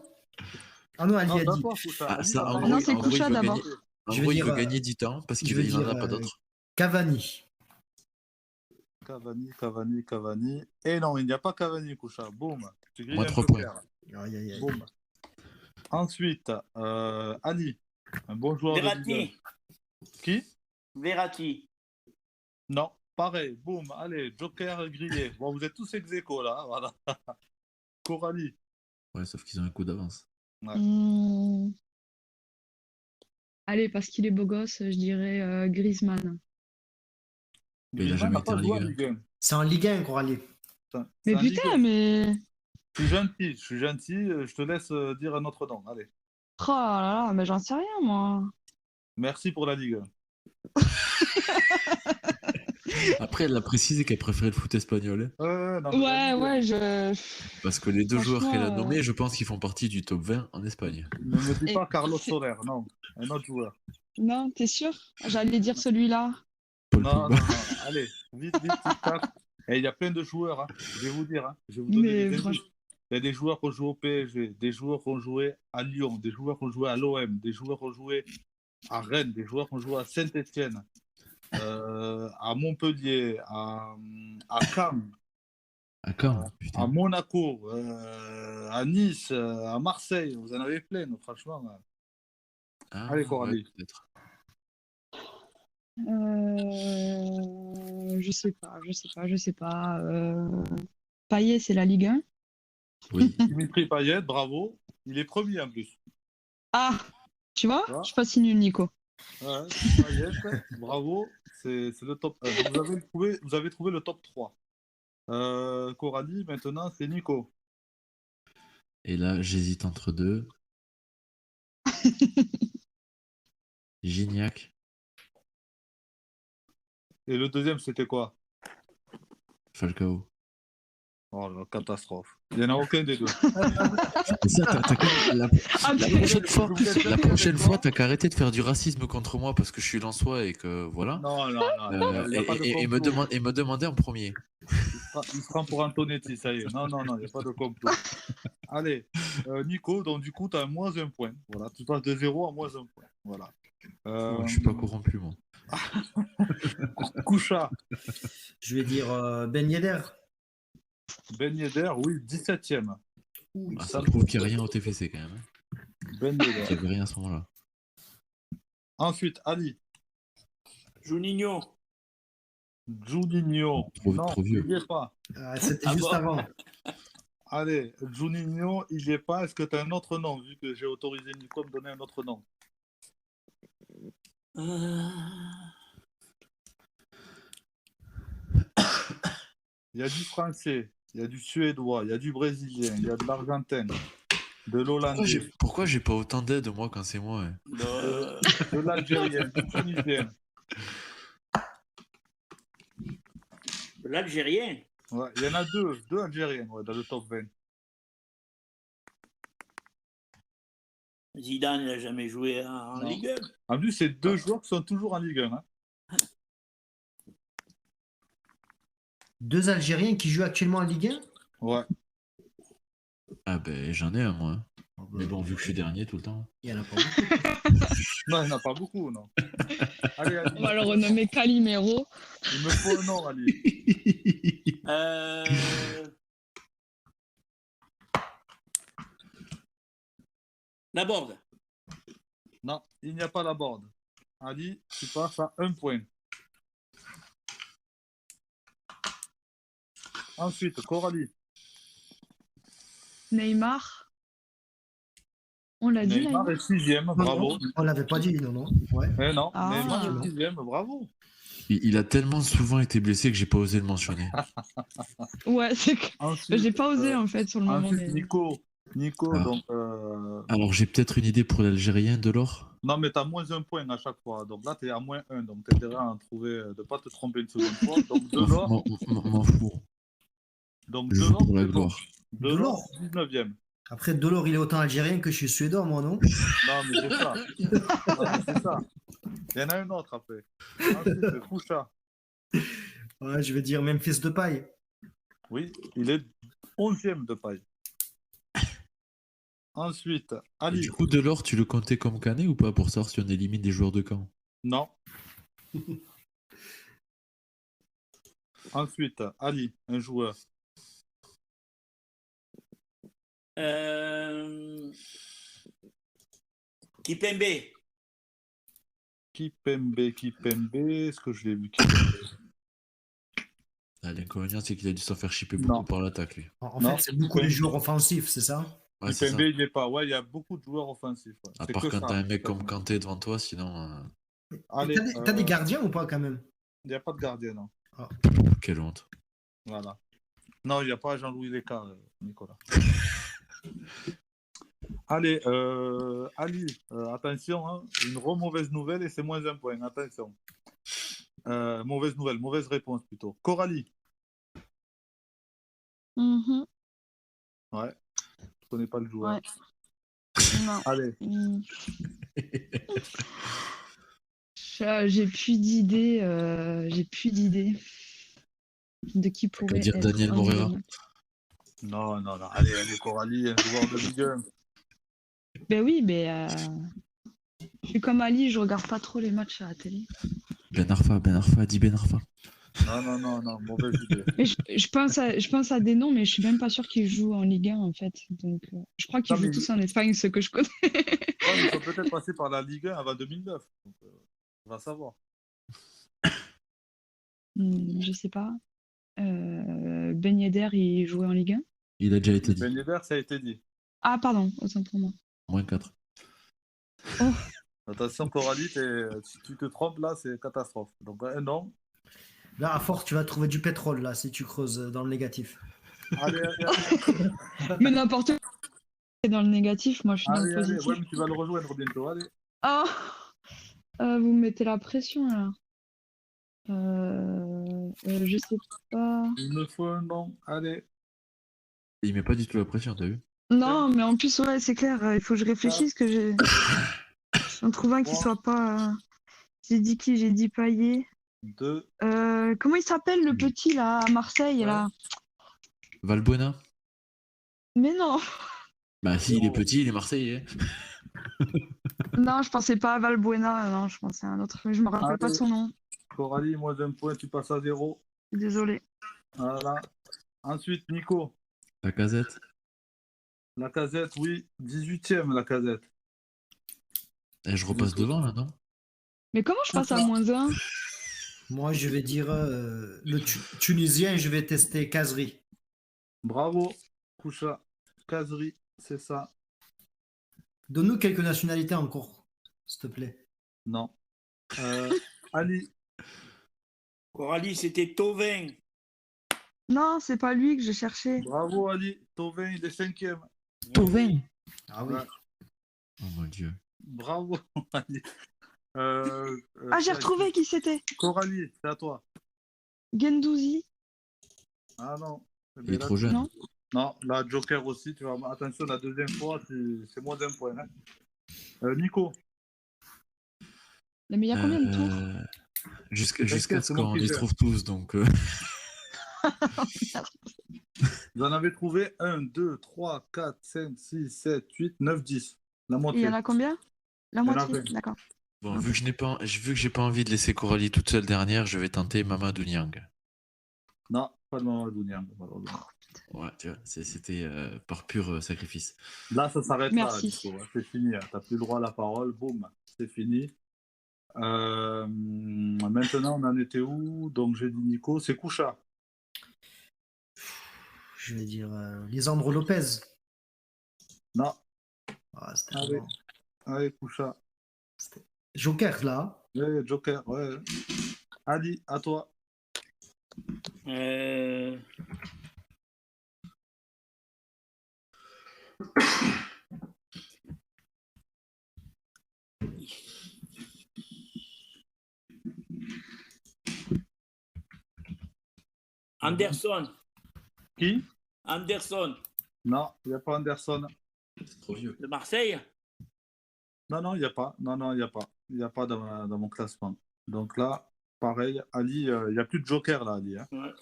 Ah non, Ali Non, a dit. d'abord, Koucha. Ah, ça, en Ah gros, non, c'est en gros, Koucha il veut d'abord. gagner- En Je veux gros, il dire, veut gagner du temps parce je qu'il veux n'en a dire, pas d'autres. Cavani. Cavani. Et non, il n'y a pas Cavani, Koucha. Boum. Tu grilles Moi, un 3 joker. Aïe, aïe, aïe. Boum. Ensuite, Ali. Un bon joueur de Ligue 1. Verratti. Qui? Verratti. Non, pareil, boum, allez, joker grillé. Bon, vous êtes tous ex-aequo là, voilà. Coralie. Ouais, sauf qu'ils ont un coup d'avance. Allez, parce qu'il est beau gosse, je dirais Griezmann. Mais il a Griezmann jamais n'a été pas en joué Ligue 1. C'est en Ligue 1, Coralie. Mais putain, mais. Je suis gentil, je te laisse dire un autre nom. Allez, Oh là là, mais j'en sais rien, moi. merci pour la Ligue 1. Après, elle a précisé qu'elle préférait le foot espagnol. Non, mais la Ouais, Ligue 1. je. Parce que les 2 joueurs qu'elle a Franchement, nommés, je pense qu'ils font partie du top 20 en Espagne. Ne me dis Et- pas Carlos Soler, non, un autre joueur. Non, t'es sûr? J'allais dire celui-là. Paul Non, Pogba. allez, vite, tic-tac. Et il y a plein de joueurs, hein. Je vais vous dire, hein. Je vais vous donner Mais des indices. franchement. Il y a des joueurs qui ont joué au PSG, des joueurs qui ont joué à Lyon, des joueurs qui ont joué à l'OM, des joueurs qui ont joué à Rennes, des joueurs qui ont joué à Saint-Etienne, à Montpellier, à Caen, Ah, quand à putain. Monaco, à Nice, à Marseille. Vous en avez plein, franchement. Ah, Allez, Coralie. ouais, peut-être. Je sais pas. Payet, c'est la Ligue 1. Oui. Dimitri Payet, bravo. Il est premier en plus. Ah, tu vois? Tu vois? Je suis pas si nul, Nico. Ouais, Payet, bravo. C'est le top 1. Vous avez trouvé le top 3. Coralie, maintenant, c'est Nico. Et là, j'hésite entre 2. Gignac. Et le deuxième, c'était quoi? Falcao. Oh, la catastrophe. Il n'y en a aucun des deux. Et ça, t'as quand même- Ah, la prochaine fois, t'as qu'à arrêter de faire du racisme contre moi parce que je suis lensois et que voilà. Non, il n'y a pas de Et complot. me demander en premier. Il se prend pour Antonetti, ça y est. Non, il n'y a pas de complot. Allez, Nico, donc du coup, tu as moins 1 point. Voilà, tu passes de 0 à moins 1 point. Voilà. Je suis pas corrompu, moi. Koucha, Je vais dire Ben Yedder. Ben Yedder, oui, 17e. Ah, ça prouve qu'il n'y a rien au TFC quand même. Hein. Ben Il n'y Yedder. avait rien à ce moment-là. Ensuite, Ali. Juninho. Juninho. Trop Non, vieux. il n'y est pas. C'était Ah juste bon avant. Allez, Juninho, il n'y est pas. Est-ce que tu as un autre nom, vu que j'ai autorisé Nico à me donner un autre nom? Il y a du français, il y a du suédois, il y a du brésilien, il y a de l'argentin, de l'hollandais, Pourquoi j'ai pas autant d'aide, moi, quand c'est moi? de l'algérien, du tunisien. l'Algérien. Ouais, il y en a deux Algériens dans le top 20. Zidane n'a jamais joué en Ligue 1. En plus, c'est deux joueurs qui sont toujours en Ligue 1. Hein. Deux Algériens qui jouent actuellement en Ligue 1? Ouais. Ah ben j'en ai un moi. Mais bon, vu que je suis dernier tout le temps. Il y en a pas beaucoup. Non, il n'y en a pas beaucoup, non. Allez, Ali. On va le renommer Calimero. Il me faut un nom, Ali. Laborde. Non, il n'y a pas Laborde. Ali, tu passes à 1 point. Ensuite, Coralie. Neymar. On l'a dit, Neymar Neymar. est 6e, bravo. On l'avait pas dit, non. Ouais. Eh non, Ah. Neymar est 6e, bravo. Il a tellement souvent été blessé que j'ai pas osé le mentionner. Ouais, c'est que Ensuite, j'ai pas osé en fait sur le moment. ensuite, Mais... Nico, Ah. donc... Alors j'ai peut-être une idée pour l'Algérien, Delors. Non, mais tu as moins 1 point à chaque fois. Donc là, tu es à moins 1. Donc tu as intérêt à en trouver, de ne pas te tromper une seconde fois. Donc Delors. M'en fous. Donc Je joue Delors, pour la c'est bon. gloire. Delors, 19e. Après, Delors, il est autant algérien que je suis suédois, moi, non? Non, mais c'est ça. Non, mais c'est ça. Il y en a un autre après. Ensuite, Foucha. Ouais, je vais dire Memphis Depay. Oui, il est 11e de paille. Ensuite, Ali. Du coup, Delors, tu le comptais comme Canet ou pas pour savoir si on élimine des joueurs de camp? Non. Ensuite, Ali, un joueur. Kipembe. Kipembe. Est-ce que je l'ai vu Ah, l'inconvénient, c'est qu'il a dû s'en faire chipper Non. beaucoup par l'attaque, lui. En Non, fait, c'est beaucoup les joueurs offensifs, c'est ça? Ouais, c'est ça. Kipembe, il n'est pas. Ouais, il y a beaucoup de joueurs offensifs. Ouais. À C'est part que quand ça, t'as un mec exactement. comme Kanté devant toi, sinon... Allez, T'as des gardiens ou pas, quand même? Il n'y a pas de gardien, non. Quelle honte. Voilà. Non, il n'y a pas Jean-Louis Lécart, Nicolas. Allez, Ali, attention, hein, une mauvaise nouvelle et c'est moins 1 point. Attention. Mauvaise nouvelle, mauvaise réponse plutôt. Coralie. Mhm. Ouais. Je connais pas le joueur. Ouais. Non. Allez. J'ai plus d'idées. De qui pourrait dire être Daniel un Morera. jeune. Non. Allez, Coralie, un joueur de Ligue 1. Ben oui, mais je suis comme Ali, je regarde pas trop les matchs à la télé. Ben Arfa, dis Ben Arfa. Non, mauvaise idée. Mais je pense à des noms, mais je suis même pas sûr qu'ils jouent en Ligue 1 en fait. Donc, je crois qu'ils Non, jouent mais- tous en Espagne, ceux que je connais. Ouais, ils sont peut-être passés par la Ligue 1 avant 2009. Donc, on va savoir. Je sais pas. Ben Yedder, il jouait en Ligue 1. Il a déjà été dit. Ben Yedder, ça a été dit. Ah, pardon, autant pour moi. Moins 4. Attention, Coralie, si tu te trompes là, c'est catastrophe. Donc, non. Là, à force, tu vas trouver du pétrole, là, si tu creuses dans le négatif. Allez. Mais n'importe quoi. C'est dans le négatif, moi je suis dans le Allez, positif. ouais, mais tu vas le rejoindre bientôt. Allez. Ah, vous me mettez la pression là. Je sais pas. Il me faut un nom. Allez. Il met pas du tout la pression, t'as vu? Non, mais en plus, ouais, c'est clair, il faut que je réfléchisse, que j'ai. J'en trouve un qui soit pas. J'ai dit qui? J'ai dit Payet. 2. Comment il s'appelle le petit là à Marseille là? Valbuena? Mais non, Bah si, il est petit, il est marseillais. non, je pensais pas à Valbuena, non, je pensais à un autre, mais je me rappelle pas de son nom. Coralie, moins 1 point, tu passes à 0. Désolé. Voilà. Ensuite, Nico. La casette. La casette, oui. 18e, la casette. Et je repasse devant là, non? Mais comment je passe à -1? Moi, je vais dire le Tunisien, je vais tester Kazri. Bravo, Koucha. Kazri, c'est ça. Donne-nous quelques nationalités encore, s'il te plaît. Non. Ali. Coralie, c'était Thauvin. Non, c'est pas lui que je cherchais. Bravo, Ali. Thauvin, il est 5e. Thauvin. Ah oui. Ouais. Oh mon dieu. Bravo, Ali. Ah, j'ai retrouvé qui c'était. Coralie, c'est à toi. Gendouzi. Ah non. Il est trop jeune. Non, la Joker aussi, tu vois. Attention, la deuxième fois, c'est moins d'un point. Nico. Mais il y a combien de tours Jusqu'à ce qu'on les trouve tous, donc... Vous en avez trouvé 1, 2, 3, 4, 5, 6, 7, 8, 9, 10. La moitié. Et il y en a combien? La moitié, d'accord. Bon, vu que j'ai pas envie de laisser Coralie toute seule dernière, je vais tenter Mamadou Niang. Non, pas de Mamadou Niang. Ouais, tu vois, c'était par pur sacrifice. Là, ça s'arrête là, Nico. C'est fini. T'as plus le droit à la parole. Boum, c'est fini. Maintenant, on en était où? Donc, j'ai dit Nico. C'est Koucha. Je vais dire Lisandro Lopez. Non. Ah, c'était Allez, Koucha. Joker, là. Ouais, Joker, ouais. Ali, à toi. Anderson. Qui? Anderson. Non, il n'y a pas Anderson. C'est trop vieux. De Marseille? Non, il n'y a pas. Non, il n'y a pas. Il n'y a pas dans mon classement. Donc là, pareil, Ali, il n'y a plus de Joker là, Ali. Hein. Ouais.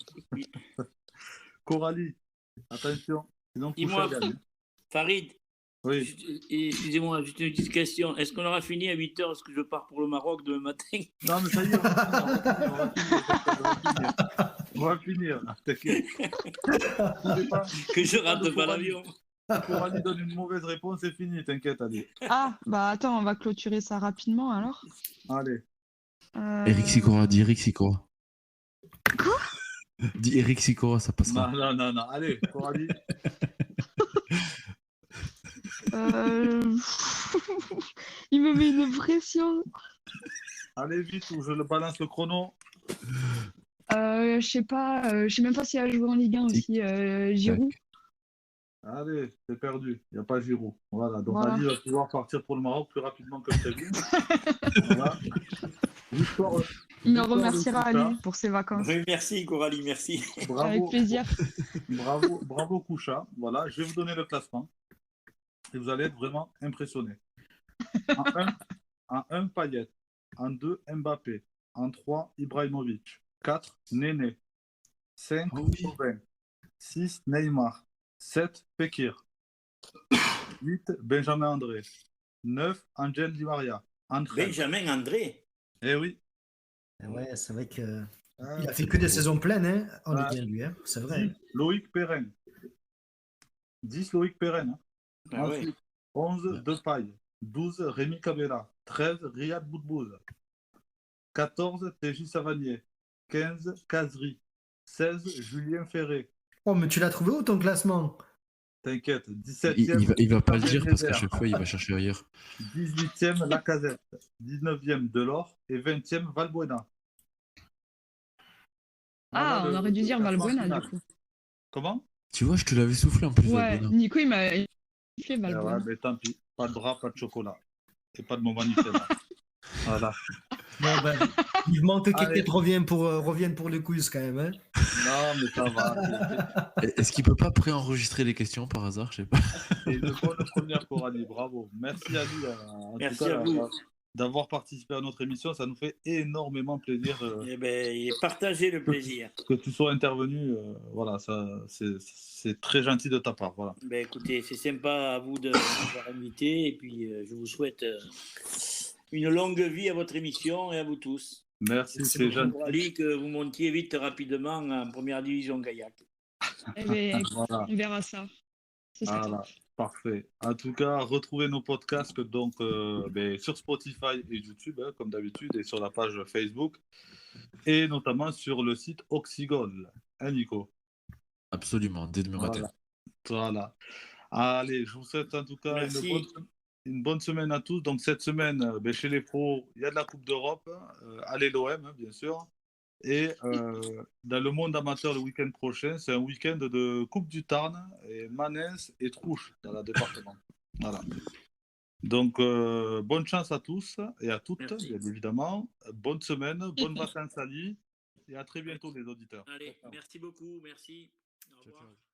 Coralie, attention. Dis-moi, Farid. Oui. Excusez-moi, juste une petite question. Est-ce qu'on aura fini à 8h? Est-ce que je pars pour le Maroc demain matin? Non, mais ça y est, on va finir. T'inquiète. Que je rate pas l'avion. Coralie donne une mauvaise réponse, c'est fini, t'inquiète, allez. Ah, bah attends, on va clôturer ça rapidement alors. Allez. Eric Sicora, dis Eric Sicora. Quoi? Dis Eric Sicora, ça passera. Non, allez, Coralie. Il me met une pression. Allez, vite, ou je le balance le chrono. Je sais pas, je sais même pas s'il a joué en Ligue 1 aussi. Giroud. Allez, c'est perdu. Il n'y a pas Giroud. Voilà, donc Ali va pouvoir partir pour le Maroc plus rapidement que prévu. Voilà. Il me remerciera Ali pour ses vacances. Oui, merci Coralie, merci. Bravo, avec plaisir. Bravo Koucha. Voilà, je vais vous donner le classement. Et vous allez être vraiment impressionnés. En 1, Payet. En 2, Mbappé. En 3, Ibrahimovic. 4, Néné. 5, Robin. 6, Neymar. 7, Fekir. 8, Benjamin André. 9, Angel Di Maria. Benjamin André. Eh oui. Ouais, c'est vrai que il a fait que des saisons pleines, hein, en Ligue 1, lui, hein, c'est vrai. 10, Loïc Perrin. 10, Loïc Perrin. Hein. Ah ensuite, ouais. 11, Depay. 12, Rémi Cabella. 13, Riyad Boudbouz. 14, TJ Savanier. 15, Kazri. 16, Julien Ferré. Oh, mais tu l'as trouvé où ton classement? T'inquiète. 17e. Il va pas le dire parce qu'à chaque fois, il va chercher ailleurs. 18e, Lacazette. 19e, Delors. Et 20e, Valbuena. Ah, Voilà on aurait dû dire Valbuena final. du coup. Comment? Tu vois, je te l'avais soufflé en plus. Ouais, Valbuena. Nico il m'a soufflé Valbuena. Ouais, mais tant pis. Pas de bras, pas de chocolat. Et pas de moment Nutella. Voilà. Bon, ben, vivement que quelqu'un revienne pour le quiz quand même. Hein. Non, mais ça va. Est-ce qu'il peut pas préenregistrer les questions par hasard? Je sais pas. C'est une bonne première pour Ali, bravo. Merci Ali Merci à vous d'avoir participé à notre émission, ça nous fait énormément plaisir. Partagez le plaisir. Que tu sois intervenu, voilà, ça, c'est très gentil de ta part. Voilà. Écoutez, c'est sympa à vous de m'avoir invité et puis je vous souhaite une longue vie à votre émission et à vous tous. Merci, c'est gentil. Ali, que vous montiez vite rapidement en première division kayak. Voilà. On verra ça. Voilà, parfait. En tout cas, retrouvez nos podcasts donc, sur Spotify et YouTube, hein, comme d'habitude, et sur la page Facebook, et notamment sur le site Oxygol. Hein, Nico? Absolument, dès demain matin. Voilà. Allez, je vous souhaite en tout cas une bonne semaine à tous. Donc cette semaine, chez les pros, il y a de la Coupe d'Europe. Allez l'OM, hein, bien sûr. Et dans le monde amateur, le week-end prochain, c'est un week-end de Coupe du Tarn, et Manens et Trouche dans le département. Voilà. Donc, bonne chance à tous et à toutes, bien évidemment. Bonne semaine, bonnes vacances Ali. Et à très bientôt, les auditeurs. Allez, merci beaucoup. Merci. Au revoir. Ciao.